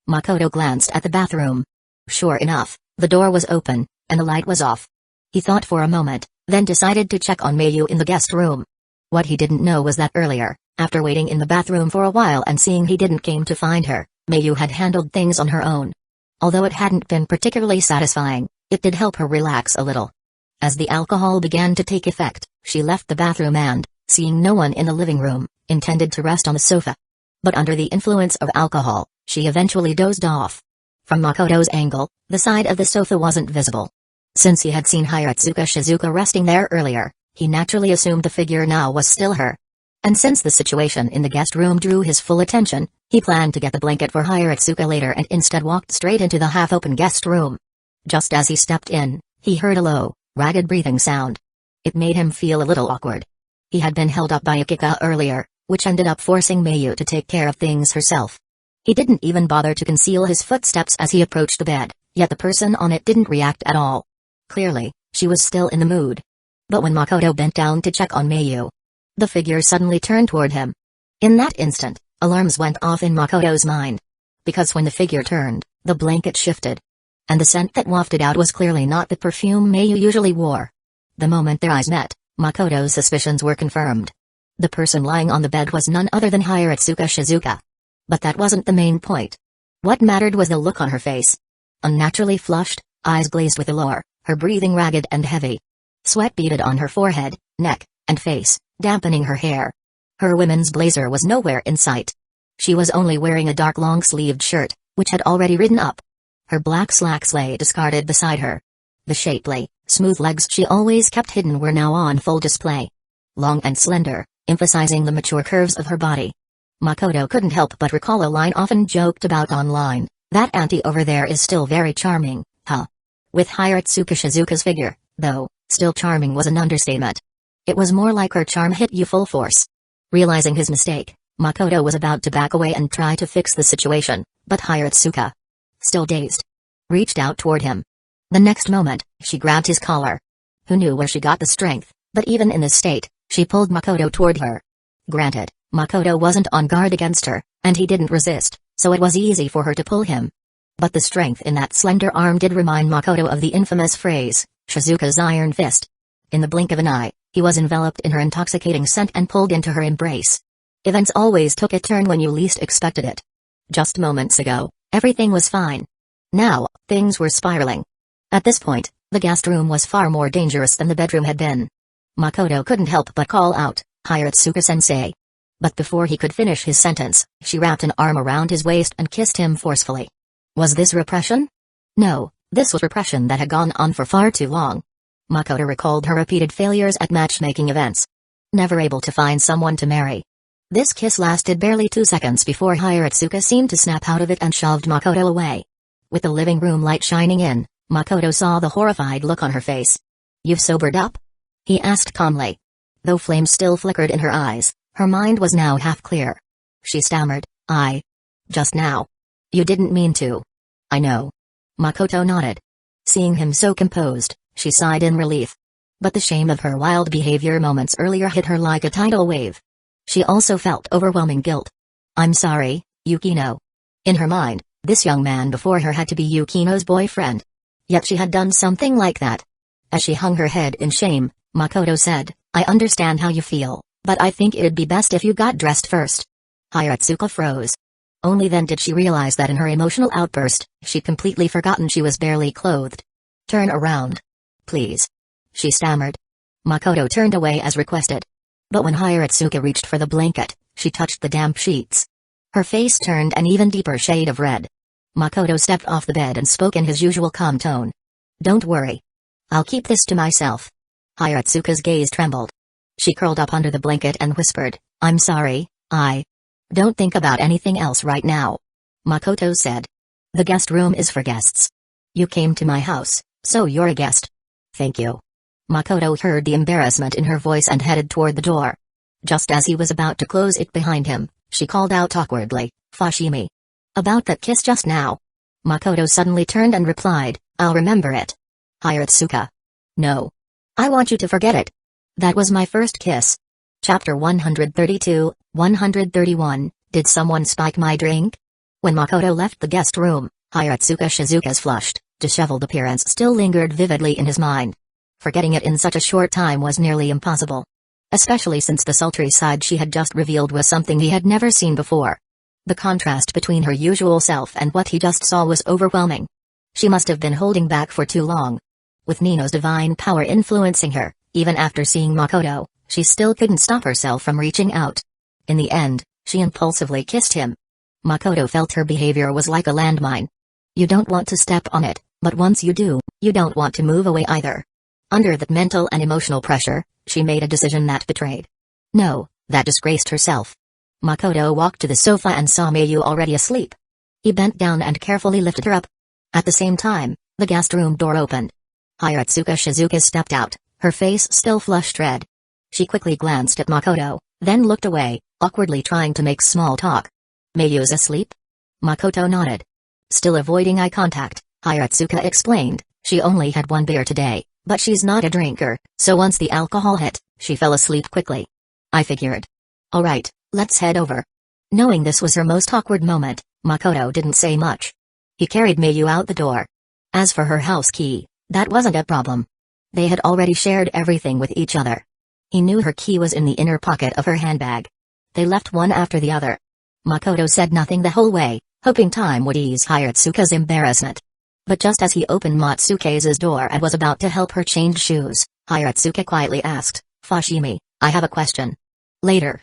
Makoto glanced at the bathroom. Sure enough, the door was open, and the light was off. He thought for a moment, then decided to check on Mayu in the guest room. What he didn't know was that earlier, After waiting in the bathroom for a while and seeing he didn't came to find her, Mayu had handled things on her own. Although it hadn't been particularly satisfying, it did help her relax a little. As the alcohol began to take effect, she left the bathroom and, seeing no one in the living room, intended to rest on the sofa. But under the influence of alcohol, she eventually dozed off. From Makoto's angle, the side of the sofa wasn't visible. Since he had seen Hiratsuka Shizuka resting there earlier, he naturally assumed the figure now was still her. And since the situation in the guest room drew his full attention, he planned to get the blanket for Hiratsuka later and instead walked straight into the half-open guest room. Just as he stepped in, he heard a low, ragged breathing sound. It made him feel a little awkward. He had been held up by Akika earlier, which ended up forcing Mayu to take care of things herself. He didn't even bother to conceal his footsteps as he approached the bed, yet the person on it didn't react at all. Clearly, she was still in the mood. But when Makoto bent down to check on Mayu, the figure suddenly turned toward him. In that instant, alarms went off in Makoto's mind. Because when the figure turned, the blanket shifted. And the scent that wafted out was clearly not the perfume Mayu usually wore. The moment their eyes met, Makoto's suspicions were confirmed. The person lying on the bed was none other than Hiratsuka Shizuka. But that wasn't the main point. What mattered was the look on her face. Unnaturally flushed, eyes glazed with allure, her breathing ragged and heavy. Sweat beaded on her forehead, neck, and face, dampening her hair. Her women's blazer was nowhere in sight. She was only wearing a dark long-sleeved shirt, which had already ridden up. Her black slacks lay discarded beside her. The shapely, smooth legs she always kept hidden were now on full display. Long and slender, emphasizing the mature curves of her body. Makoto couldn't help but recall a line often joked about online, "That auntie over there is still very charming, huh?" With Hiratsuka Shizuka's figure, though, still charming was an understatement. It was more like her charm hit you full force. Realizing his mistake, Makoto was about to back away and try to fix the situation, but Hiratsuka, still dazed, reached out toward him. The next moment, she grabbed his collar. Who knew where she got the strength, but even in this state, she pulled Makoto toward her. Granted, Makoto wasn't on guard against her, and he didn't resist, so it was easy for her to pull him. But the strength in that slender arm did remind Makoto of the infamous phrase, Shizuka's iron fist. In the blink of an eye, he was enveloped in her intoxicating scent and pulled into her embrace. Events always took a turn when you least expected it. Just moments ago, everything was fine. Now, things were spiraling. At this point, the guest room was far more dangerous than the bedroom had been. Makoto couldn't help but call out, "Hiratsuka-sensei." But before he could finish his sentence, she wrapped an arm around his waist and kissed him forcefully. Was this repression? No, this was repression that had gone on for far too long. Makoto recalled her repeated failures at matchmaking events. Never able to find someone to marry. This kiss lasted barely 2 seconds before Hiratsuka seemed to snap out of it and shoved Makoto away. With the living room light shining in, Makoto saw the horrified look on her face. "You've sobered up?" he asked calmly. Though flames still flickered in her eyes, her mind was now half clear. She stammered, Just now. You didn't mean to." "I know." Makoto nodded. Seeing him so composed, she sighed in relief. But the shame of her wild behavior moments earlier hit her like a tidal wave. She also felt overwhelming guilt. "I'm sorry, Yukino." In her mind, this young man before her had to be Yukino's boyfriend. Yet she had done something like that. As she hung her head in shame, Makoto said, "I understand how you feel, but I think it'd be best if you got dressed first." Hiratsuka froze. Only then did she realize that in her emotional outburst, she'd completely forgotten she was barely clothed. "Turn around. Please." she stammered. Makoto turned away as requested. But when Hiratsuka reached for the blanket, she touched the damp sheets. Her face turned an even deeper shade of red. Makoto stepped off the bed and spoke in his usual calm tone. "Don't worry. I'll keep this to myself." Hiratsuka's gaze trembled. She curled up under the blanket and whispered, "I'm sorry, I don't think about anything else right now." Makoto said, "The guest room is for guests. You came to my house, so you're a guest." "Thank you." Makoto heard the embarrassment in her voice and headed toward the door. Just as he was about to close it behind him, she called out awkwardly, "Fushimi." "About that kiss just now." Makoto suddenly turned and replied, "I'll remember it." "Hiratsuka." "No. I want you to forget it. That was my first kiss." Chapter 132, 131, Did someone spike my drink? When Makoto left the guest room, Hiratsuka Shizuka's flushed, disheveled appearance still lingered vividly in his mind. Forgetting it in such a short time was nearly impossible. especially since the sultry side she had just revealed was something he had never seen before. The contrast between her usual self and what he just saw was overwhelming. She must have been holding back for too long. With Nino's divine power influencing her, even after seeing Makoto, she still couldn't stop herself from reaching out. In the end, she impulsively kissed him. Makoto felt her behavior was like a landmine. You don't want to step on it, but once you do, you don't want to move away either. Under that mental and emotional pressure, she made a decision that betrayed. No, that disgraced herself. Makoto walked to the sofa and saw Mayu already asleep. He bent down and carefully lifted her up. At the same time, the guest room door opened. Hiratsuka Shizuka stepped out, her face still flushed red. She quickly glanced at Makoto, then looked away, awkwardly trying to make small talk. Mayu's asleep? Makoto nodded. Still avoiding eye contact, Hiratsuka explained, she only had one beer today, but she's not a drinker, so once the alcohol hit, she fell asleep quickly. I figured. Alright, let's head over. Knowing this was her most awkward moment, Makoto didn't say much. He carried Mayu out the door. As for her house key, that wasn't a problem. They had already shared everything with each other. He knew her key was in the inner pocket of her handbag. They left one after the other. Makoto said nothing the whole way, hoping time would ease Hiratsuka's embarrassment. But just as he opened Matsuke's door and was about to help her change shoes, Hiratsuka quietly asked, Fushimi, I have a question. Later.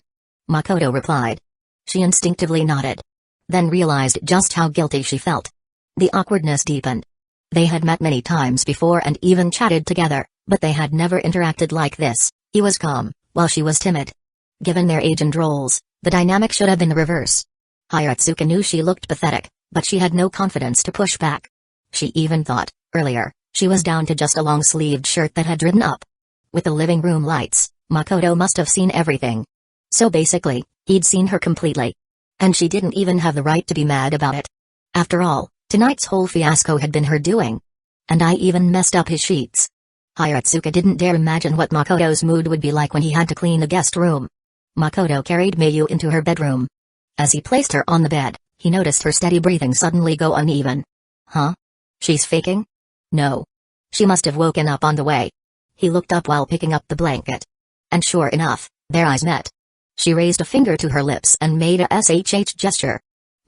Makoto replied. She instinctively nodded. Then realized just how guilty she felt. The awkwardness deepened. They had met many times before and even chatted together, but they had never interacted like this. He was calm, while she was timid. Given their age and roles, the dynamic should have been the reverse. Hiratsuka knew she looked pathetic, but she had no confidence to push back. She even thought, earlier, she was down to just a long-sleeved shirt that had ridden up. With the living room lights, Makoto must have seen everything. So basically, he'd seen her completely. And she didn't even have the right to be mad about it. After all, tonight's whole fiasco had been her doing. And I even messed up his sheets. Hiratsuka didn't dare imagine what Makoto's mood would be like when he had to clean the guest room. Makoto carried Mayu into her bedroom. As he placed her on the bed, he noticed her steady breathing suddenly go uneven. Huh? She's faking? No. She must have woken up on the way. He looked up while picking up the blanket. And sure enough, their eyes met. She raised a finger to her lips and made a SHH gesture.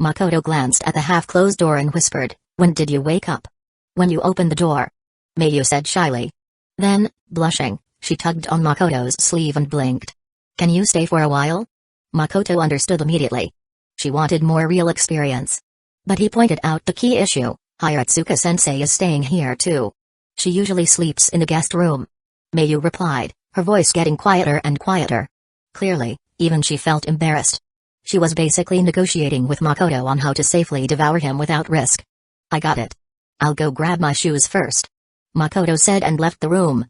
Makoto glanced at the half-closed door and whispered, When did you wake up? When you opened the door. Mayu said shyly. Then, blushing, she tugged on Makoto's sleeve and blinked. Can you stay for a while? Makoto understood immediately. She wanted more real experience. But he pointed out the key issue, Hiratsuka-sensei is staying here too. She usually sleeps in the guest room. Mayu replied, her voice getting quieter and quieter. Clearly, even she felt embarrassed. She was basically negotiating with Makoto on how to safely devour him without risk. I got it. I'll go grab my shoes first. Makoto said and left the room.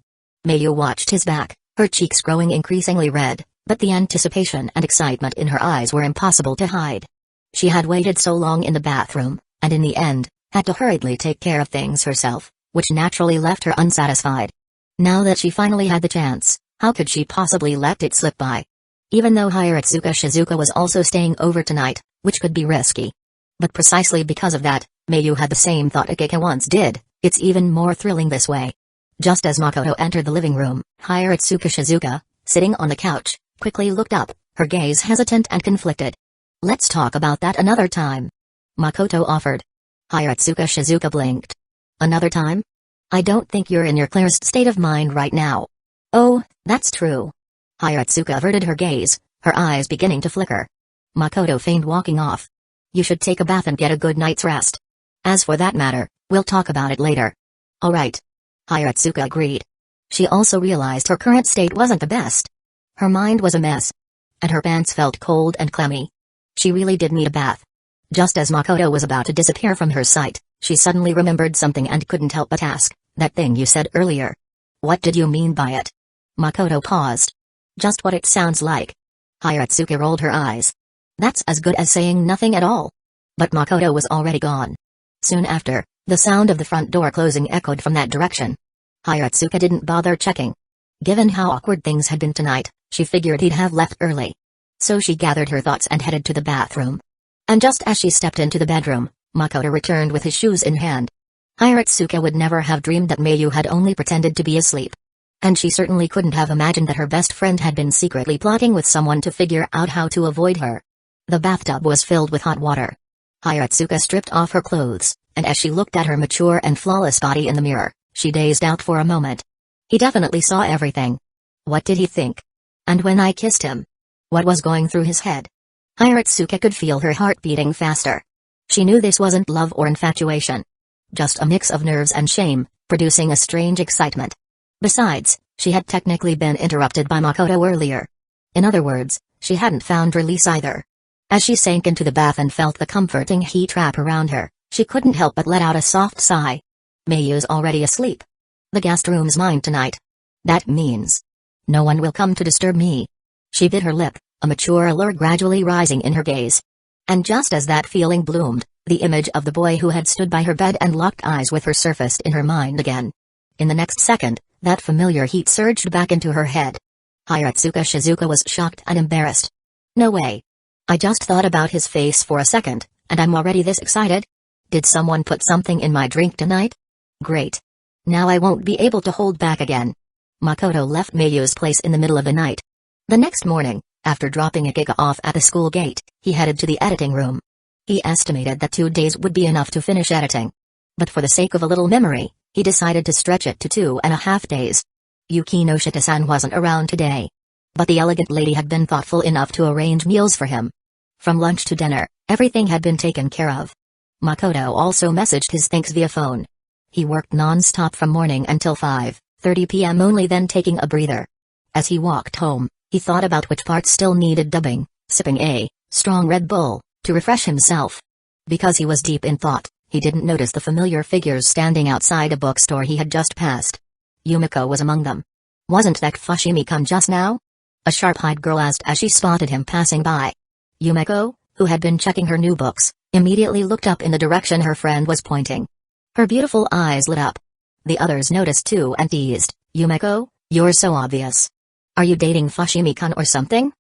Mayu watched his back, her cheeks growing increasingly red, but the anticipation and excitement in her eyes were impossible to hide. She had waited so long in the bathroom, and in the end, had to hurriedly take care of things herself, which naturally left her unsatisfied. Now that she finally had the chance, how could she possibly let it slip by? Even though Hiratsuka Shizuka was also staying over tonight, which could be risky. But precisely because of that, Mayu had the same thought Akika once did, it's even more thrilling this way. Just as Makoto entered the living room, Hiratsuka Shizuka, sitting on the couch, quickly looked up, her gaze hesitant and conflicted. Let's talk about that another time. Makoto offered. Hiratsuka Shizuka blinked. Another time? I don't think you're in your clearest state of mind right now. Oh, that's true. Hiratsuka averted her gaze, her eyes beginning to flicker. Makoto feigned walking off. You should take a bath and get a good night's rest. As for that matter, we'll talk about it later. Alright. Hiratsuka agreed. She also realized her current state wasn't the best. Her mind was a mess. And her pants felt cold and clammy. She really did need a bath. Just as Makoto was about to disappear from her sight, she suddenly remembered something and couldn't help but ask, that thing you said earlier. What did you mean by it? Makoto paused. Just what it sounds like. Hiratsuka rolled her eyes. That's as good as saying nothing at all. But Makoto was already gone. Soon after, the sound of the front door closing echoed from that direction. Hiratsuka didn't bother checking. Given how awkward things had been tonight, she figured he'd have left early. So she gathered her thoughts and headed to the bathroom. And just as she stepped into the bedroom, Makoto returned with his shoes in hand. Hiratsuka would never have dreamed that Mayu had only pretended to be asleep. And she certainly couldn't have imagined that her best friend had been secretly plotting with someone to figure out how to avoid her. The bathtub was filled with hot water. Hiratsuka stripped off her clothes, and as she looked at her mature and flawless body in the mirror, she dazed out for a moment. He definitely saw everything. What did he think? And when I kissed him? What was going through his head? Hiratsuka could feel her heart beating faster. She knew this wasn't love or infatuation. Just a mix of nerves and shame, producing a strange excitement. Besides, she had technically been interrupted by Makoto earlier. In other words, she hadn't found release either. As she sank into the bath and felt the comforting heat wrap around her, she couldn't help but let out a soft sigh. Mayu's already asleep. The guest room's mine tonight. That means no one will come to disturb me. She bit her lip, a mature allure gradually rising in her gaze. And just as that feeling bloomed, the image of the boy who had stood by her bed and locked eyes with her surfaced in her mind again. In the next second, that familiar heat surged back into her head. Hiratsuka Shizuka was shocked and embarrassed. No way. I just thought about his face for a second, and I'm already this excited? Did someone put something in my drink tonight? Great. Now I won't be able to hold back again. Makoto left Mayu's place in the middle of the night. The next morning, after dropping Akika off at the school gate, he headed to the editing room. He estimated that 2 days would be enough to finish editing. But for the sake of a little memory, he decided to stretch it to 2.5 days. Yukino Shita-san wasn't around today. But the elegant lady had been thoughtful enough to arrange meals for him. From lunch to dinner, everything had been taken care of. Makoto also messaged his thanks via phone. He worked non-stop from morning until 5:30 p.m. only then taking a breather. As he walked home, he thought about which parts still needed dubbing, sipping a strong Red Bull to refresh himself. Because he was deep in thought, he didn't notice the familiar figures standing outside a bookstore he had just passed. Yumiko was among them. Wasn't that Fushimi-kun just now? A sharp-eyed girl asked as she spotted him passing by. Yumiko, who had been checking her new books, immediately looked up in the direction her friend was pointing. Her beautiful eyes lit up. The others noticed too and teased, "Yumiko, you're so obvious. Are you dating Fushimi-kun or something?"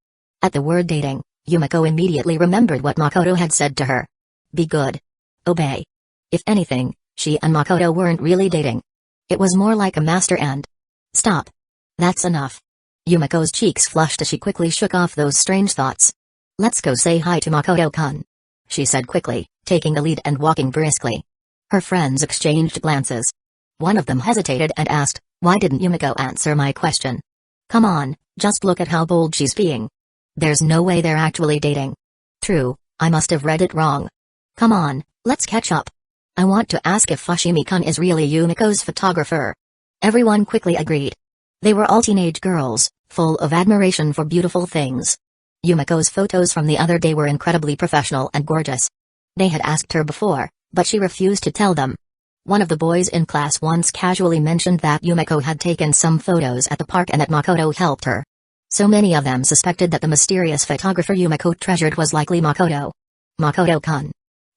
At the word dating, Yumiko immediately remembered what Makoto had said to her. Be good. Obey. If anything, she and Makoto weren't really dating. It was more like a master and... Stop. That's enough. Yumiko's cheeks flushed as she quickly shook off those strange thoughts. Let's go say hi to Makoto-kun, she said quickly, taking the lead and walking briskly. Her friends exchanged glances. One of them hesitated and asked, "Why didn't Yumiko answer my question?" Come on, just look at how bold she's being. There's no way they're actually dating. True, I must have read it wrong. Come on, let's catch up. I want to ask if Fushimi-kun is really Yumiko's photographer. Everyone quickly agreed. They were all teenage girls, full of admiration for beautiful things. Yumiko's photos from the other day were incredibly professional and gorgeous. They had asked her before, but she refused to tell them. One of the boys in class once casually mentioned that Yumiko had taken some photos at the park and that Makoto helped her. So many of them suspected that the mysterious photographer Yumiko treasured was likely Makoto. Makoto-kun.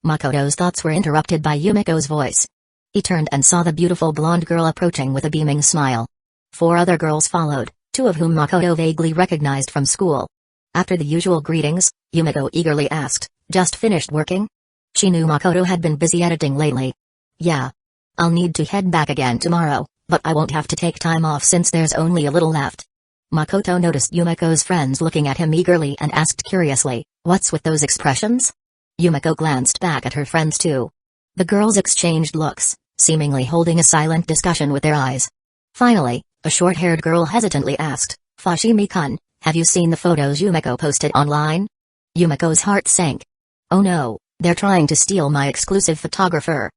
Makoto's thoughts were interrupted by Yumiko's voice. He turned and saw the beautiful blonde girl approaching with a beaming smile. 4 other girls followed, 2 of whom Makoto vaguely recognized from school. After the usual greetings, Yumiko eagerly asked, "Just finished working?" She knew Makoto had been busy editing lately. "Yeah. I'll need to head back again tomorrow, but I won't have to take time off since there's only a little left." Makoto noticed Yumiko's friends looking at him eagerly and asked curiously, "What's with those expressions?" Yumiko glanced back at her friends too. The girls exchanged looks, seemingly holding a silent discussion with their eyes. Finally, a short-haired girl hesitantly asked, "Fushimi-kun, have you seen the photos Yumiko posted online?" Yumiko's heart sank. "Oh no, they're trying to steal my exclusive photographer."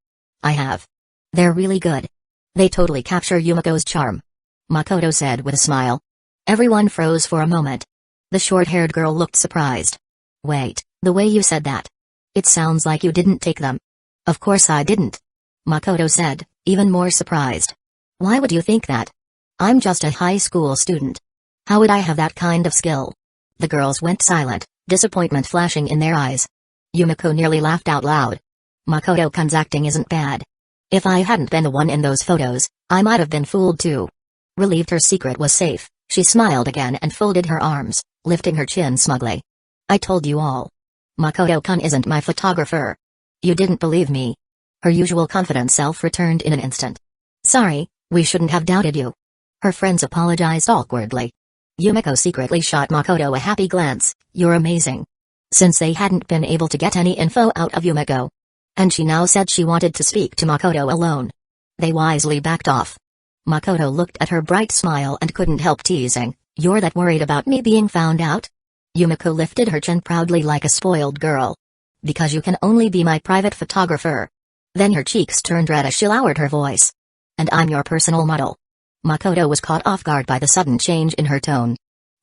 "I have. They're really good. They totally capture Yumiko's charm," Makoto said with a smile. Everyone froze for a moment. The short-haired girl looked surprised. "Wait, the way you said that. It sounds like you didn't take them." "Of course I didn't," Makoto said, even more surprised. "Why would you think that? I'm just a high school student. How would I have that kind of skill?" The girls went silent, disappointment flashing in their eyes. Yumiko nearly laughed out loud. "Makoto-kun's acting isn't bad. If I hadn't been the one in those photos, I might have been fooled too." Relieved her secret was safe, she smiled again and folded her arms, lifting her chin smugly. "I told you all. Makoto-kun isn't my photographer. You didn't believe me." Her usual confident self returned in an instant. "Sorry, we shouldn't have doubted you." Her friends apologized awkwardly. Yumiko secretly shot Makoto a happy glance. "You're amazing." Since they hadn't been able to get any info out of Yumiko, and she now said she wanted to speak to Makoto alone, they wisely backed off. Makoto looked at her bright smile and couldn't help teasing, "You're that worried about me being found out?" Yumiko lifted her chin proudly like a spoiled girl. "Because you can only be my private photographer." Then her cheeks turned red as she lowered her voice. "And I'm your personal model." Makoto was caught off guard by the sudden change in her tone.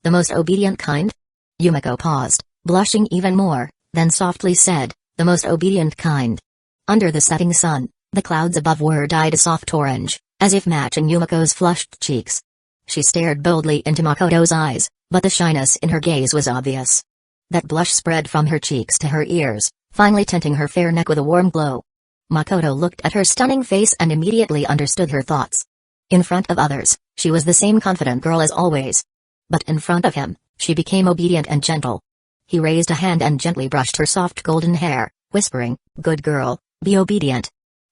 "The most obedient kind?" Yumiko paused, blushing even more, then softly said, "The most obedient kind." Under the setting sun, the clouds above were dyed a soft orange, as if matching Yumiko's flushed cheeks. She stared boldly into Makoto's eyes, but the shyness in her gaze was obvious. That blush spread from her cheeks to her ears, finally tinting her fair neck with a warm glow. Makoto looked at her stunning face and immediately understood her thoughts. In front of others, she was the same confident girl as always. But in front of him, she became obedient and gentle. He raised a hand and gently brushed her soft golden hair, whispering, "Good girl, be obedient."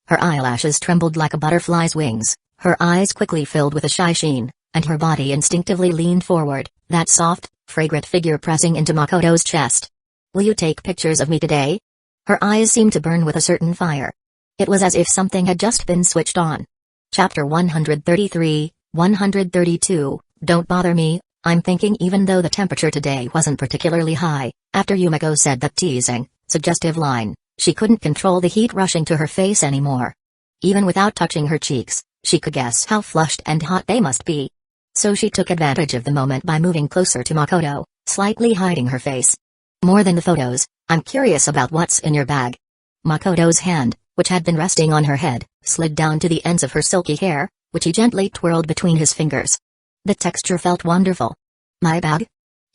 Her eyelashes trembled like a butterfly's wings, her eyes quickly filled with a shy sheen, and her body instinctively leaned forward, that soft, fragrant figure pressing into Makoto's chest. "Will you take pictures of me today?" Her eyes seemed to burn with a certain fire. It was as if something had just been switched on. Chapter 133, 132, "Don't bother me, I'm thinking." Even though the temperature today wasn't particularly high, after Yumiko said that teasing, suggestive line, she couldn't control the heat rushing to her face anymore. Even without touching her cheeks, she could guess how flushed and hot they must be. So she took advantage of the moment by moving closer to Makoto, slightly hiding her face. "More than the photos, I'm curious about what's in your bag." Makoto's hand, which had been resting on her head, slid down to the ends of her silky hair, which he gently twirled between his fingers. The texture felt wonderful. "My bag?"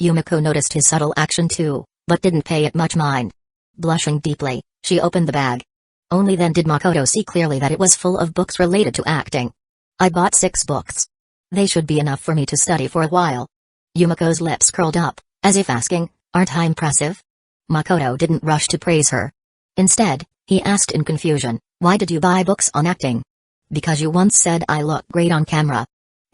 Yumiko noticed his subtle action too, but didn't pay it much mind. Blushing deeply, she opened the bag. Only then did Makoto see clearly that it was full of books related to acting. "I bought 6 books. They should be enough for me to study for a while." Yumiko's lips curled up, as if asking, "Aren't I impressive?" Makoto didn't rush to praise her. Instead, he asked in confusion, "Why did you buy books on acting?" "Because you once said I look great on camera."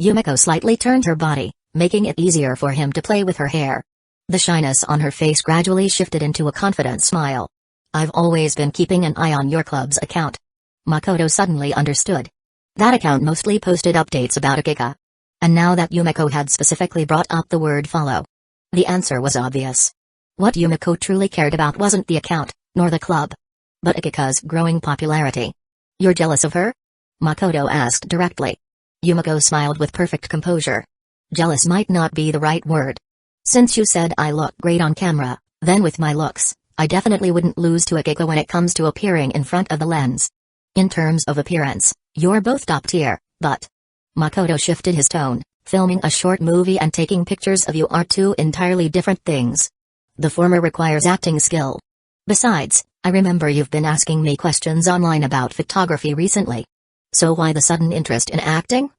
Yumiko slightly turned her body, making it easier for him to play with her hair. The shyness on her face gradually shifted into a confident smile. "I've always been keeping an eye on your club's account." Makoto suddenly understood. That account mostly posted updates about Akika. And now that Yumiko had specifically brought up the word follow, the answer was obvious. What Yumiko truly cared about wasn't the account, nor the club, but Akika's growing popularity. "You're jealous of her?" Makoto asked directly. Yumiko smiled with perfect composure. "Jealous might not be the right word. Since you said I look great on camera, then with my looks, I definitely wouldn't lose to Akika when it comes to appearing in front of the lens. In terms of appearance, you're both top tier, but..." Makoto shifted his tone. "Filming a short movie and taking pictures of you are 2 entirely different things. The former requires acting skill. Besides, I remember you've been asking me questions online about photography recently. So why the sudden interest in acting?"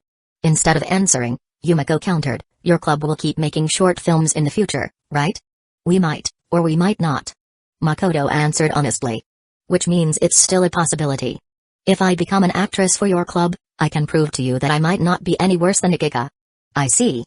Instead of answering, Yumiko countered, "Your club will keep making short films in the future, right?" "We might, or we might not." Makoto answered honestly. "Which means it's still a possibility. If I become an actress for your club, I can prove to you that I might not be any worse than Akika." "I see."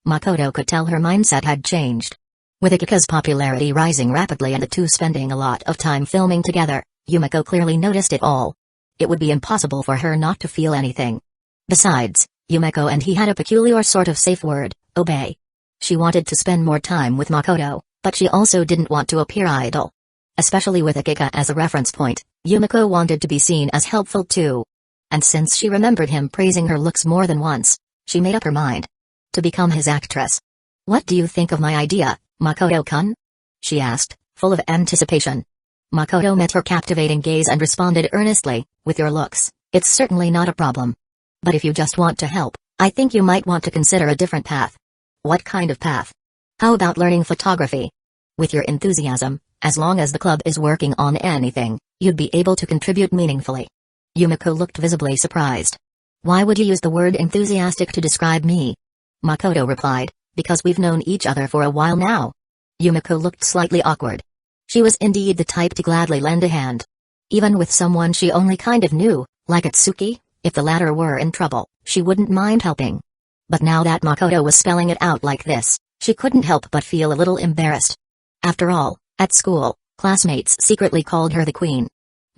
Makoto could tell her mindset had changed. With Akika's popularity rising rapidly and the two spending a lot of time filming together, Yumiko clearly noticed it all. It would be impossible for her not to feel anything. Besides, Yumiko and he had a peculiar sort of safe word, obey. She wanted to spend more time with Makoto, but she also didn't want to appear idle. Especially with Akika as a reference point, Yumiko wanted to be seen as helpful too. And since she remembered him praising her looks more than once, she made up her mind to become his actress. "What do you think of my idea, Makoto-kun?" she asked, full of anticipation. Makoto met her captivating gaze and responded earnestly, "With your looks, it's certainly not a problem. But if you just want to help, I think you might want to consider a different path." "What kind of path?" "How about learning photography? With your enthusiasm, as long as the club is working on anything, you'd be able to contribute meaningfully." Yumiko looked visibly surprised. "Why would you use the word enthusiastic to describe me?" Makoto replied, "Because we've known each other for a while now." Yumiko looked slightly awkward. She was indeed the type to gladly lend a hand. Even with someone she only kind of knew, like Atsuki, if the latter were in trouble, she wouldn't mind helping. But now that Makoto was spelling it out like this, she couldn't help but feel a little embarrassed. After all, at school, classmates secretly called her the queen.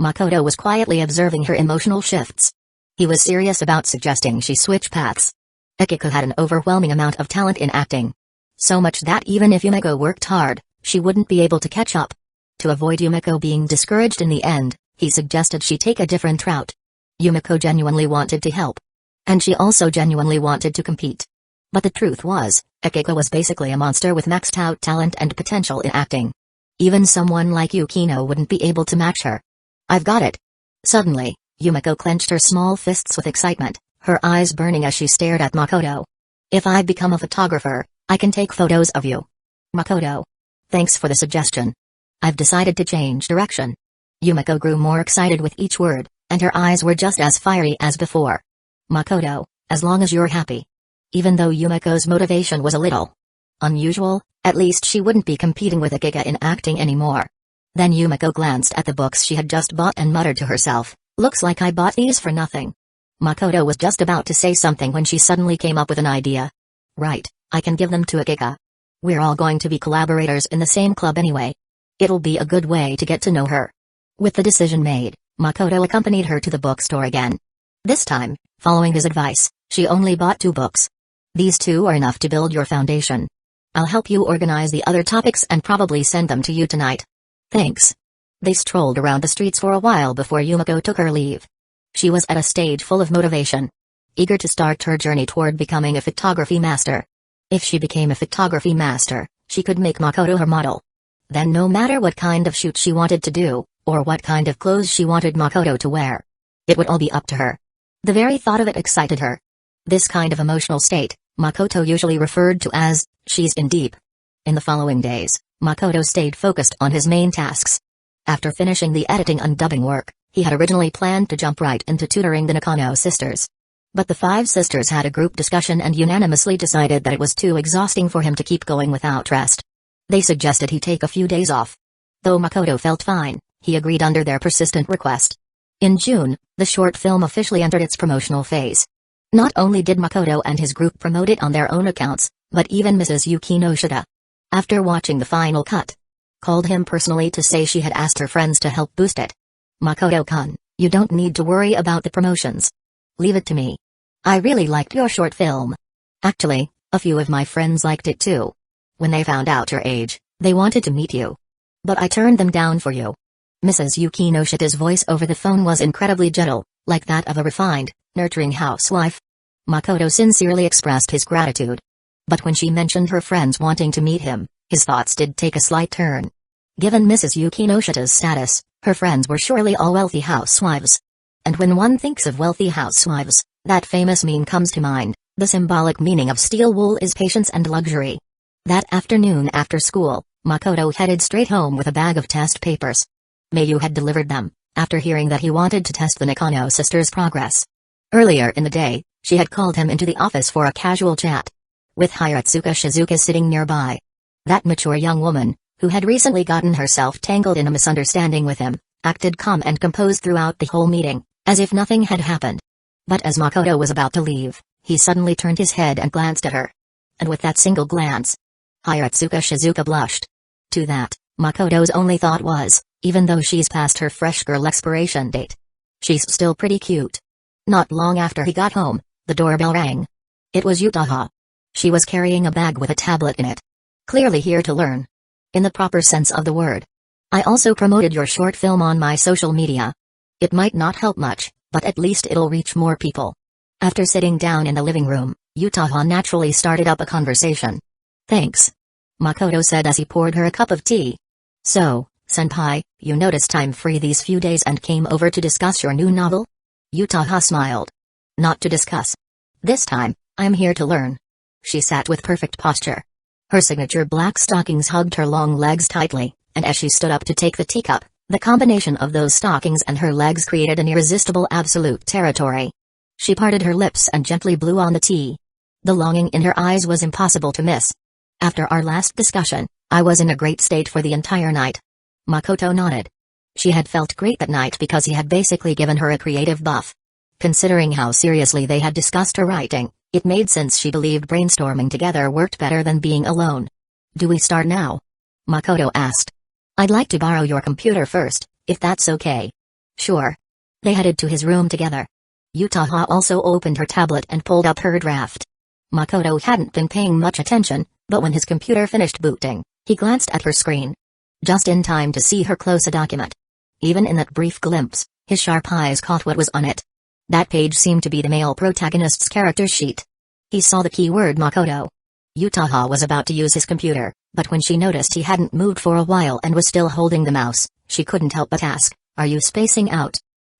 Makoto was quietly observing her emotional shifts. He was serious about suggesting she switch paths. Akiko had an overwhelming amount of talent in acting. So much that even if Yumiko worked hard, she wouldn't be able to catch up. To avoid Yumiko being discouraged in the end, he suggested she take a different route. Yumiko genuinely wanted to help. And she also genuinely wanted to compete. But the truth was, Akiko was basically a monster with maxed out talent and potential in acting. Even someone like Yukino wouldn't be able to match her. I've got it. Suddenly, Yumiko clenched her small fists with excitement, her eyes burning as she stared at Makoto. If I become a photographer, I can take photos of you. Makoto. Thanks for the suggestion. I've decided to change direction. Yumiko grew more excited with each word, and her eyes were just as fiery as before. Makoto, as long as you're happy. Even though Yumiko's motivation was a little unusual, at least she wouldn't be competing with Akiko in acting anymore. Then Yumiko glanced at the books she had just bought and muttered to herself, looks like I bought these for nothing. Makoto was just about to say something when she suddenly came up with an idea. Right, I can give them to Akiko. We're all going to be collaborators in the same club anyway. It'll be a good way to get to know her. With the decision made, Makoto accompanied her to the bookstore again. This time, following his advice, she only bought 2 books. These 2 are enough to build your foundation. I'll help you organize the other topics and probably send them to you tonight. Thanks. They strolled around the streets for a while before Yumiko took her leave. She was at a stage full of motivation, eager to start her journey toward becoming a photography master. If she became a photography master, she could make Makoto her model. Then no matter what kind of shoot she wanted to do, or what kind of clothes she wanted Makoto to wear, it would all be up to her. The very thought of it excited her. This kind of emotional state, Makoto usually referred to as, she's in deep. In the following days, Makoto stayed focused on his main tasks. After finishing the editing and dubbing work, he had originally planned to jump right into tutoring the Nakano sisters. But the 5 sisters had a group discussion and unanimously decided that it was too exhausting for him to keep going without rest. They suggested he take a few days off. Though Makoto felt fine, he agreed under their persistent request. In June, the short film officially entered its promotional phase. Not only did Makoto and his group promote it on their own accounts, but even Mrs. Yukino Shida, after watching the final cut, called him personally to say she had asked her friends to help boost it. Makoto-kun, you don't need to worry about the promotions. Leave it to me. I really liked your short film. Actually, a few of my friends liked it too. When they found out your age, they wanted to meet you. But I turned them down for you. Mrs. Yukino Shida's voice over the phone was incredibly gentle, like that of a refined, nurturing housewife. Makoto sincerely expressed his gratitude. But when she mentioned her friends wanting to meet him, his thoughts did take a slight turn. Given Mrs. Yukino Shida's status, her friends were surely all wealthy housewives. And when one thinks of wealthy housewives, that famous meme comes to mind, the symbolic meaning of steel wool is patience and luxury. That afternoon after school, Makoto headed straight home with a bag of test papers. Mayu had delivered them, after hearing that he wanted to test the Nakano sisters' progress. Earlier in the day, she had called him into the office for a casual chat. With Hiratsuka Shizuka sitting nearby. That mature young woman, who had recently gotten herself tangled in a misunderstanding with him, acted calm and composed throughout the whole meeting, as if nothing had happened. But as Makoto was about to leave, he suddenly turned his head and glanced at her. And with that single glance, Hiratsuka Shizuka blushed. To that, Makoto's only thought was, even though she's past her fresh girl expiration date, she's still pretty cute. Not long after he got home, the doorbell rang. It was Yutaha. She was carrying a bag with a tablet in it. Clearly here to learn. In the proper sense of the word. I also promoted your short film on my social media. It might not help much, but at least it'll reach more people. After sitting down in the living room, Yutaha naturally started up a conversation. Thanks. Makoto said as he poured her a cup of tea. So, senpai, you noticed I'm free these few days and came over to discuss your new novel? Yutaha smiled. Not to discuss. This time, I'm here to learn. She sat with perfect posture. Her signature black stockings hugged her long legs tightly, and as she stood up to take the teacup, the combination of those stockings and her legs created an irresistible absolute territory. She parted her lips and gently blew on the tea. The longing in her eyes was impossible to miss. After our last discussion, I was in a great state for the entire night. Makoto nodded. She had felt great that night because he had basically given her a creative buff. Considering how seriously they had discussed her writing, It made sense. She believed brainstorming together worked better than being alone. Do we start now? Makoto asked. I'd like to borrow your computer first, if that's okay. Sure. They headed to his room together. Yutaha also opened her tablet and pulled up her draft. Makoto hadn't been paying much attention, but when his computer finished booting, he glanced at her screen. Just in time to see her close a document. Even in that brief glimpse, his sharp eyes caught what was on it. That page seemed to be the male protagonist's character sheet. He saw the keyword Makoto. Yutaha was about to use his computer, but when she noticed he hadn't moved for a while and was still holding the mouse, she couldn't help but ask, "Are you spacing out?"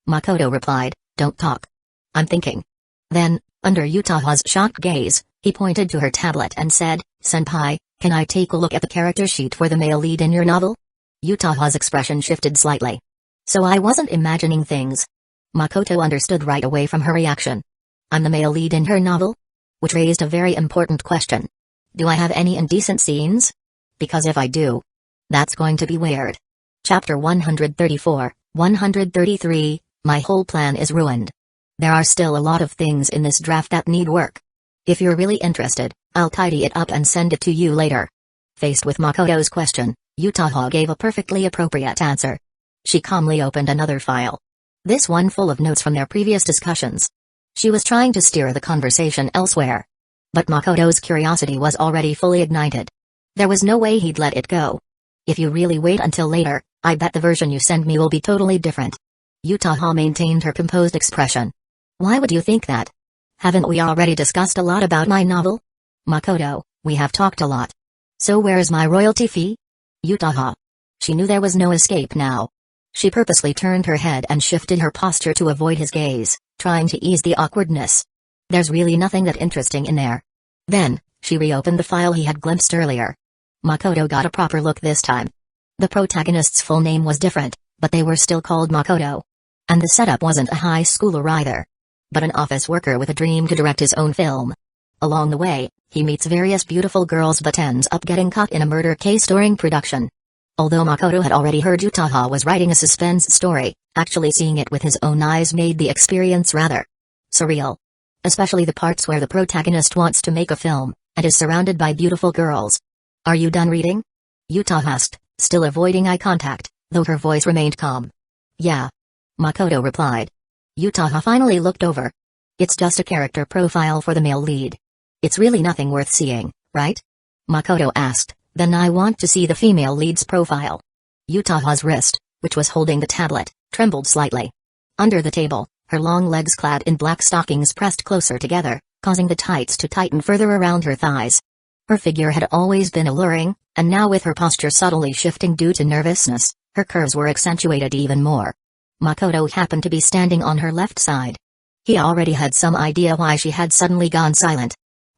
Makoto replied, "Don't talk. I'm thinking." Then, under Yutaha's shocked gaze, he pointed to her tablet and said, "Senpai, can I take a look at the character sheet for the male lead in your novel?" Yutaha's expression shifted slightly. "So I wasn't imagining things." Makoto understood right away from her reaction. "I'm the male lead in her novel?" Which raised a very important question. "Do I have any indecent scenes? Because if I do, that's going to be weird." Chapter 134, 133, My whole plan is ruined. There are still a lot of things in this draft that need work. If you're really interested, I'll tidy it up and send it to you later. Faced with Makoto's question, Yutaha gave a perfectly appropriate answer. She calmly opened another file. This one full of notes from their previous discussions. She was trying to steer the conversation elsewhere. But Makoto's curiosity was already fully ignited. There was no way he'd let it go. "If you really wait until later, I bet the version you send me will be totally different." Yutaha maintained her composed expression. "Why would you think that? Haven't we already discussed a lot about my novel?" "Makoto, we have talked a lot. So where's my royalty fee?" "Yutaha." She knew there was no escape now. She purposely turned her head and shifted her posture to avoid his gaze, trying to ease the awkwardness. "There's really nothing that interesting in there." Then, she reopened the file he had glimpsed earlier. Makoto got a proper look this time. The protagonist's full name was different, but they were still called Makoto. And the setup wasn't a high schooler either, but an office worker with a dream to direct his own film. Along the way, he meets various beautiful girls but ends up getting caught in a murder case during production. Although Makoto had already heard Yutaha was writing a suspense story, actually seeing it with his own eyes made the experience rather surreal. Especially the parts where the protagonist wants to make a film, and is surrounded by beautiful girls. "Are you done reading?" Yutaha asked, still avoiding eye contact, though her voice remained calm. "Yeah." Makoto replied. Yutaha finally looked over. "It's just a character profile for the male lead. It's really nothing worth seeing, right?" Makoto asked. "Then I want to see the female lead's profile." Yutaha's wrist, which was holding the tablet, trembled slightly. Under the table, her long legs clad in black stockings pressed closer together, causing the tights to tighten further around her thighs. Her figure had always been alluring, and now with her posture subtly shifting due to nervousness, her curves were accentuated even more. Makoto happened to be standing on her left side. He already had some idea why she had suddenly gone silent.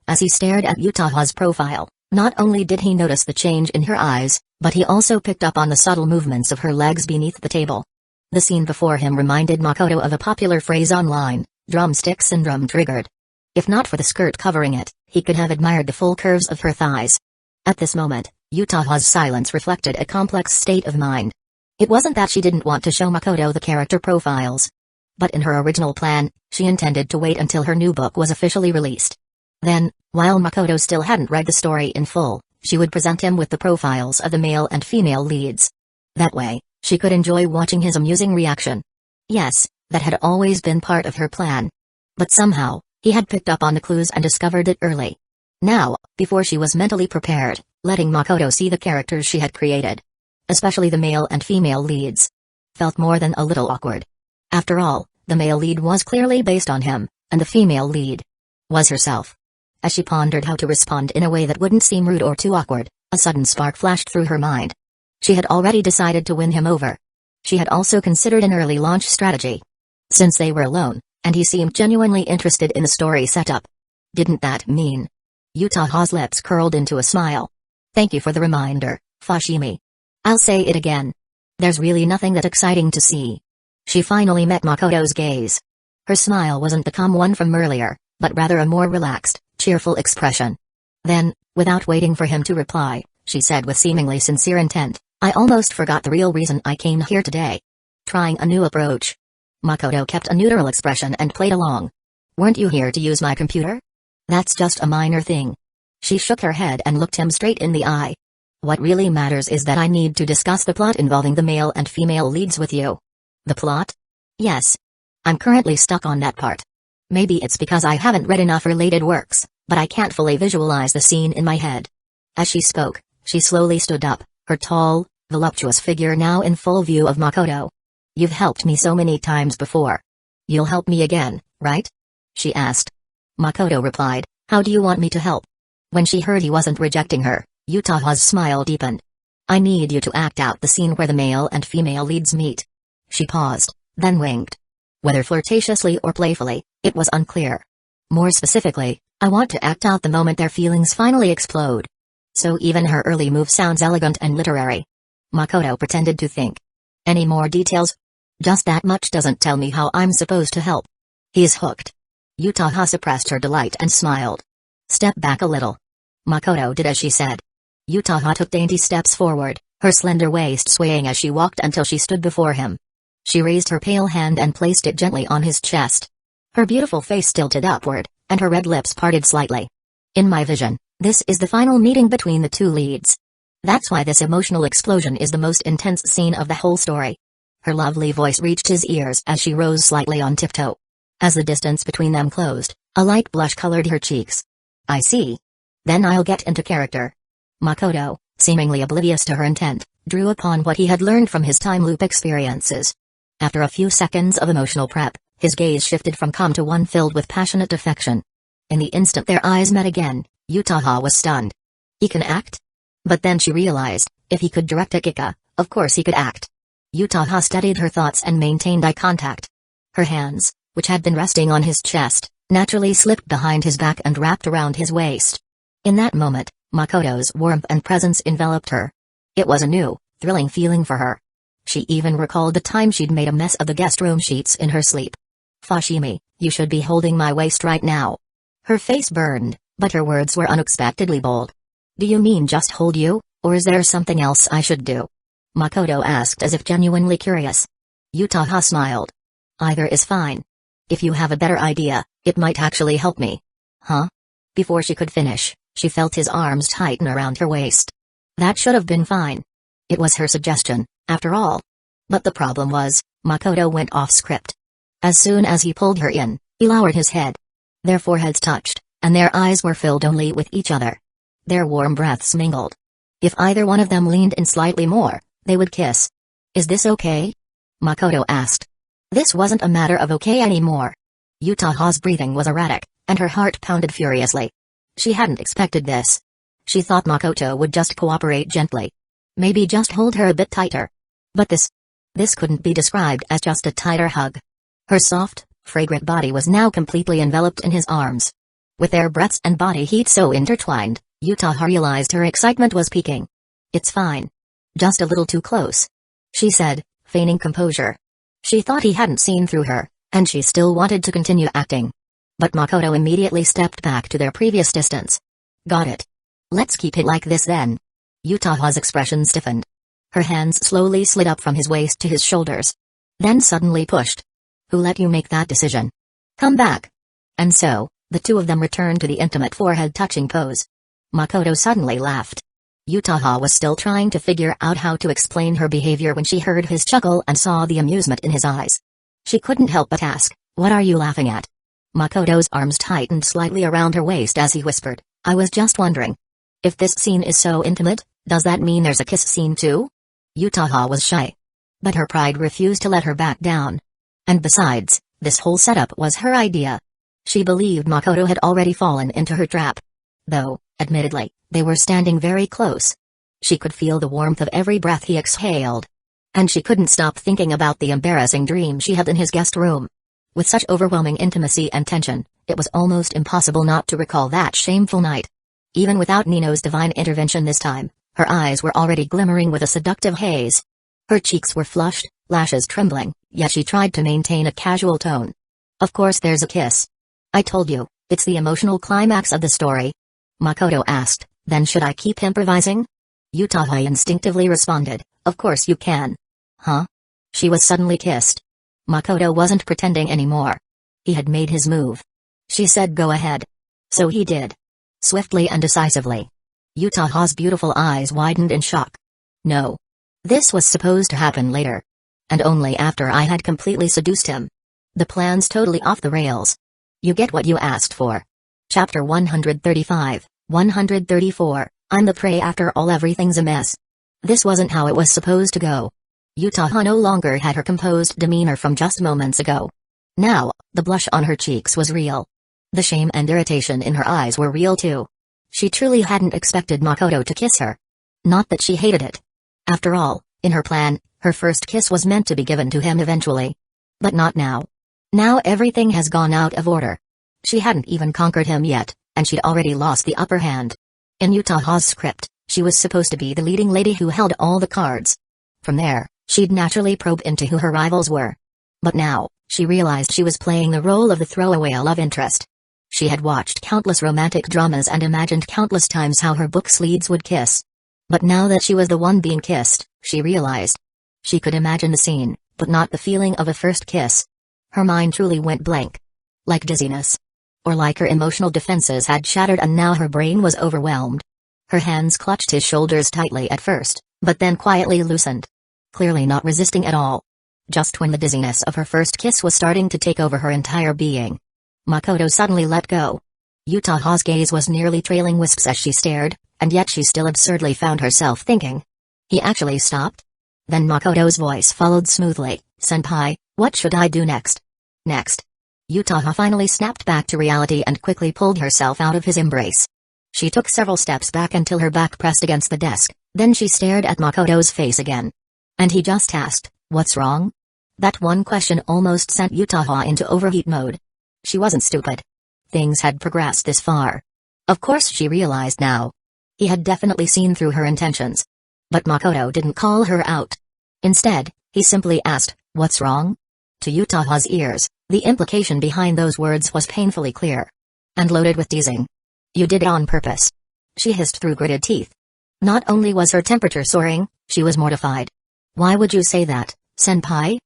As he stared at Yutaha's profile, not only did he notice the change in her eyes, but he also picked up on the subtle movements of her legs beneath the table. The scene before him reminded Makoto of a popular phrase online, "drumstick syndrome triggered." If not for the skirt covering it, he could have admired the full curves of her thighs. At this moment, Yutaha's silence reflected a complex state of mind. It wasn't that she didn't want to show Makoto the character profiles. But in her original plan, she intended to wait until her new book was officially released. Then, while Makoto still hadn't read the story in full, she would present him with the profiles of the male and female leads. That way, she could enjoy watching his amusing reaction. Yes, that had always been part of her plan. But somehow, he had picked up on the clues and discovered it early. Now, before she was mentally prepared, letting Makoto see the characters she had created, especially the male and female leads, felt more than a little awkward. After all, the male lead was clearly based on him, and the female lead was herself. As she pondered how to respond in a way that wouldn't seem rude or too awkward, a sudden spark flashed through her mind. She had already decided to win him over. She had also considered an early launch strategy. Since they were alone, and he seemed genuinely interested in the story setup. Didn't that mean? Yutaha's lips curled into a smile. "Thank you for the reminder, Fushimi. I'll say it again. There's really nothing that exciting to see." She finally met Makoto's gaze. Her smile wasn't the calm one from earlier, but rather a more relaxed, cheerful expression. Then, without waiting for him to reply, she said with seemingly sincere intent, "I almost forgot the real reason I came here today. Trying a new approach." Makoto kept a neutral expression and played along. "Weren't you here to use my computer?" That's just a minor thing. She shook her head and looked him straight in the eye. What really matters is that I need to discuss the plot involving the male and female leads with you. The plot? Yes. I'm currently stuck on that part. Maybe it's because I haven't read enough related works, but I can't fully visualize the scene in my head. As she spoke, she slowly stood up, her tall, voluptuous figure now in full view of Makoto. You've helped me so many times before. You'll help me again, right? She asked. Makoto replied, how do you want me to help? When she heard he wasn't rejecting her, Utaha's smile deepened. I need you to act out the scene where the male and female leads meet. She paused, then winked. Whether flirtatiously or playfully, it was unclear. More specifically, I want to act out the moment their feelings finally explode. So even her early move sounds elegant and literary. Makoto pretended to think. Any more details? Just that much doesn't tell me how I'm supposed to help. He's hooked. Utaha suppressed her delight and smiled. Step back a little. Makoto did as she said. Utaha took dainty steps forward, her slender waist swaying as she walked until she stood before him. She raised her pale hand and placed it gently on his chest. Her beautiful face tilted upward, and her red lips parted slightly. In my vision, this is the final meeting between the two leads. That's why this emotional explosion is the most intense scene of the whole story. Her lovely voice reached his ears as she rose slightly on tiptoe. As the distance between them closed, a light blush colored her cheeks. I see. Then I'll get into character. Makoto, seemingly oblivious to her intent, drew upon what he had learned from his time loop experiences. After a few seconds of emotional prep, his gaze shifted from calm to one filled with passionate affection. In the instant their eyes met again, Utaha was stunned. He can act? But then she realized, if he could direct Akika, of course he could act. Utaha steadied her thoughts and maintained eye contact. Her hands, which had been resting on his chest, naturally slipped behind his back and wrapped around his waist. In that moment, Makoto's warmth and presence enveloped her. It was a new, thrilling feeling for her. She even recalled the time she'd made a mess of the guest room sheets in her sleep. Fushimi, you should be holding my waist right now. Her face burned, but her words were unexpectedly bold. Do you mean just hold you, or is there something else I should do? Makoto asked as if genuinely curious. Utaha smiled. Either is fine. If you have a better idea, it might actually help me. Huh? Before she could finish, she felt his arms tighten around her waist. That should have been fine. It was her suggestion, after all. But the problem was, Makoto went off script. As soon as he pulled her in, he lowered his head. Their foreheads touched, and their eyes were filled only with each other. Their warm breaths mingled. If either one of them leaned in slightly more, they would kiss. Is this okay? Makoto asked. This wasn't a matter of okay anymore. Utaha's breathing was erratic, and her heart pounded furiously. She hadn't expected this. She thought Makoto would just cooperate gently. Maybe just hold her a bit tighter. But this couldn't be described as just a tighter hug. Her soft, fragrant body was now completely enveloped in his arms. With their breaths and body heat so intertwined, Utaha realized her excitement was peaking. It's fine. Just a little too close, she said, feigning composure. She thought he hadn't seen through her, and she still wanted to continue acting. But Makoto immediately stepped back to their previous distance. Got it. Let's keep it like this then. Utaha's expression stiffened. Her hands slowly slid up from his waist to his shoulders. Then suddenly pushed. Who let you make that decision? Come back. And so, the two of them returned to the intimate forehead-touching pose. Makoto suddenly laughed. Utaha was still trying to figure out how to explain her behavior when she heard his chuckle and saw the amusement in his eyes. She couldn't help but ask, what are you laughing at? Makoto's arms tightened slightly around her waist as he whispered, I was just wondering. If this scene is so intimate, does that mean there's a kiss scene too? Utaha was shy. But her pride refused to let her back down. And besides, this whole setup was her idea. She believed Makoto had already fallen into her trap. Though, admittedly, they were standing very close. She could feel the warmth of every breath he exhaled. And she couldn't stop thinking about the embarrassing dream she had in his guest room. With such overwhelming intimacy and tension, it was almost impossible not to recall that shameful night. Even without Nino's divine intervention this time, her eyes were already glimmering with a seductive haze. Her cheeks were flushed, lashes trembling, yet she tried to maintain a casual tone. Of course there's a kiss. I told you, it's the emotional climax of the story. Makoto asked, then should I keep improvising? Utaha instinctively responded, of course you can. Huh? She was suddenly kissed. Makoto wasn't pretending anymore. He had made his move. She said go ahead. So he did. Swiftly and decisively. Utaha's beautiful eyes widened in shock. No. This was supposed to happen later. And only after I had completely seduced him. The plan's totally off the rails. You get what you asked for. Chapter 135, 134, I'm the prey after all, everything's a mess. This wasn't how it was supposed to go. Utaha no longer had her composed demeanor from just moments ago. Now, the blush on her cheeks was real. The shame and irritation in her eyes were real too. She truly hadn't expected Makoto to kiss her. Not that she hated it. After all, in her plan, her first kiss was meant to be given to him eventually. But not now. Now everything has gone out of order. She hadn't even conquered him yet, and she'd already lost the upper hand. In Utaha's script, she was supposed to be the leading lady who held all the cards. From there, she'd naturally probe into who her rivals were. But now, she realized she was playing the role of the throwaway love interest. She had watched countless romantic dramas and imagined countless times how her book's leads would kiss. But now that she was the one being kissed, she realized. She could imagine the scene, but not the feeling of a first kiss. Her mind truly went blank. Like dizziness. Or like her emotional defenses had shattered and now her brain was overwhelmed. Her hands clutched his shoulders tightly at first, but then quietly loosened. Clearly not resisting at all. Just when the dizziness of her first kiss was starting to take over her entire being. Makoto suddenly let go. Utaha's gaze was nearly trailing wisps as she stared, and yet she still absurdly found herself thinking. He actually stopped? Then Makoto's voice followed smoothly, Senpai, what should I do next? Next. Utaha finally snapped back to reality and quickly pulled herself out of his embrace. She took several steps back until her back pressed against the desk, then she stared at Makoto's face again. And he just asked, what's wrong? That one question almost sent Utaha into overheat mode. She wasn't stupid. Things had progressed this far. Of course she realized now. He had definitely seen through her intentions. But Makoto didn't call her out. Instead, he simply asked, what's wrong? To Utaha's ears, the implication behind those words was painfully clear. And loaded with teasing. You did it on purpose. She hissed through gritted teeth. Not only was her temperature soaring, she was mortified. Why would you say that, senpai?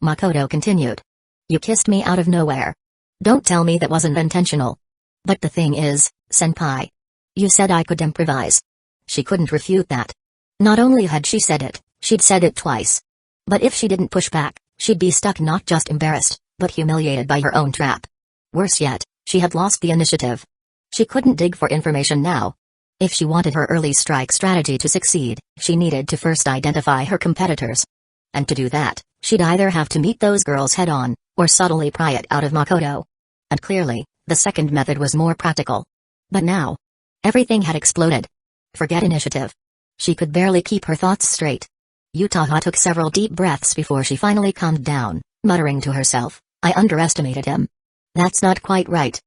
Makoto continued. You kissed me out of nowhere. Don't tell me that wasn't intentional. But the thing is, senpai. You said I could improvise. She couldn't refute that. Not only had she said it, she'd said it twice. But if she didn't push back, she'd be stuck not just embarrassed, but humiliated by her own trap. Worse yet, she had lost the initiative. She couldn't dig for information now. If she wanted her early strike strategy to succeed, she needed to first identify her competitors. And to do that, she'd either have to meet those girls head-on, or subtly pry it out of Makoto. And clearly, the second method was more practical. But now, everything had exploded. Forget initiative. She could barely keep her thoughts straight. Utaha took several deep breaths before she finally calmed down, muttering to herself, I underestimated him. That's not quite right.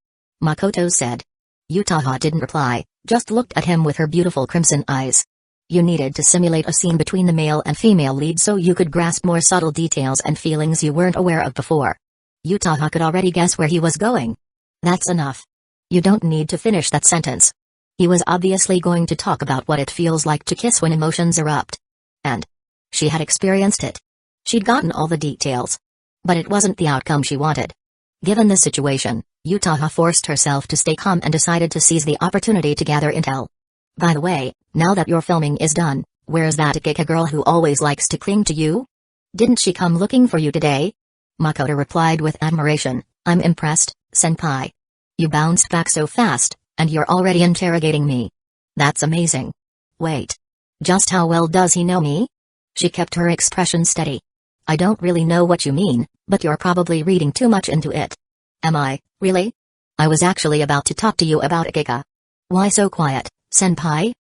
Makoto said. Utaha didn't reply, just looked at him with her beautiful crimson eyes. You needed to simulate a scene between the male and female lead so you could grasp more subtle details and feelings you weren't aware of before. Utaha could already guess where he was going. That's enough. You don't need to finish that sentence. He was obviously going to talk about what it feels like to kiss when emotions erupt. And she had experienced it. She'd gotten all the details. But it wasn't the outcome she wanted. Given the situation, Utaha forced herself to stay calm and decided to seize the opportunity to gather intel. By the way, now that your filming is done, where's that Geika girl who always likes to cling to you? Didn't she come looking for you today? Makoto replied with admiration, I'm impressed, senpai. You bounced back so fast, and you're already interrogating me. That's amazing. Wait. Just how well does he know me? She kept her expression steady. I don't really know what you mean, but you're probably reading too much into it. Am I, really? I was actually about to talk to you about Geika. Why so quiet, senpai?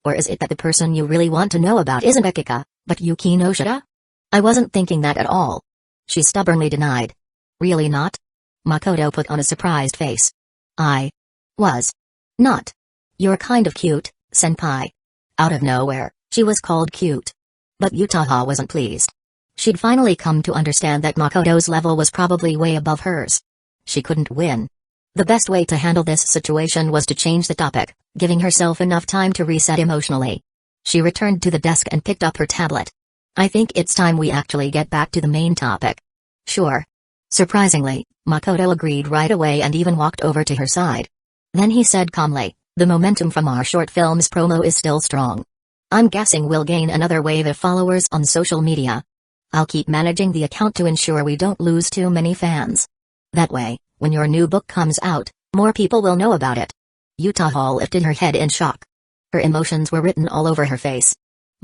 Or is it that the person you really want to know about isn't Geika, but Yuki Noshida? I wasn't thinking that at all. She stubbornly denied. Really not? Makoto put on a surprised face. I was not. You're kind of cute, senpai. Out of nowhere, she was called cute. But Utaha wasn't pleased. She'd finally come to understand that Makoto's level was probably way above hers. She couldn't win. The best way to handle this situation was to change the topic, giving herself enough time to reset emotionally. She returned to the desk and picked up her tablet. I think it's time we actually get back to the main topic. Sure. Surprisingly, Makoto agreed right away and even walked over to her side. Then he said calmly, "The momentum from our short film's promo is still strong. I'm guessing we'll gain another wave of followers on social media. I'll keep managing the account to ensure we don't lose too many fans. That way, when your new book comes out, more people will know about it." Utaha lifted her head in shock. Her emotions were written all over her face.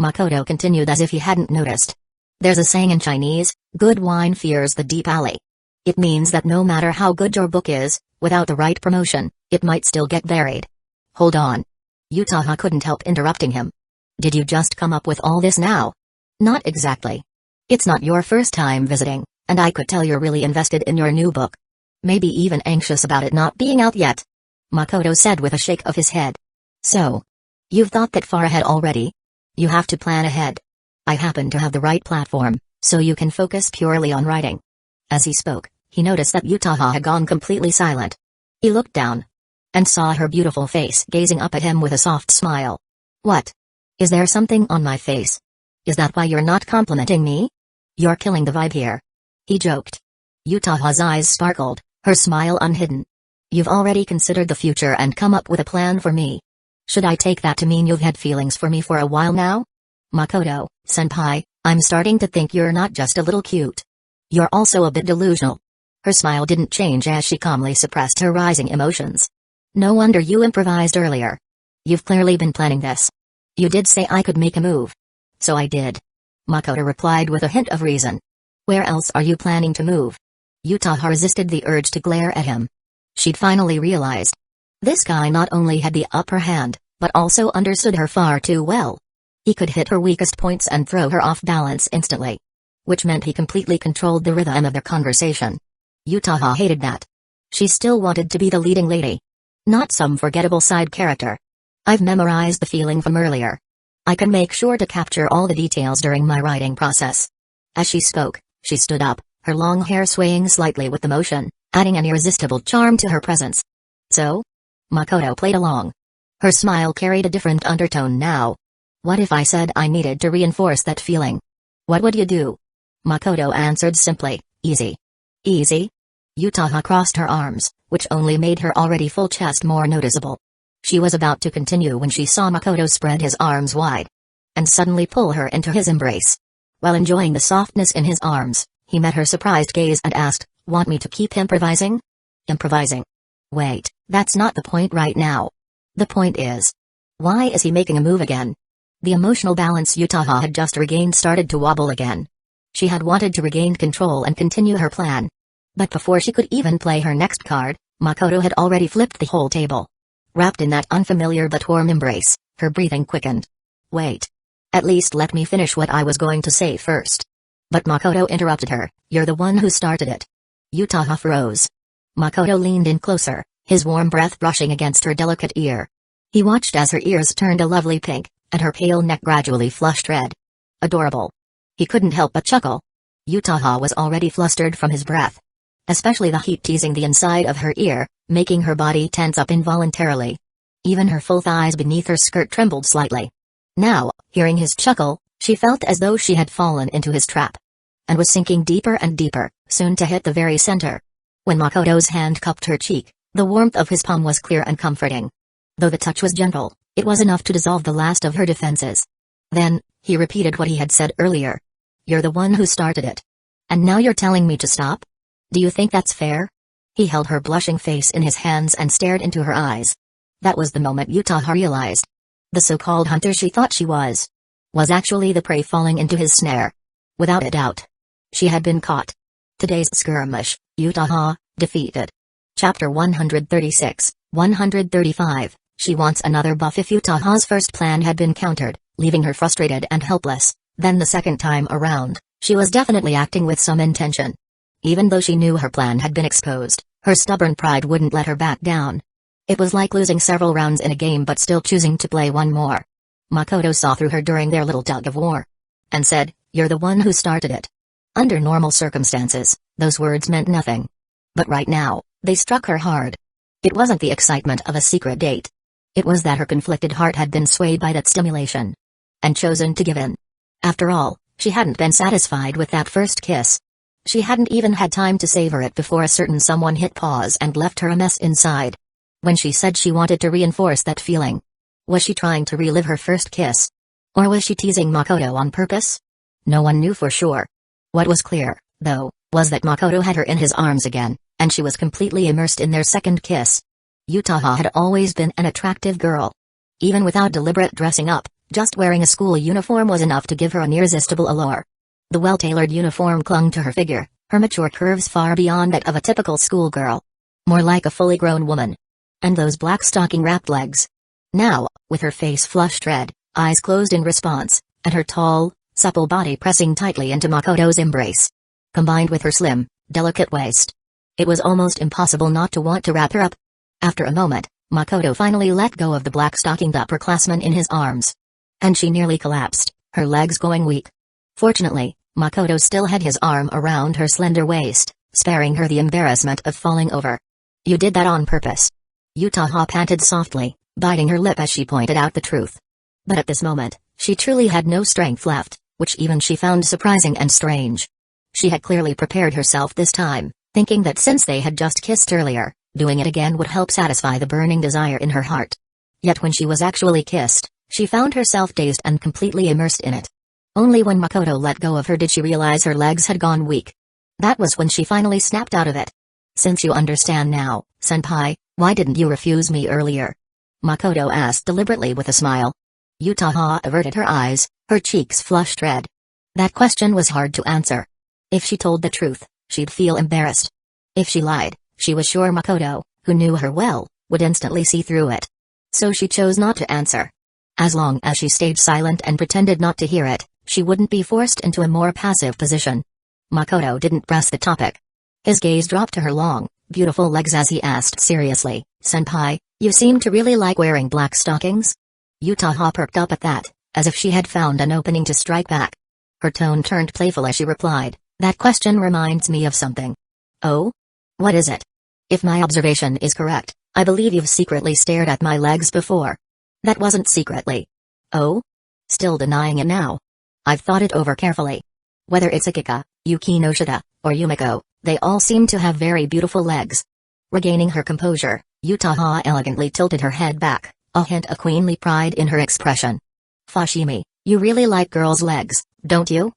Makoto continued as if he hadn't noticed. "There's a saying in Chinese, good wine fears the deep alley. It means that no matter how good your book is, without the right promotion, it might still get buried." "Hold on." Utaha couldn't help interrupting him. "Did you just come up with all this now?" "Not exactly. It's not your first time visiting, and I could tell you're really invested in your new book. Maybe even anxious about it not being out yet," Makoto said with a shake of his head. "So? You've thought that far ahead already? You have to plan ahead. I happen to have the right platform, so you can focus purely on writing." As he spoke, he noticed that Utaha had gone completely silent. He looked down and saw her beautiful face gazing up at him with a soft smile. "What? Is there something on my face? Is that why you're not complimenting me? You're killing the vibe here," he joked. Utaha's eyes sparkled, her smile unhidden. "You've already considered the future and come up with a plan for me. Should I take that to mean you've had feelings for me for a while now? Makoto, senpai, I'm starting to think you're not just a little cute. You're also a bit delusional." Her smile didn't change as she calmly suppressed her rising emotions. "No wonder you improvised earlier. You've clearly been planning this. You did say I could make a move." "So I did," Makoto replied with a hint of reason. "Where else are you planning to move?" Utaha resisted the urge to glare at him. She'd finally realized. This guy not only had the upper hand, but also understood her far too well. He could hit her weakest points and throw her off balance instantly. Which meant he completely controlled the rhythm of their conversation. Utaha hated that. She still wanted to be the leading lady. Not some forgettable side character. "I've memorized the feeling from earlier. I can make sure to capture all the details during my writing process." As she spoke, she stood up, her long hair swaying slightly with the motion, adding an irresistible charm to her presence. "So?" Makoto played along. Her smile carried a different undertone now. "What if I said I needed to reinforce that feeling? What would you do?" Makoto answered simply, "Easy." "Easy?" Utaha crossed her arms, which only made her already full chest more noticeable. She was about to continue when she saw Makoto spread his arms wide and suddenly pull her into his embrace. While enjoying the softness in his arms, he met her surprised gaze and asked, "Want me to keep improvising?" "Improvising? Wait, that's not the point right now. The point is, why is he making a move again?" The emotional balance Utaha had just regained started to wobble again. She had wanted to regain control and continue her plan. But before she could even play her next card, Makoto had already flipped the whole table. Wrapped in that unfamiliar but warm embrace, her breathing quickened. "Wait. At least let me finish what I was going to say first." But Makoto interrupted her, "You're the one who started it." Utaha froze. Makoto leaned in closer, his warm breath brushing against her delicate ear. He watched as her ears turned a lovely pink, and her pale neck gradually flushed red. Adorable. He couldn't help but chuckle. Utaha was already flustered from his breath. Especially the heat teasing the inside of her ear, making her body tense up involuntarily. Even her full thighs beneath her skirt trembled slightly. Now, hearing his chuckle, she felt as though she had fallen into his trap. And was sinking deeper and deeper, soon to hit the very center. When Makoto's hand cupped her cheek, the warmth of his palm was clear and comforting. Though the touch was gentle, it was enough to dissolve the last of her defenses. Then, he repeated what he had said earlier. "You're the one who started it. And now you're telling me to stop? Do you think that's fair?" He held her blushing face in his hands and stared into her eyes. That was the moment Utaha realized. The so-called hunter she thought she was actually the prey falling into his snare. Without a doubt. She had been caught. Today's skirmish, Utaha, defeated. Chapter 136, 135, she wants another buff. If Utaha's first plan had been countered, leaving her frustrated and helpless, then the second time around, she was definitely acting with some intention. Even though she knew her plan had been exposed, her stubborn pride wouldn't let her back down. It was like losing several rounds in a game but still choosing to play one more. Makoto saw through her during their little tug of war. And said, "You're the one who started it." Under normal circumstances, those words meant nothing. But right now, they struck her hard. It wasn't the excitement of a secret date. It was that her conflicted heart had been swayed by that stimulation. And chosen to give in. After all, she hadn't been satisfied with that first kiss. She hadn't even had time to savor it before a certain someone hit pause and left her a mess inside. when she said she wanted to reinforce that feeling? Was she trying to relive her first kiss? Or was she teasing Makoto on purpose? No one knew for sure. What was clear, though, was that Makoto had her in his arms again, and she was completely immersed in their second kiss. Yutaha had always been an attractive girl. Even without deliberate dressing up, just wearing a school uniform was enough to give her an irresistible allure. The well-tailored uniform clung to her figure, her mature curves far beyond that of a typical schoolgirl. More like a fully grown woman. And those black stocking-wrapped legs. Now, with her face flushed red, eyes closed in response, and her tall, supple body pressing tightly into Makoto's embrace. Combined with her slim, delicate waist. It was almost impossible not to want to wrap her up. After a moment, Makoto finally let go of the black-stockinged upperclassman in his arms. And she nearly collapsed, her legs going weak. Fortunately, Makoto still had his arm around her slender waist, sparing her the embarrassment of falling over. "You did that on purpose." Yutaha panted softly, biting her lip as she pointed out the truth. But at this moment, she truly had no strength left, which even she found surprising and strange. She had clearly prepared herself this time, thinking that since they had just kissed earlier, doing it again would help satisfy the burning desire in her heart. Yet when she was actually kissed, she found herself dazed and completely immersed in it. Only when Makoto let go of her did she realize her legs had gone weak. That was when she finally snapped out of it. "Since you understand now, senpai, why didn't you refuse me earlier?" Makoto asked deliberately with a smile. Yutaha averted her eyes, her cheeks flushed red. That question was hard to answer. If she told the truth, she'd feel embarrassed. If she lied, she was sure Makoto, who knew her well, would instantly see through it. So she chose not to answer. As long as she stayed silent and pretended not to hear it, she wouldn't be forced into a more passive position. Makoto didn't press the topic. His gaze dropped to her long, beautiful legs as he asked seriously, "Senpai, you seem to really like wearing black stockings?" Yutaha perked up at that, as if she had found an opening to strike back. Her tone turned playful as she replied, "That question reminds me of something." "Oh? What is it?" "If my observation is correct, I believe you've secretly stared at my legs before." "That wasn't secretly." "Oh? Still denying it now?" "I've thought it over carefully. Whether it's Akika, Yuki no Shida, or Yumiko, they all seem to have very beautiful legs." Regaining her composure, Yutaha elegantly tilted her head back, a hint of queenly pride in her expression. "Fushimi, you really like girls' legs, don't you?"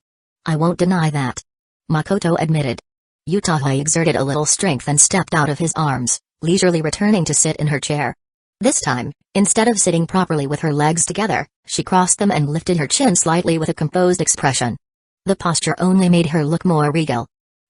"I won't deny that," Makoto admitted. Yutaha exerted a little strength and stepped out of his arms, leisurely returning to sit in her chair. This time, instead of sitting properly with her legs together, she crossed them and lifted her chin slightly with a composed expression. The posture only made her look more regal.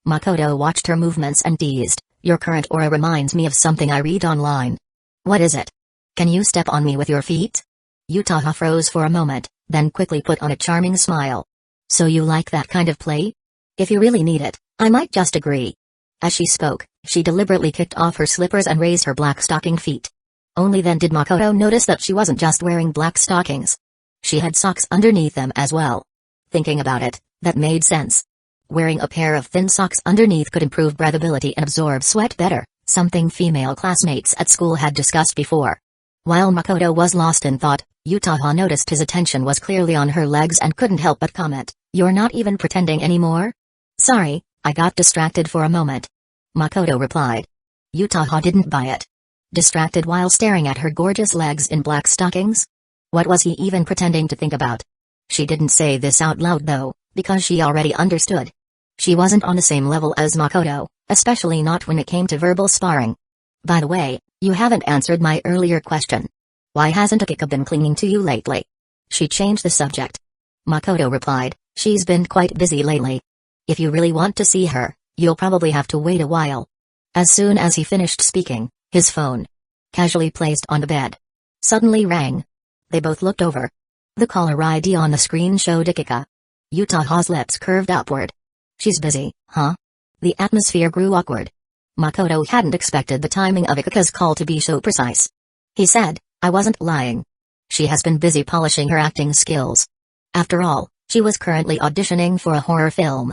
Makoto watched her movements and teased, "Your current aura reminds me of something I read online." "What is it? Can you step on me with your feet?" Yutaha froze for a moment, then quickly put on a charming smile. "So you like that kind of play? If you really need it, I might just agree." As she spoke, she deliberately kicked off her slippers and raised her black stocking feet. Only then did Makoto notice that she wasn't just wearing black stockings. She had socks underneath them as well. Thinking about it, that made sense. Wearing a pair of thin socks underneath could improve breathability and absorb sweat better, something female classmates at school had discussed before. While Makoto was lost in thought, Yutaha noticed his attention was clearly on her legs and couldn't help but comment, "You're not even pretending anymore?" "Sorry, I got distracted for a moment," Makoto replied. Yutaha didn't buy it. Distracted while staring at her gorgeous legs in black stockings? What was he even pretending to think about? She didn't say this out loud though, because she already understood. She wasn't on the same level as Makoto, especially not when it came to verbal sparring. "By the way, you haven't answered my earlier question. Why hasn't Akika been clinging to you lately?" She changed the subject. Makoto replied, "She's been quite busy lately. If you really want to see her, you'll probably have to wait a while." As soon as he finished speaking, his phone, casually placed on the bed, suddenly rang. They both looked over. The caller ID on the screen showed Akika. Yutaha's lips curved upward. "She's busy, huh?" The atmosphere grew awkward. Makoto hadn't expected the timing of Akika's call to be so precise. He said, "I wasn't lying. She has been busy polishing her acting skills. After all, she was currently auditioning for a horror film."